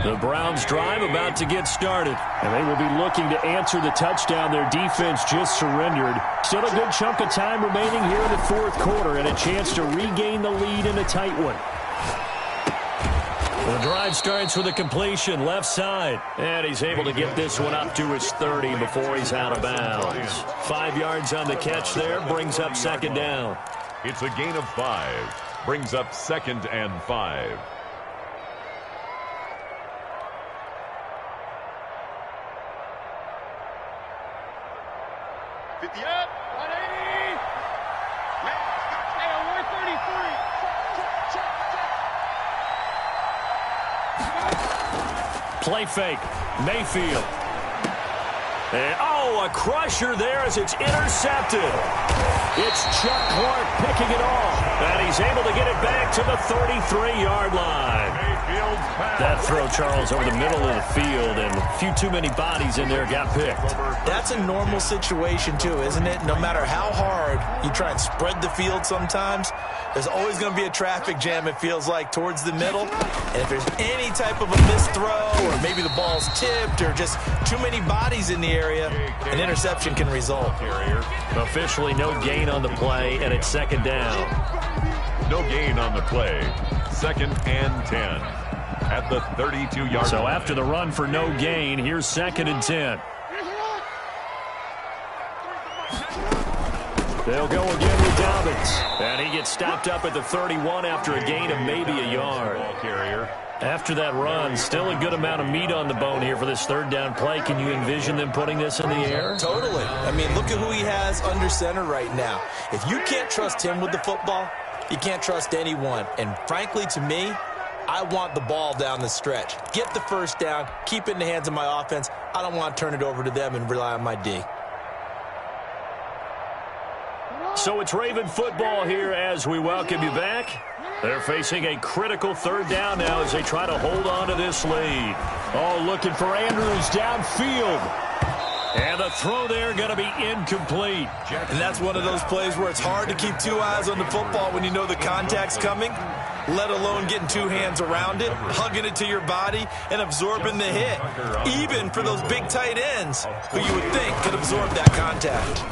The Browns drive about to get started, and they will be looking to answer the touchdown their defense just surrendered. Still a good chunk of time remaining here in the 4th quarter and a chance to regain the lead in a tight one. The drive starts with a completion left side, and he's able to get this one up to his 30 before he's out of bounds. 5 yards on the catch there, brings up 2nd down.
It's a gain of 5, brings up 2nd and 5.
Play fake. Mayfield. And, a crusher there as it's intercepted. It's Chuck Clark picking it off. And he's able to get it back to the 33-yard line. That throw, Charles, over the middle of the field, and a few too many bodies in there got picked.
That's a normal situation, too, isn't it? No matter how hard you try and spread the field sometimes, there's always going to be a traffic jam, it feels like, towards the middle. And if there's any type of a missed throw, or maybe the ball's tipped, or just too many bodies in the area, an interception can result.
Officially no gain on the play, and it's 2nd down.
No gain on the play. 2nd and 10 at the 32-yard line.
So after the run for no gain, here's 2nd and 10. They'll go again with Dobbins. And he gets stopped up at the 31 after a gain of maybe a yard. After that run, still a good amount of meat on the bone here for this third down play. Can you envision them putting this in the air?
Totally. I mean, look at who he has under center right now. If you can't trust him with the football, you can't trust anyone. And frankly, to me, I want the ball down the stretch. Get the first down, keep it in the hands of my offense. I don't want to turn it over to them and rely on my D.
So it's Raven football here as we welcome you back. They're facing a critical third down now as they try to hold on to this lead. Oh, looking for Andrews downfield. And the throw there going to be incomplete.
And that's one of those plays where it's hard to keep two eyes on the football when you know the contact's coming, let alone getting two hands around it, hugging it to your body, and absorbing the hit. Even for those big tight ends who you would think could absorb that contact.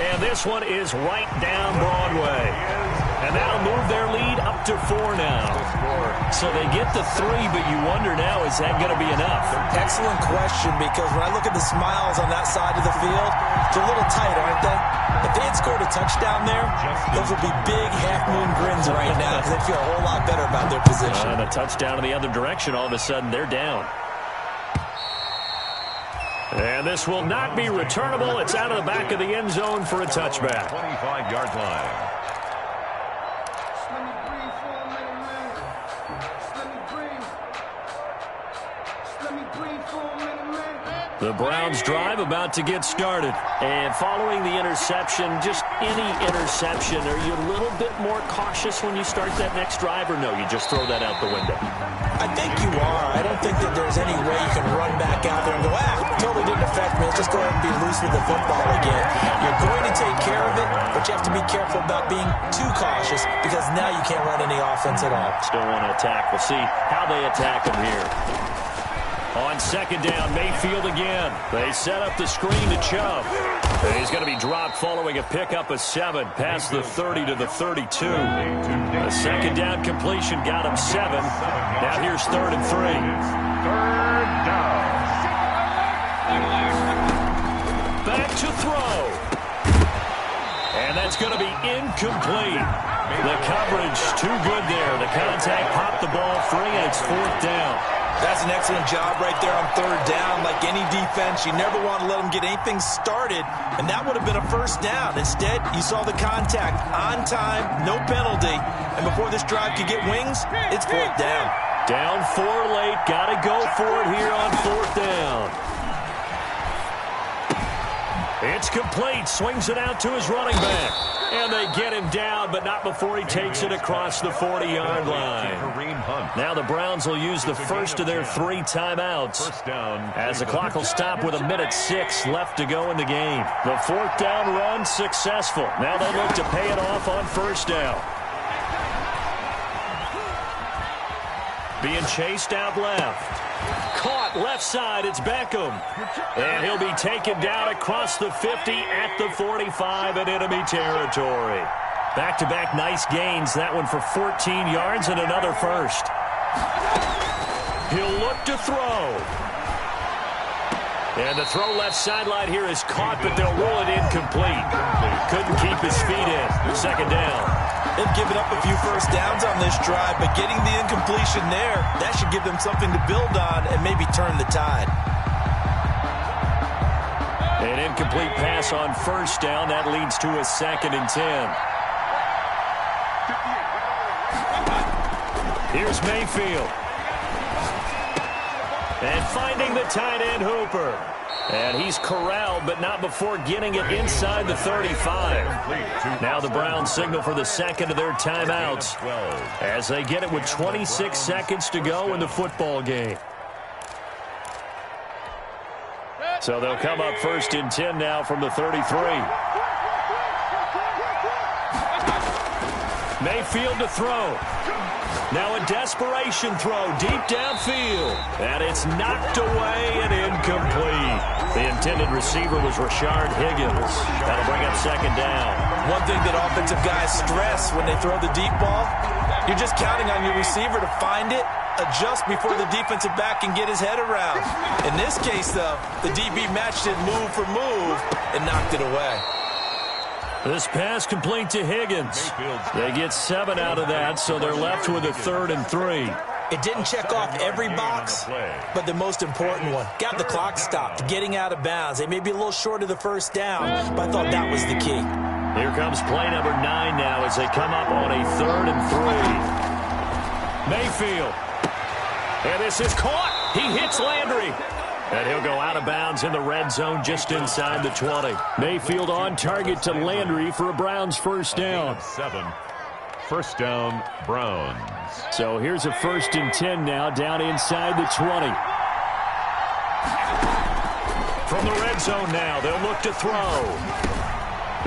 And this one is right down Broadway. And that'll move their lead up to 4 now. So they get the 3, but you wonder now, is that going to be enough?
Excellent question, because when I look at the smiles on that side of the field, they're a little tight, aren't they? If they had scored a touchdown there, those would be big half-moon grins right now because they feel a whole lot better about their position.
And a touchdown in the other direction, all of a sudden they're down. And this will not be returnable. It's out of the back of the end zone for a touchback.
25-yard line.
The Browns drive about to get started. And following the interception, just any interception, are you a little bit more cautious when you start that next drive, or no, you just throw that out the window?
I think you are. I don't think that there's any way you can run back out there and go, totally didn't affect me. Let's just go ahead and be loose with the football again. You're going to take care of it, but you have to be careful about being too cautious because now you can't run any offense at all.
Still want to attack. We'll see how they attack them here. On second down, Mayfield again. They set up the screen to Chubb. And he's going to be dropped following a pickup of 7 past the 30 to the 32. A second down completion got him 7. Now here's 3rd and 3.
Third down.
Back to throw. And that's going to be incomplete. The coverage too good there. The contact popped the ball free, and it's 4th down.
That's an excellent job right there on 3rd down. Like any defense, you never want to let them get anything started, and that would have been a 1st down. Instead, you saw the contact on time, no penalty, and before this drive could get wings, it's 4th down.
Down 4 late, got to go for it here on 4th down. It's complete, swings it out to his running back. And they get him down, but not before he takes it across the 40-yard line. Now the Browns will use the first of their 3 timeouts as the clock will stop with 1:06 left to go in the game. The 4th down run successful. Now they look to pay it off on 1st down. Being chased out left. Caught left side, it's Beckham. And he'll be taken down across the 50 at the 45 in enemy territory. Back-to-back nice gains, that one for 14 yards and another first. He'll look to throw. And the throw left sideline here is caught, but they'll roll it incomplete. Couldn't keep his feet in. 2nd down.
They've given up a few 1st downs on this drive, but getting the incompletion there, that should give them something to build on and maybe turn the tide.
An incomplete pass on 1st down. That leads to a 2nd and 10. Here's Mayfield. And finding the tight end Hooper. And he's corralled, but not before getting it inside the 35. Now the Browns signal for the 2nd of their timeouts as they get it with 26 seconds to go in the football game. So they'll come up 1st and 10 now from the 33. Mayfield to throw. Now a desperation throw deep downfield. And it's knocked away and incomplete. The intended receiver was Rashard Higgins. That'll bring up 2nd down.
One thing that offensive guys stress when they throw the deep ball, you're just counting on your receiver to find it, adjust before the defensive back can get his head around. In this case, though, the DB matched it move for move and knocked it away.
This pass complete to Higgins. They get 7 out of that, so they're left with a 3rd and 3.
It didn't check off every box, but the most important one. Got the clock stopped, getting out of bounds. They may be a little short of the first down, but I thought that was the key.
Here comes play number 9 now as they come up on a 3rd and 3. Mayfield. And this is caught. He hits Landry. And he'll go out of bounds in the red zone just inside the 20. Mayfield on target to Landry for a Browns first down.
7. First down, Browns.
So here's a 1st and 10 now down inside the 20. From the red zone now, they'll look to throw.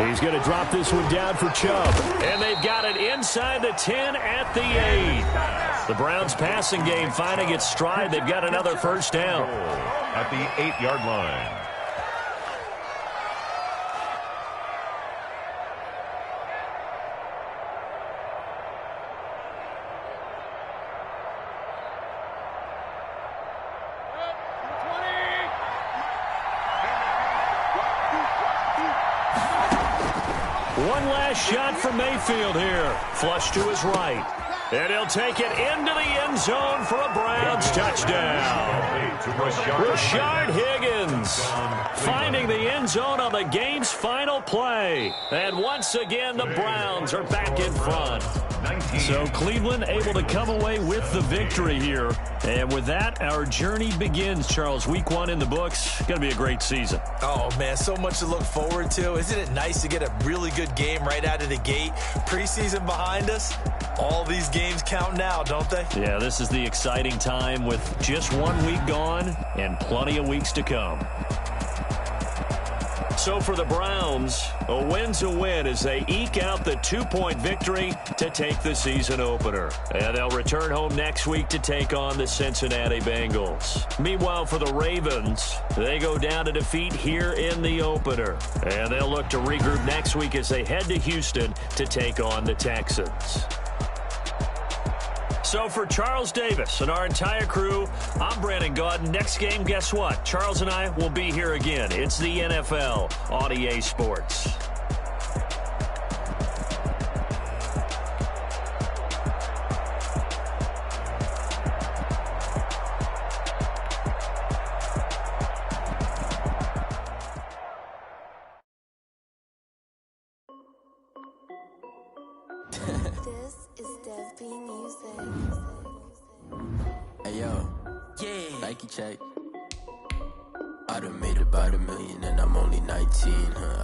He's going to drop this one down for Chubb. And they've got it inside the 10 at the 8. The Browns passing game finding its stride. They've got another first down.
At the 8-yard line.
One last shot from Mayfield here. Flush to his right. And he'll take it into the end zone for a Browns touchdown. Rashard Higgins finding the end zone on the game's final play. And once again, the Browns are back in front. So Cleveland able to come away with the victory here. And with that, our journey begins, Charles. Week 1 in the books. Going to be a great season.
Oh, man, so much to look forward to. Isn't it nice to get a really good game right out of the gate? Preseason behind us. All these games count now, don't they?
Yeah, this is the exciting time with just 1 week gone and plenty of weeks to come. So for the Browns, a win's a win as they eke out the 2-point victory to take the season opener. And they'll return home next week to take on the Cincinnati Bengals. Meanwhile, for the Ravens, they go down to defeat here in the opener. And they'll look to regroup next week as they head to Houston to take on the Texans. So for Charles Davis and our entire crew, I'm Brandon Gaudin. Next game, guess what? Charles and I will be here again. It's the NFL on EA Sports.
This is Dev B Music.
Hey yo, Nike check. I done made about $1 million and I'm only 19.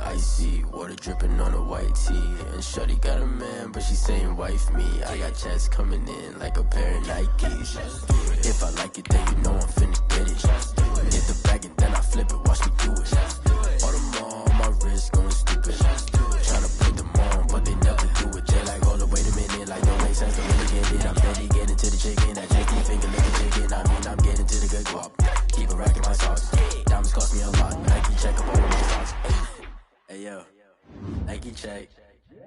Icy water dripping on a white tee. And shorty got a man, but she saying wife me. I got checks coming in like a pair of Nikes. If I like it, then you know I'm finna get it. Hit the bag and then I flip it, watch me do it. All them on my wrist going stupid. Tryna put them on, but they never do it. They like, hold up, wait a minute, like don't make sense to really get it. I'm steady getting to the chicken, that chicken finger licking chicken. I mean, I'm getting to the good guap. Keep a rack in my socks. Diamonds cost me a lot. Nike check up all of my socks. Hey yo, Nike check.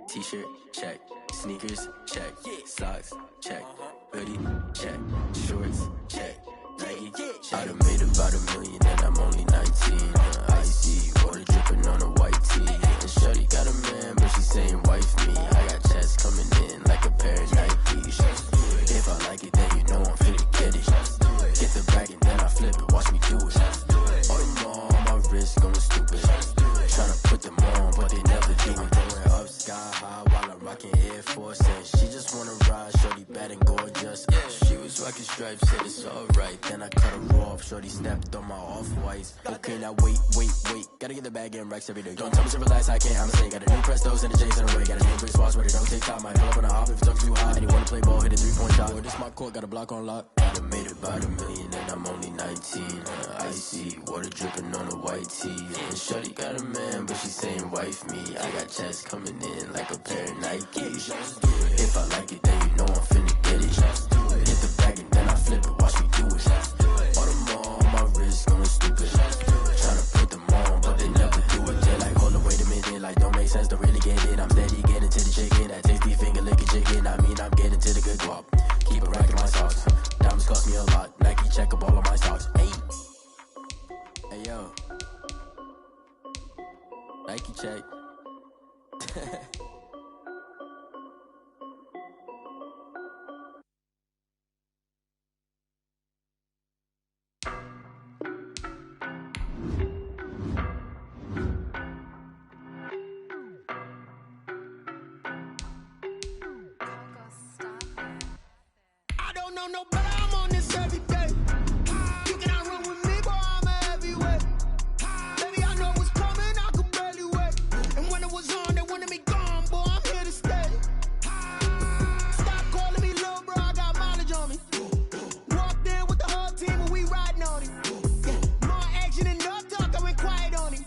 T-shirt check. Sneakers check. Socks check. Hoodie check. Shorts check. Nike check. I done made about $1 million and I'm only 19. Icy water dripping on a white tee. And shorty got a man, but she saying wife me. I got checks coming in like a pair of Nikes. If I like it, then you know I'm finna get it. Get the bag and then I flip it, watch me do it. All them on my wrist going stupid. Tryna put them on, but they never do it. Going up sky high while I'm rocking Air Force. And she just wanna ride, shorty bad and gorgeous. She was rocking stripes, said it's alright. Then I cut her off, shorty snapped on my off-whites. Okay, now wait. Gotta get the bag and racks every day. Don't tell me to relax, I can't, I'ma say. Got a new Prestos and the J's in the way. Got a new big spots, but it don't take time. Might pull up on the hop if it's up too high. And you wanna play ball, hit a 3-point shot. Boy, this my court, got a block on lock. I done made about $1 million and I'm only 19. Icy water dripping on a white tee. And shorty got a man, but she saying wife me. I got checks coming in like a pair of Nikes. If I like it, then you know I'm finna get it. Hit the bag and then I flip it, watch me do it. All them on my wrist going stupid. Tryna put them on, but they never do it. They like, hold up, wait a minute, like don't make sense to really get it. I'm steady getting to the chicken, that tasty finger licking chicken. I mean, I'm getting to the good guap. Keep a rack in my socks. Diamonds cost me a lot. Nike check up all of my stocks. Hey yo, Nike check.
I don't know no better, I'm on this every day. You cannot run with me, boy, I'm a heavyweight. Baby, I know what's coming, I could barely wait. And when it was on, they wanted me gone, boy, I'm here to stay. Stop calling me little bro, I got mileage on me. Walked in with the whole team and we riding on him. Yeah, more action and no talk, I went quiet on him.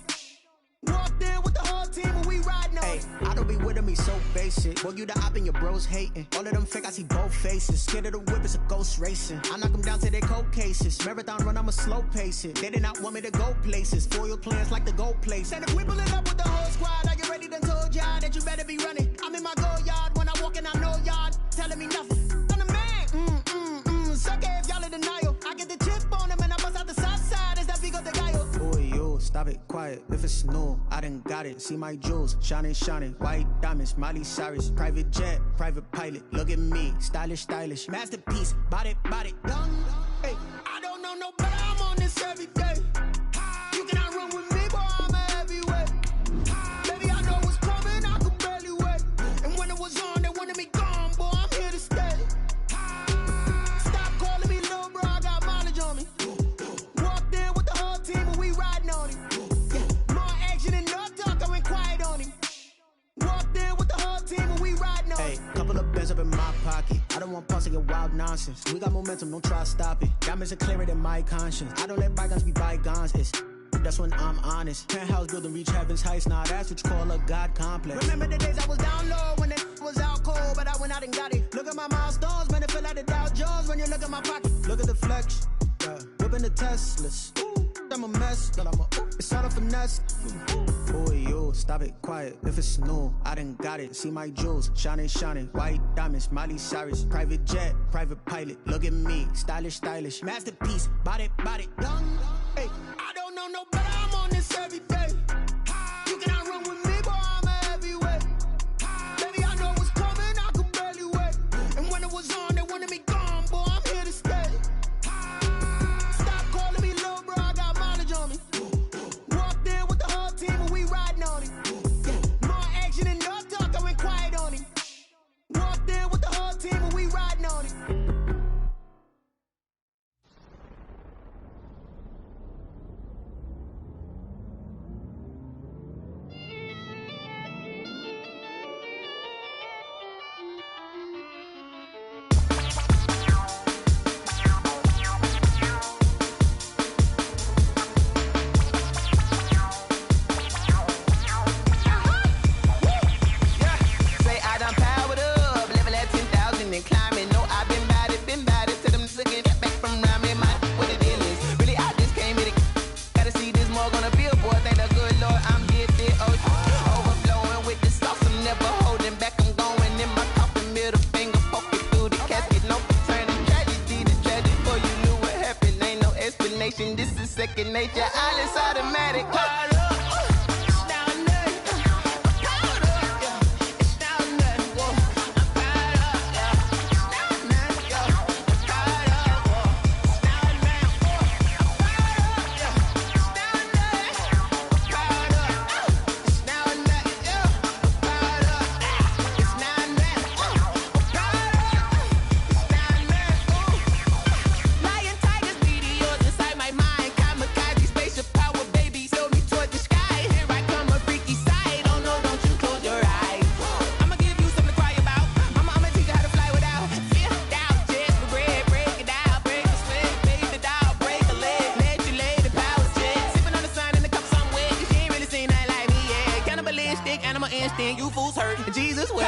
Walked in with the whole team and we riding on him.
I don't be with me so basic. Boy, you the op and your bros hating. All of them fake, I see both faces. Scared of the whip, it's a ghost racing. I knock them down to their cold cases. Marathon run, I'ma slow pace it. They did not want me to go places. Foil plans like the gold place. And if we pulling up with the whole squad, I get ready to told y'all that you better be running. I'm in my go yard when I walk in, I know y'all telling me nothing. I'm the man, suck it if y'all in denial. I get the chip on them and I bust out the south side. Is that Vigo de Gallo? Boy, yo, stop it, quiet. If it's new, I done got it. See my jewels, shining, shining. White diamonds, Miley Cyrus. Private jet, private pilot. Look at me, stylish, stylish. Masterpiece, body, done. Hey,
I don't know no better, I'm on this every day. You cannot run with me, boy, I'm a heavyweight. Baby, I know what's coming, I could barely wait. And when it was on, they wanted me gone, boy, I'm here to stay. Stop calling me little bro, I got mileage on me. Walked in with the whole team and we riding on him. Yeah, more action and no talk, I went quiet on him. Walked in with the whole team and we riding on him.
Couple of bands up in my pocket. I don't want pulse to get wild nonsense. We got momentum, don't try to stop it. Diamonds are clearer than my conscience. I don't let bygones be bygones. That's when I'm honest. Penthouse building, reach heaven's heights. Nah, that's what you call a God complex.
Remember the days I was down low when it was out cold, but I went out and got it. Look at my milestones, man, it feel like the Dow Jones when you look at my pocket.
Look at the flex, whipping the Teslas. I'm a mess, but it's all a finesse. Boy, yo, stop it, quiet. If it's new, I done got it. See my jewels, shining, shining. White diamonds, Miley Cyrus. Private jet, private pilot. Look at me, stylish, stylish. Masterpiece, body, done.
Hey, I don't know no better, I'm on this every day. You cannot run with me, boy, I'm a heavyweight. Baby, I know what's coming, I could barely wait. And when it was on, they wanted me gone, boy, I'm here to stay. Stop calling me little bro, I got mileage on me. Walked in with the whole team and we riding on him. Yeah, more action and no talk, I went quiet on him. Walked in with the whole team and we riding on him.
This is second nature, all is automatic. You fools hurt. Jesus will.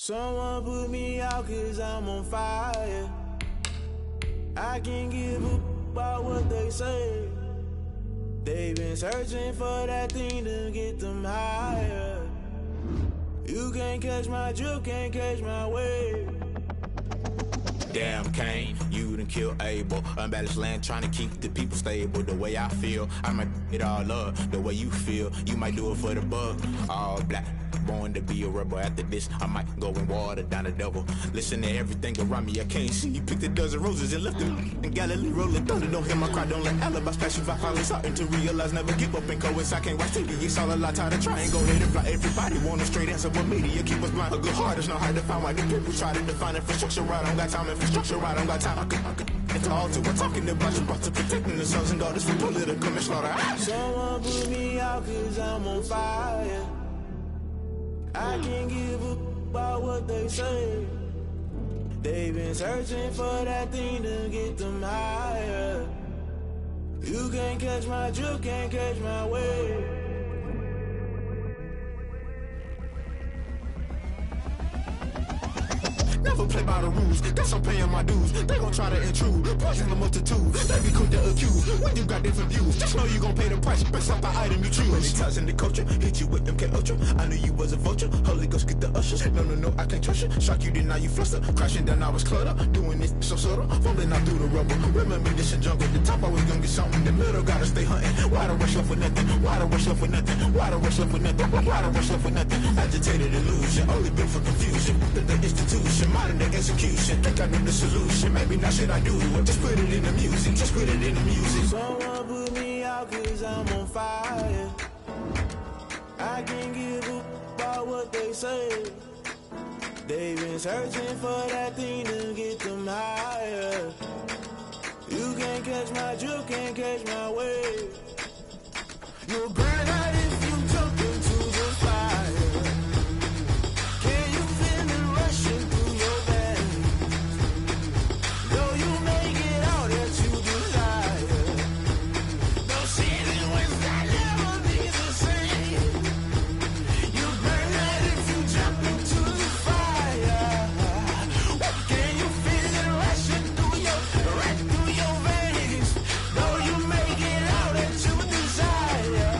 Someone put me out 'cause I'm on fire. I can't give up about what they say. They've been searching for that thing to get them higher. You can't catch my drift, can't catch my wave.
Damn, Kane, you done killed Abel. Unbalanced land, trying to keep the people stable. The way I feel, I might it all up. The way you feel, you might do it for the buck. All black, born to be a rebel. After this, I might go and water down the devil. Listen to everything around me, I can't see. Picked a dozen roses and left them in Galilee rolling thunder. Don't hear my cry, don't let alibis pass you by. Finally starting to realize, never give up and coincide. Can't watch TV, it's all a lot. Time to try and go ahead and fly. Everybody want a straight answer, but media keep us blind. A good heart is not hard to find. Why the people try to define infrastructure right? I don't got time, infrastructure right, I don't got time. I could it's all to we're talking about you, about to protecting the sons and daughters from political and slaughter.
Someone put me out 'cause I'm on fire. I can't give up about what they say. They've been searching for that thing to get them higher. You can't catch my drift, can't catch my wave.
Never play by the rules, guess I'm paying my dues. They gon' try to intrude, poison the multitude. They be quick to accuse when you got different views. Just know you gon' pay the price based off the item you choose. Many times in the culture, hit you with MK Ultra. I knew you was a vulture, Holy Ghost get the ushers. No, I can't trust you. Shock you, then now you fluster. Crashing down, I was cluttered. Doing this so subtle, falling out through the rubble. Remember this in jungle, the top I was gonna get something. The middle gotta stay hunting. Why the rush left for nothing? Why the rush left for nothing? Why the rush left for nothing? Why the rush left for nothing? Agitated illusion, only built for confusion. The institution, modern day execution. Think I knew the solution. Maybe now should I do it? Just put it in the music. Just put it in the music.
Someone put me out 'cause I'm on fire. I can't give up about what they say. They've been searching for that thing to get them higher. You can't catch my drift, can't catch my wave. You'll burn out if you jump into the fire. Can you feel it rushing through your veins? Though you make it all that you desire. No ceiling when that never be the same. You burn out if you jump into the fire. Can you feel it rushing through your veins? Though you make it all that you desire.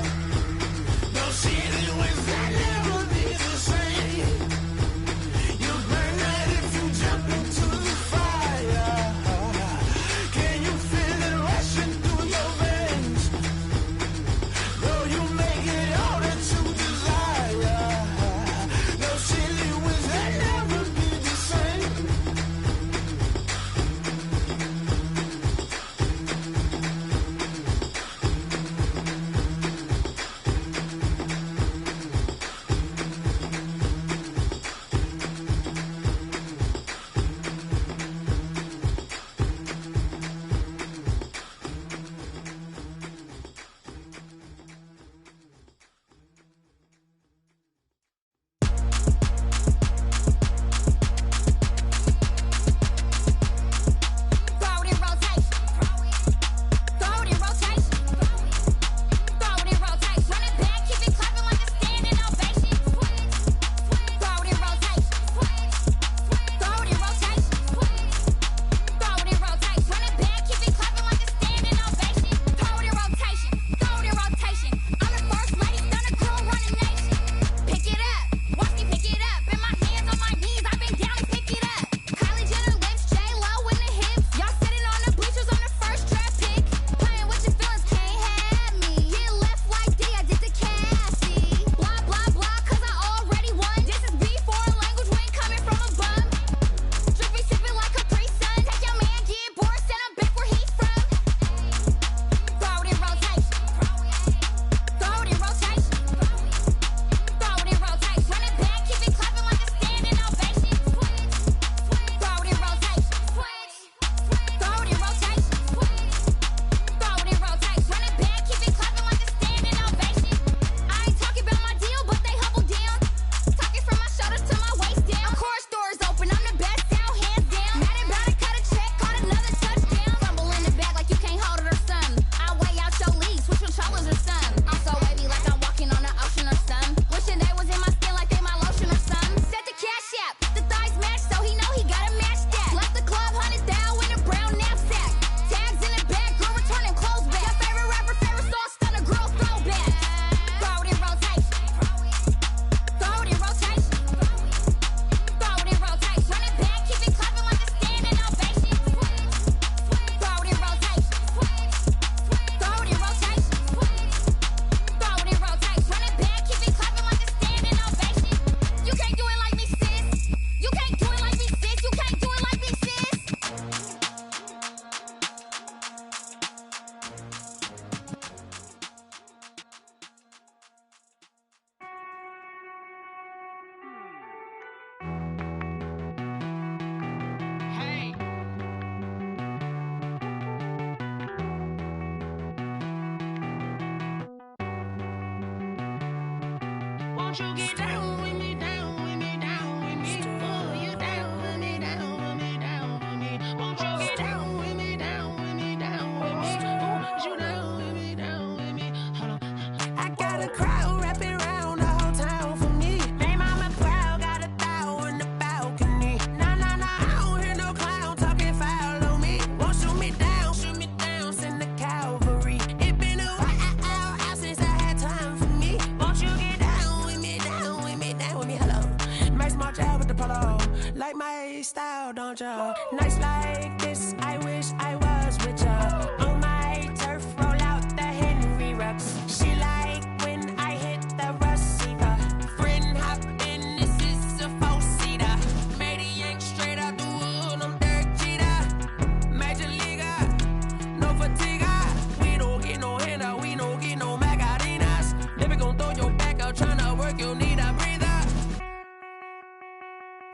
Won't you get down with me, down with me, down with me? Oh, you down with me, down with me, down with me. Won't you get down with me, down with me, down with me? Oh, you down with me, down with me? Hold on. I got a crowd wrapping around the whole town for me. Hey, mama proud, got a thou in the balcony. Nah, nah, nah, I don't hear no clown talking foul on me. Won't shoot me down, send the cavalry. It been a while since I had time for me. Won't you get down with me, down with me, down with me? Hello. Nice march out with the polo. Like my style, don't ya? Nice like this, I wish I was with ya. On my turf, roll out the Henry Rux. She like when I hit the receiver. Friend hop in, this is a four-seater. Made a yank straight out the wood, I'm Derek Jeter. Major leaguer, no fatigue. We don't get no handout, we don't get no Macarinas. Never gon' throw your back out, tryna work, you need a breather.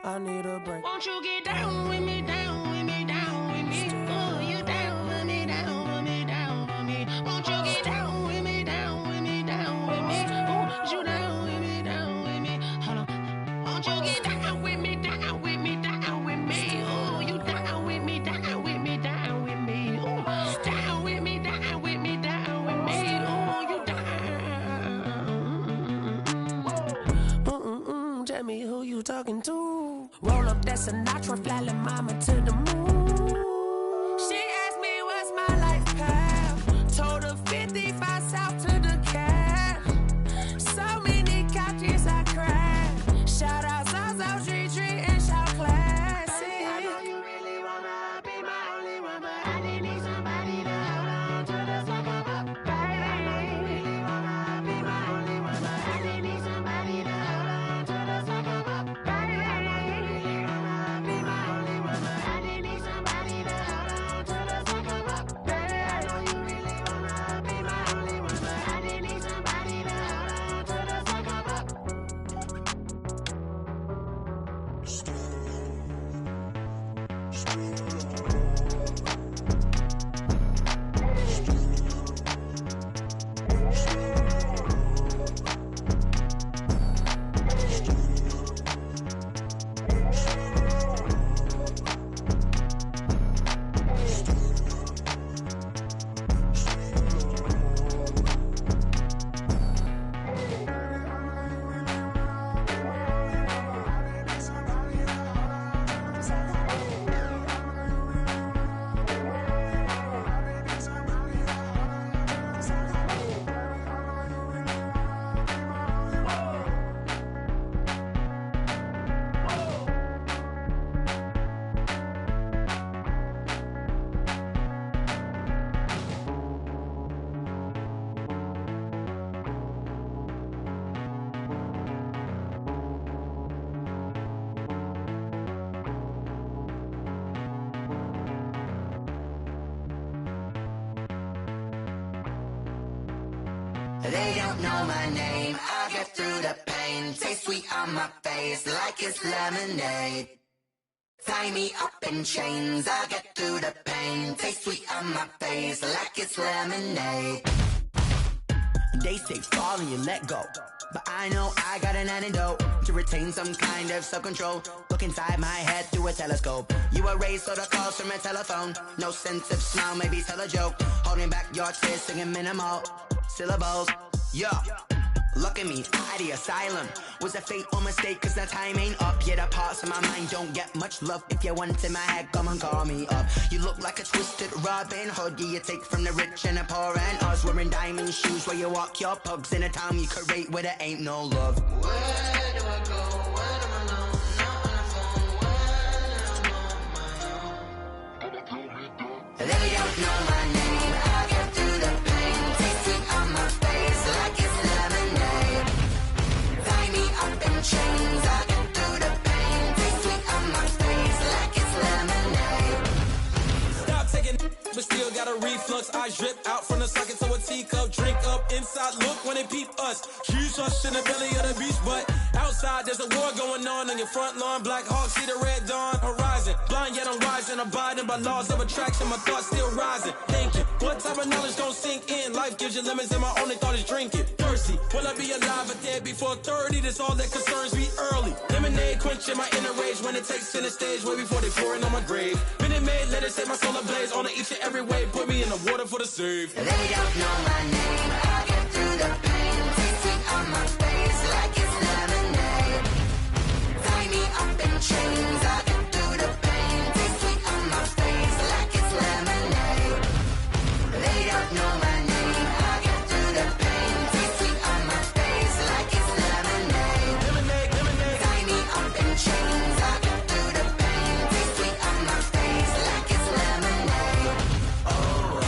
I need a break. Won't you get down with me, down with me, down with me? Oh, you down with me, down with me, down with me? Won't you get down with me, down with me, down with me? Oh, you down with me, down with me? Hold on. Won't you get down with me, down with me, down with me? Oh, you down with me, down with me, down with me? Oh, down with me, down with me, down with me? Oh, you down. Tell me who you talking to. Roll up that Sinatra, flying mama to the moon. She asked me what's my life path. Told her 55 south to the cat. So many couches I cried. Shout out South Street Tree and shout classy. I know you really wanna be my only one, but I didn't need somebody to hold on to the fuck up, baby. I know you really wanna be my only one, but I didn't need somebody to hold on to the fuck up, baby. I know you really wanna be my only one, but I didn't need somebody to hold on to the fuck up, baby. I know you really wanna be my only one, but I didn't need somebody to hold on to the fuck up.
They don't know my name, I'll get through the pain. Taste sweet on my face like it's lemonade. Tie me up in chains, I'll get through the pain. Taste sweet on my face like it's lemonade. They say fall and you let go, but I know I got an antidote to retain some kind of self-control. Look inside my head through a telescope. You erase all the calls from a telephone. No sense of smile, maybe tell a joke. Holding back your tears, singing minimal syllables. Yeah, look at me, out the asylum. Was a fate or mistake, cause the time ain't up. Yeah, the parts of my mind don't get much love. If you want in my head, come and call me up. You look like a twisted Robin Hood. Yeah, you take from the rich and the poor and us. Wearing diamond shoes where you walk your pugs in a town you create where there ain't no love. Where do I go? Where am I alone? Not on the phone. When I'm on my own. They don't know my name. I'll get through the pain. Taste sweet on my face like it's lemonade. Tie me up in chains. I'll get through the pain. Taste sweet on my face like it's lemonade.
Stop taking, but still got a reflux. I drip out from the socket to a teacup. Drink up inside, look when they peep us. Choose us in the belly of the beast, but outside there's a war going on your front lawn. Black Hawk, see the red dawn horizon. Blind yet I'm rising, abiding by laws of attraction. My thoughts still rising, thinking what type of knowledge don't sink in. Life gives you lemons and my only thought is drinking. Thirsty, will I be alive or dead before for authority, that's all that concerns me early. Lemonade quenching my inner rage when it takes center stage way before they pouring on my grave. Minute Maid, let it set my soul ablaze on each and every way. Put me in the water for the save.
They don't know my name. I get through the pain. Taste sweet on my face like it's lemonade. Tie me up in chains. I get through the pain. Taste sweet on my face like it's lemonade. They don't know my name. I get through the pain. Taste sweet on my face like it's lemonade.
Lemonade, lemonade.
Tie me up in chains. I get through the pain. Taste sweet on my face like it's lemonade. Oh.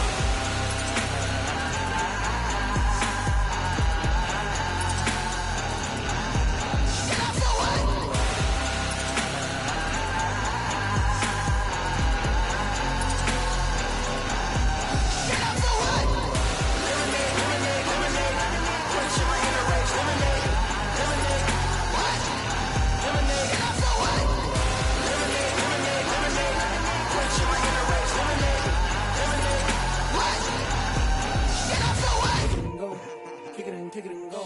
Kick it and go.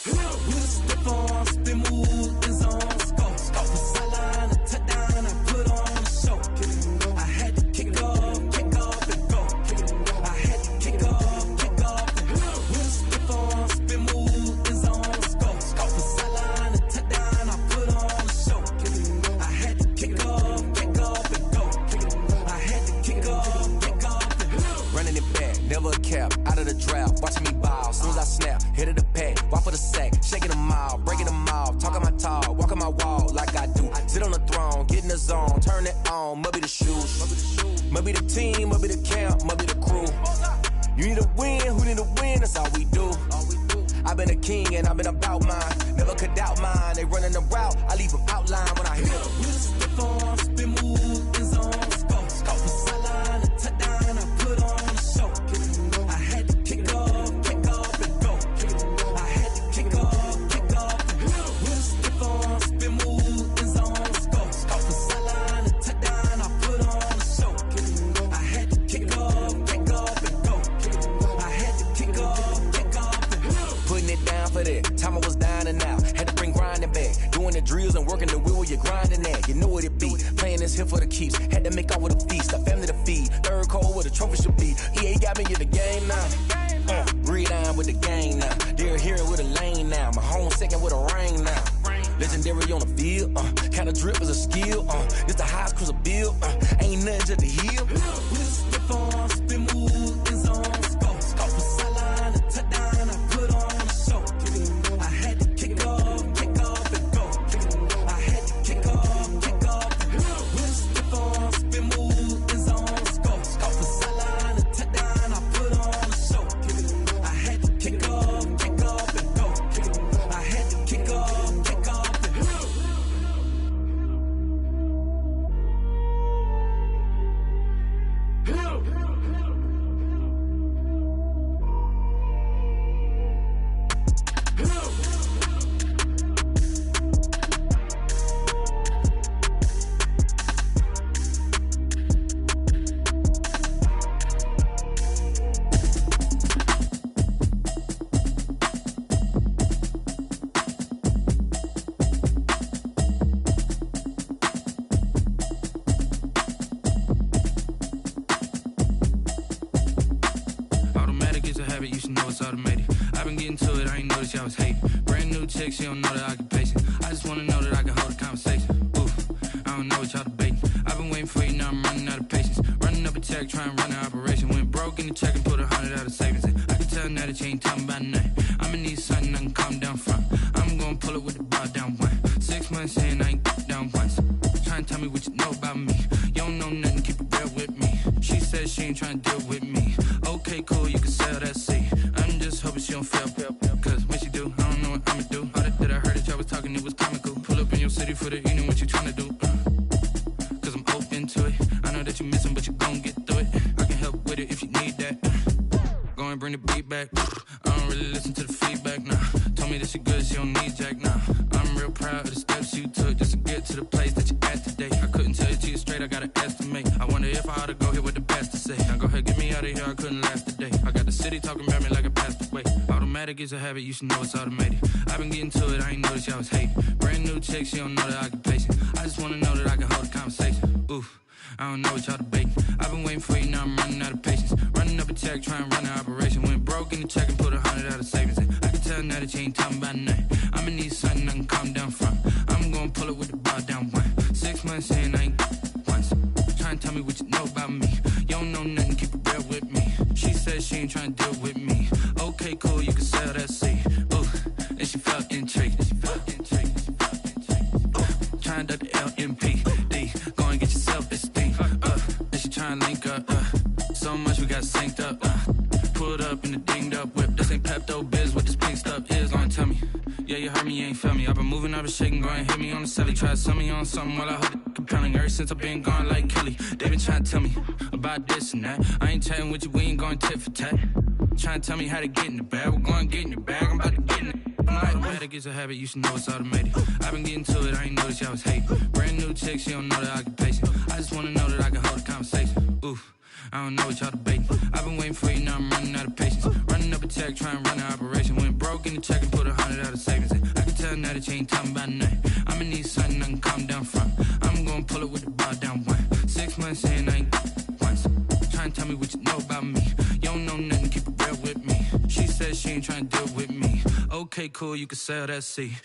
With a stiff arm, spin move, is on scope. Scope the sideline, a touchdown, I put on a show. I had to kick off and go. I had to kick off and go. With a stiff arm, spin move, is on scope. Scope the sideline, a touchdown, I put on a show. I had to kick off and go. I had to kick off and go.
Running it back, never a cap, out of the drought, watching me ball. Soon as I snap, hit of the pack, walk for the sack, shaking them out, breaking them off, talking my talk, walking my wall like I do. Sit on the throne, get in the zone, turn it on, must be the shoes, must be the team, must be the camp, must be the crew. You need a win, who need a win, that's all we do. I've been a king and I've been about mine, never could doubt mine. They running the route, I leave them outline when I hit them.
With a stiff arm, spin move, is on scope. Scope the sideline, a touchdown, I put on a show. I had to kick off and go. I had to kick off and go. With a stiff arm, spin move, is on scope. Scope the sideline, a touchdown, I put on a show. I had to kick off and go. I had to kick off and go.
Putting it down for that, time I was down and out, had to bring grinding back, doing the drills and working the wheel where you're grinding at, you know what it be, playing this here for the keeps, had to make out with a feast, a family to feed, third cold where the trophy should be, EA got me in the game now, breathe on with the game now, they're here with a lane now, my home second with a ring now, legendary on the field, kinda drip is a skill, it's the highest cruiser bill, ain't nothing to the hill.
With a stiff arm, spin move, is on scope. Scope the sideline, a touchdown, I put on a show. I had to kick off and go. I had to kick off and go. With a stiff arm, spin move, is on scope. Scope the sideline, a touchdown, I put on a show. I had to kick off and go. I had to kick off and go.
Automatic is a habit, you should know it's automated. I've been getting to it, I ain't noticed y'all was hating. Brand new chick, she don't know the occupation. I just wanna know that I can hold a conversation. Oof, I don't know what y'all debating. I've been waiting for you, now I'm running out of patience. Running up a check, trying to run an operation. Went broke in the check and put 100 out of savings in. I can tell now that you ain't talking about nothing. I'ma need something I can calm down from. I'm gonna pull it with the bar down one. 6 months in, I ain't down once. Trying to tell me what you know about me. You don't know nothing, keep it real with me. She says she ain't trying to deal with me. Okay, cool, you can sell that seat. I'm just hoping she don't fail. Cause when she do, I don't know what I'ma do. All that I heard that y'all was talking, it was comical. Pull up in your city for the evening, what you trying to do? Cause I'm open to it. I know that you missing, but you gon' get through it. I can help with it if you need that. Go and bring the beat back. I don't really listen to the feedback, nah. Told me that she good, she don't need jack, nah. I'm real proud of the steps you took just to get to the place that you at today. I couldn't tell you to you straight, I gotta estimate. I wonder if I ought to go here with the best to say. Now go ahead, get me out of here, I couldn't last a day. I got the city talking about me like I passed away. Automatic Automatic is a habit, you should know it's automated. I've been getting to it, I ain't noticed y'all was hating. Brand new chick, she don't know the occupation. I just wanna know that I can hold a conversation. Oof, I don't know what y'all debating. I've been waiting for you, now I'm running out of patience. Running up a check, trying to run an operation. Went broke in the check and put 100 out of savings in. I can tell now that you ain't talking about nothing. I'ma need something I can calm down from. I'm gonna pull it with the bar down one. 6 months in, I ain't once. Trying to tell me what you know about me. You don't know nothing, keep it real with me. She said she ain't trying to deal with me. Okay, cool, you can sell that seed. Ooh, and she felt intrigued. Trying to duck the LMPD. Go and get your self-esteem. And she trying to link up. So much we got synced up. Pulled up in the dinged up whip. This ain't Pepto-Biz, what this pink stuff is. Gonna tell me. Yeah, you heard me, you ain't felt me. I've been moving, I've been shaking, go and hit me on the celly. Try to sell me on something while I hold it compelling. Ever since I've been gone like Kelly, they been trying to tell me about this and that. I ain't chatting with you, we ain't going tit for tat. Trying to tell me how to get in the bag. We're going to get in the bag, I'm about to get in it. Automatic is a habit, you should know it's automated. I've been getting to it, I ain't noticed y'all was hating. Brand new chick, she don't know the occupation. I just wanna know that I can hold a conversation. Oof, I don't know what y'all debating. I've been waiting for you, now I'm running out of patience. Running up a check, trying to run an operation. Went broke in the check and put 100 out of savings in. I can tell now that you ain't talking about nothing. I'ma need something I can calm down from. I'm gonna pull it with the bar down one. 6 months in, I ain't once. Trying to tell me what you know about me. You don't know nothing, keep it real with me. She said she ain't trying to deal with me. Okay, cool, you can sell that seed.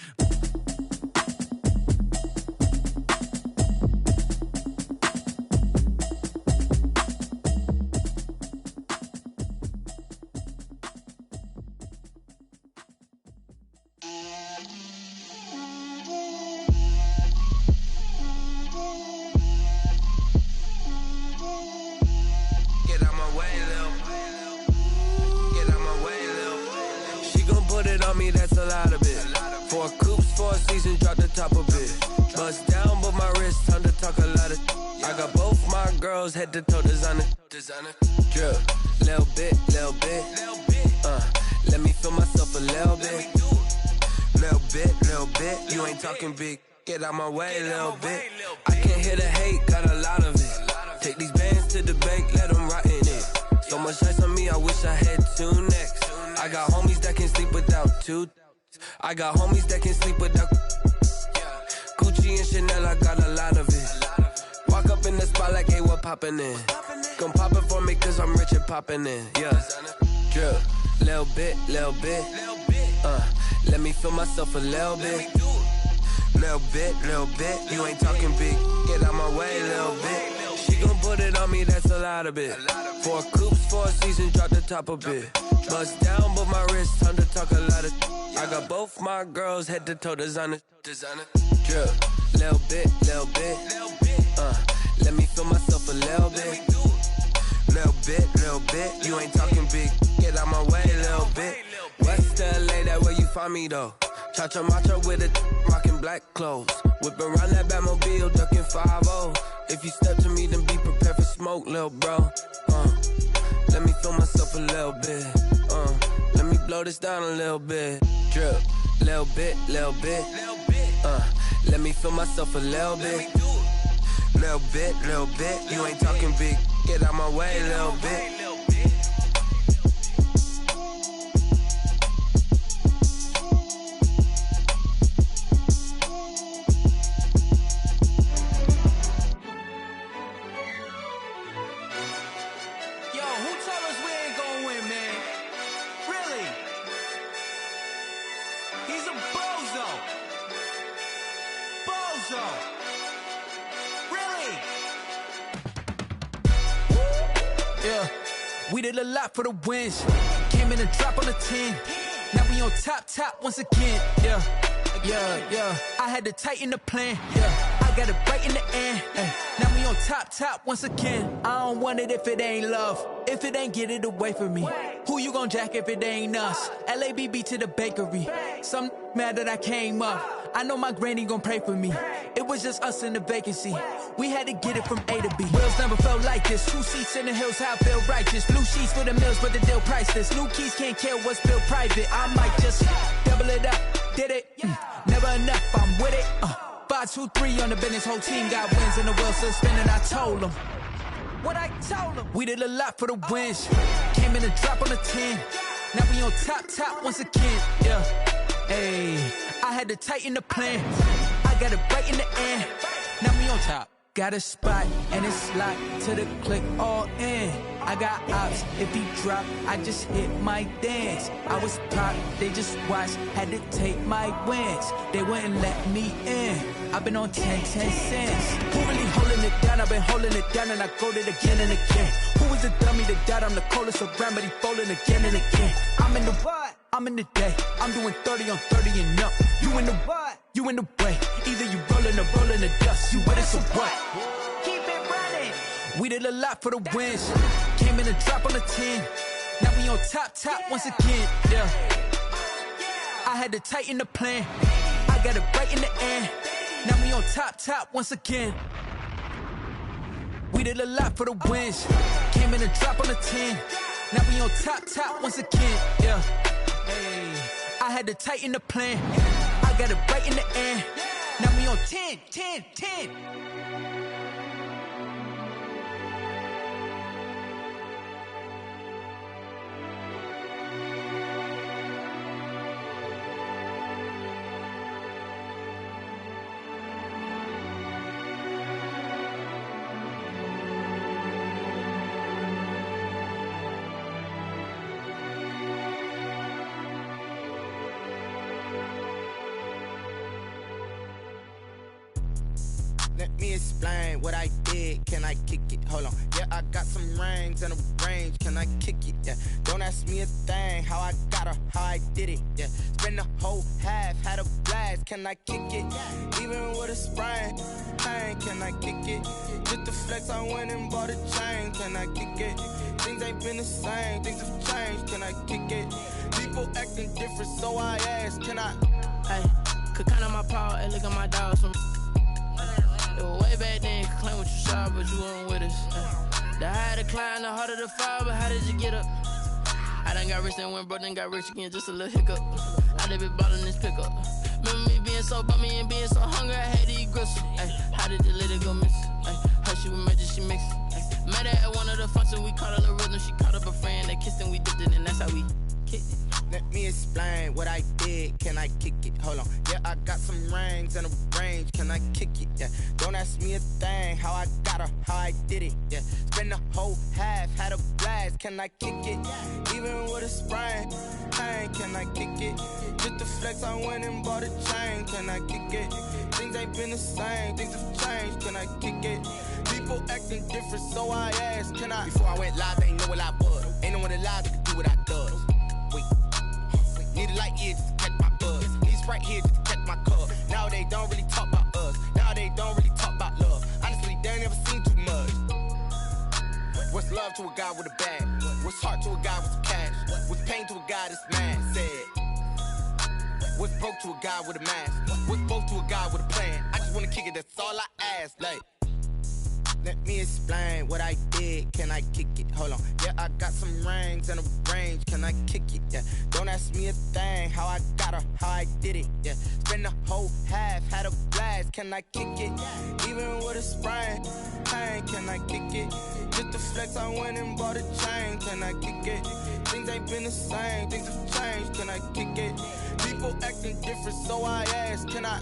Head to toe designer, drip, little bit, let me feel myself a little bit, you ain't talking big, get out my way, little bit, I can't hear the hate, got a lot of it, take these bands to the bank, let them rot in it, so much ice on me, I wish I had 2 necks, I got homies that can sleep without 2, I got homies that can sleep without, Gucci and Chanel, I got a lot of it, walk up in the spot like, hey, what poppin' in? Gon' pop it for me cause I'm rich and poppin' in, yeah. Drip, little bit, let me feel myself a little bit. Little bit, you ain't talking big, get out my way, little bit. She gon' put it on me, that's a lot of it. 4 coops, 4 seasons, drop the top a bit. Bust down, but my wrist, time to talk a lot of. I got both my girls, head to toe designer. Drip, little bit, let me feel myself a little bit. Little bit, you ain't talking big, get out my way, little bit. West LA, that where you find me though. Cha-cha matcha with a rockin' black clothes. Whip around that Batmobile, ducking 5-0. If you step to me, then be prepared for smoke, little bro. Let me feel myself a little bit. Let me blow this down a little bit. Drip, little bit. Let me feel myself a little bit. Little bit, you ain't talking big, get out my way, little bit.
Yo, who told us we ain't gonna win, man? Really? He's a bozo. Yeah, we did a lot for the wins. Came in and drop on the 10. Now we on top once again. Yeah. I had to tighten the plan. Yeah, I got it right in the end. Now we on top once again. I don't want it if it ain't love. If it ain't, get it away from me. Who you gon' jack if it ain't us? LABB to the bakery. Some mad that I came up. I know my granny gon' pray for me. It was just us in the vacancy. We had to get it from A to B. Wheels never felt like this. 2 seats in the hills, how I feel righteous. Blue sheets for the mills, but the deal priceless. New keys can't care what's built private. I might just double it up. Did it? Never enough, I'm with it. 5, 2, 3 on the business. Whole team got wins and the wheels still spinning. I told them what I told them. We did a lot for the wins. Came in and drop on the 10. Now we on top once again, yeah. Hey, I had to tighten the plan. I got it right in the end. Now we on top. Got a spot and it's locked to the click all in. I got ops, if he drop, I just hit my dance. I was top, they just watched, had to take my wins. They wouldn't let me in. I've been on 10 cents. Who really holding it down? I've been holding it down and I go it again and again. Who was the dummy that died? I'm the coldest around, but he folding again and again. I'm in the what? I'm in the day. I'm doing 30 on 30 and up. You in the what? You in the way. Either you rolling or rolling the dust. You with us or what? Keep it running. We did a lot for the wins. Came in a drop on the 10. Now we on top once again. Yeah. I had to tighten the plan. I got it right in the end. Now we on top once again. We did a lot for the wins. Came in a drop on the 10. Now we on top once again. Yeah. Hey, I had to tighten the plan. I got it right in the end. Now we on 10.
Let me explain what I did. Can I kick it? Hold on. Yeah, I got some rings and a range. Can I kick it? Yeah. Don't ask me a thing. How I got her, how I did it. Yeah. Spend the whole half, had a blast. Can I kick it? Even with a sprain. Pain, can I kick it? Just the flex, I went and bought a chain. Can I kick it? Things ain't been the same. Things have changed. Can I kick it? People acting different, so I asked. Can I?
Hey, could count on my power and look at my dogs from. It was way back then, could claim what you saw, but you weren't with us. The higher the climb, the harder the fall, but how did you get up? I done got rich and went broke, then got rich again, just a little hiccup. I done been ballin' this pickup. Remember me being so bummy and being so hungry, I had to eat gristle. Ay, how did the lady go miss? Her she was magic, she mixed. Met her at one of the functions, we caught a little rhythm, she caught up a friend, they kissed and we dipped it, and that's how we kicked it.
Let me explain what I did. Can I kick it? Hold on. Yeah, I got some rings and a range. Can I kick it? Yeah. Don't ask me a thing. How I got her, how I did it. Yeah. Spend the whole half, had a blast. Can I kick it? Even with a sprain. Pain, can I kick it? Just the flex, I went and bought a chain. Can I kick it? Things ain't been the same. Things have changed. Can I kick it? People acting different, so I asked. Can I? Before I went live, they ain't know what I was. Ain't no one alive that could do what I does. Wait. Need a light year just to catch my buzz. Need Sprite here just to catch my cup. Now they don't really talk about us. Now they don't really talk about love. Honestly, they ain't never seen too much. What's love to a guy with a bag? What's heart to a guy with some cash? What's pain to a guy that's mad? Said. What's broke to a guy with a mask? What's both to a guy with a plan? I just wanna kick it, that's all I ask. Like, let me explain what I did. Can I kick it? Hold on. Yeah, I got some rings and a range. Can I kick it? Yeah. Don't ask me a thing. How I got her, how I did it. Yeah. Spend the whole half, had a blast. Can I kick it? Even with a sprain. Pain, can I kick it? Just the flex, I went and bought a chain. Can I kick it? Things ain't been the same. Things have changed. Can I kick it? People acting different, so I asked. Can I?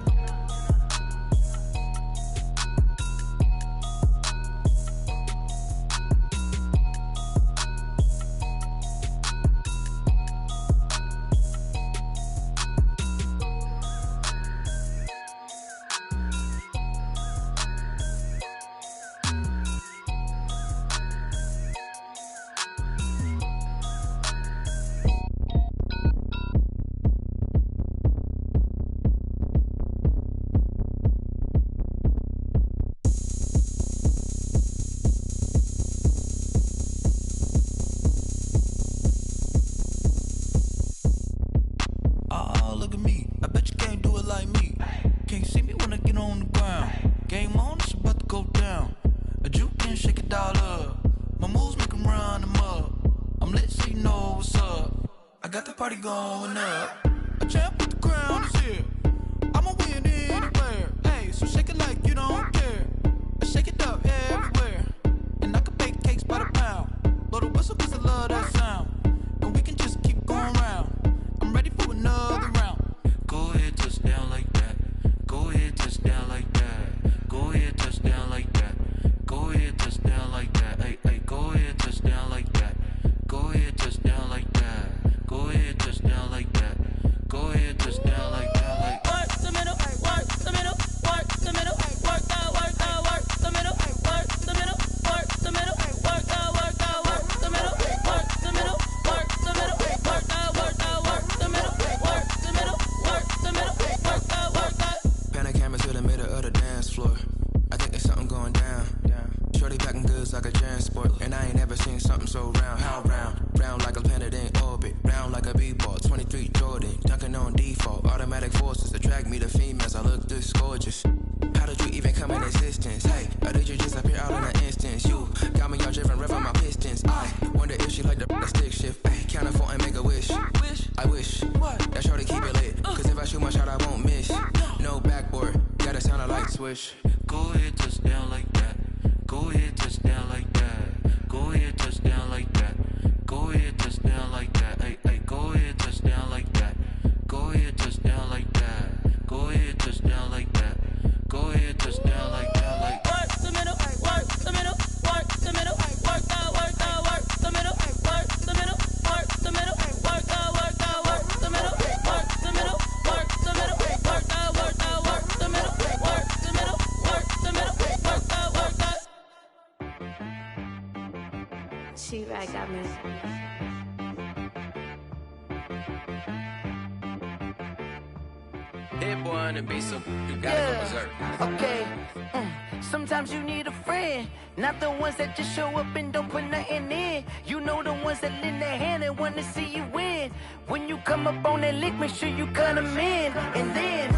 Party going up. A champ with the crown is here. I'ma win anywhere. Hey, so shake it like you don't care. I shake it up everywhere. And I can bake cakes by the pound. Blow the whistle cause I love that sound. And we can just keep going
like me, the females, I look this gorgeous. How did you even come in existence? Hey, or did you just appear out in an instance? You got me all driven, revving my pistons. I wonder if she like the stick shift. Hey, count it 4 and make a wish. I wish that shorty keep it lit. Cause if I shoot my shot, I won't miss. No backboard, gotta sound a light switch.
Go ahead, touch down like that. Go ahead, touch down like that. Go ahead, touch down like that. Go ahead, touch down like that. Hey, hey, go ahead, touch down like that. Go ahead, touch down like that. Go ahead, touch down like that. Go ahead, touch down like that. Like
work the middle, work the middle, work the middle, work the middle, work the middle, work the middle, work the middle, work the middle, work the middle, work the middle, work the middle, work the middle, work the.
She right got me.
Hit boy on the beat, so you gotta go berserk.
Okay. Sometimes you need a friend, not the ones that just show up and don't put nothing in. You know the ones that lend their hand and want to see you win. When you come up on that lick, make sure you cut them in. And then,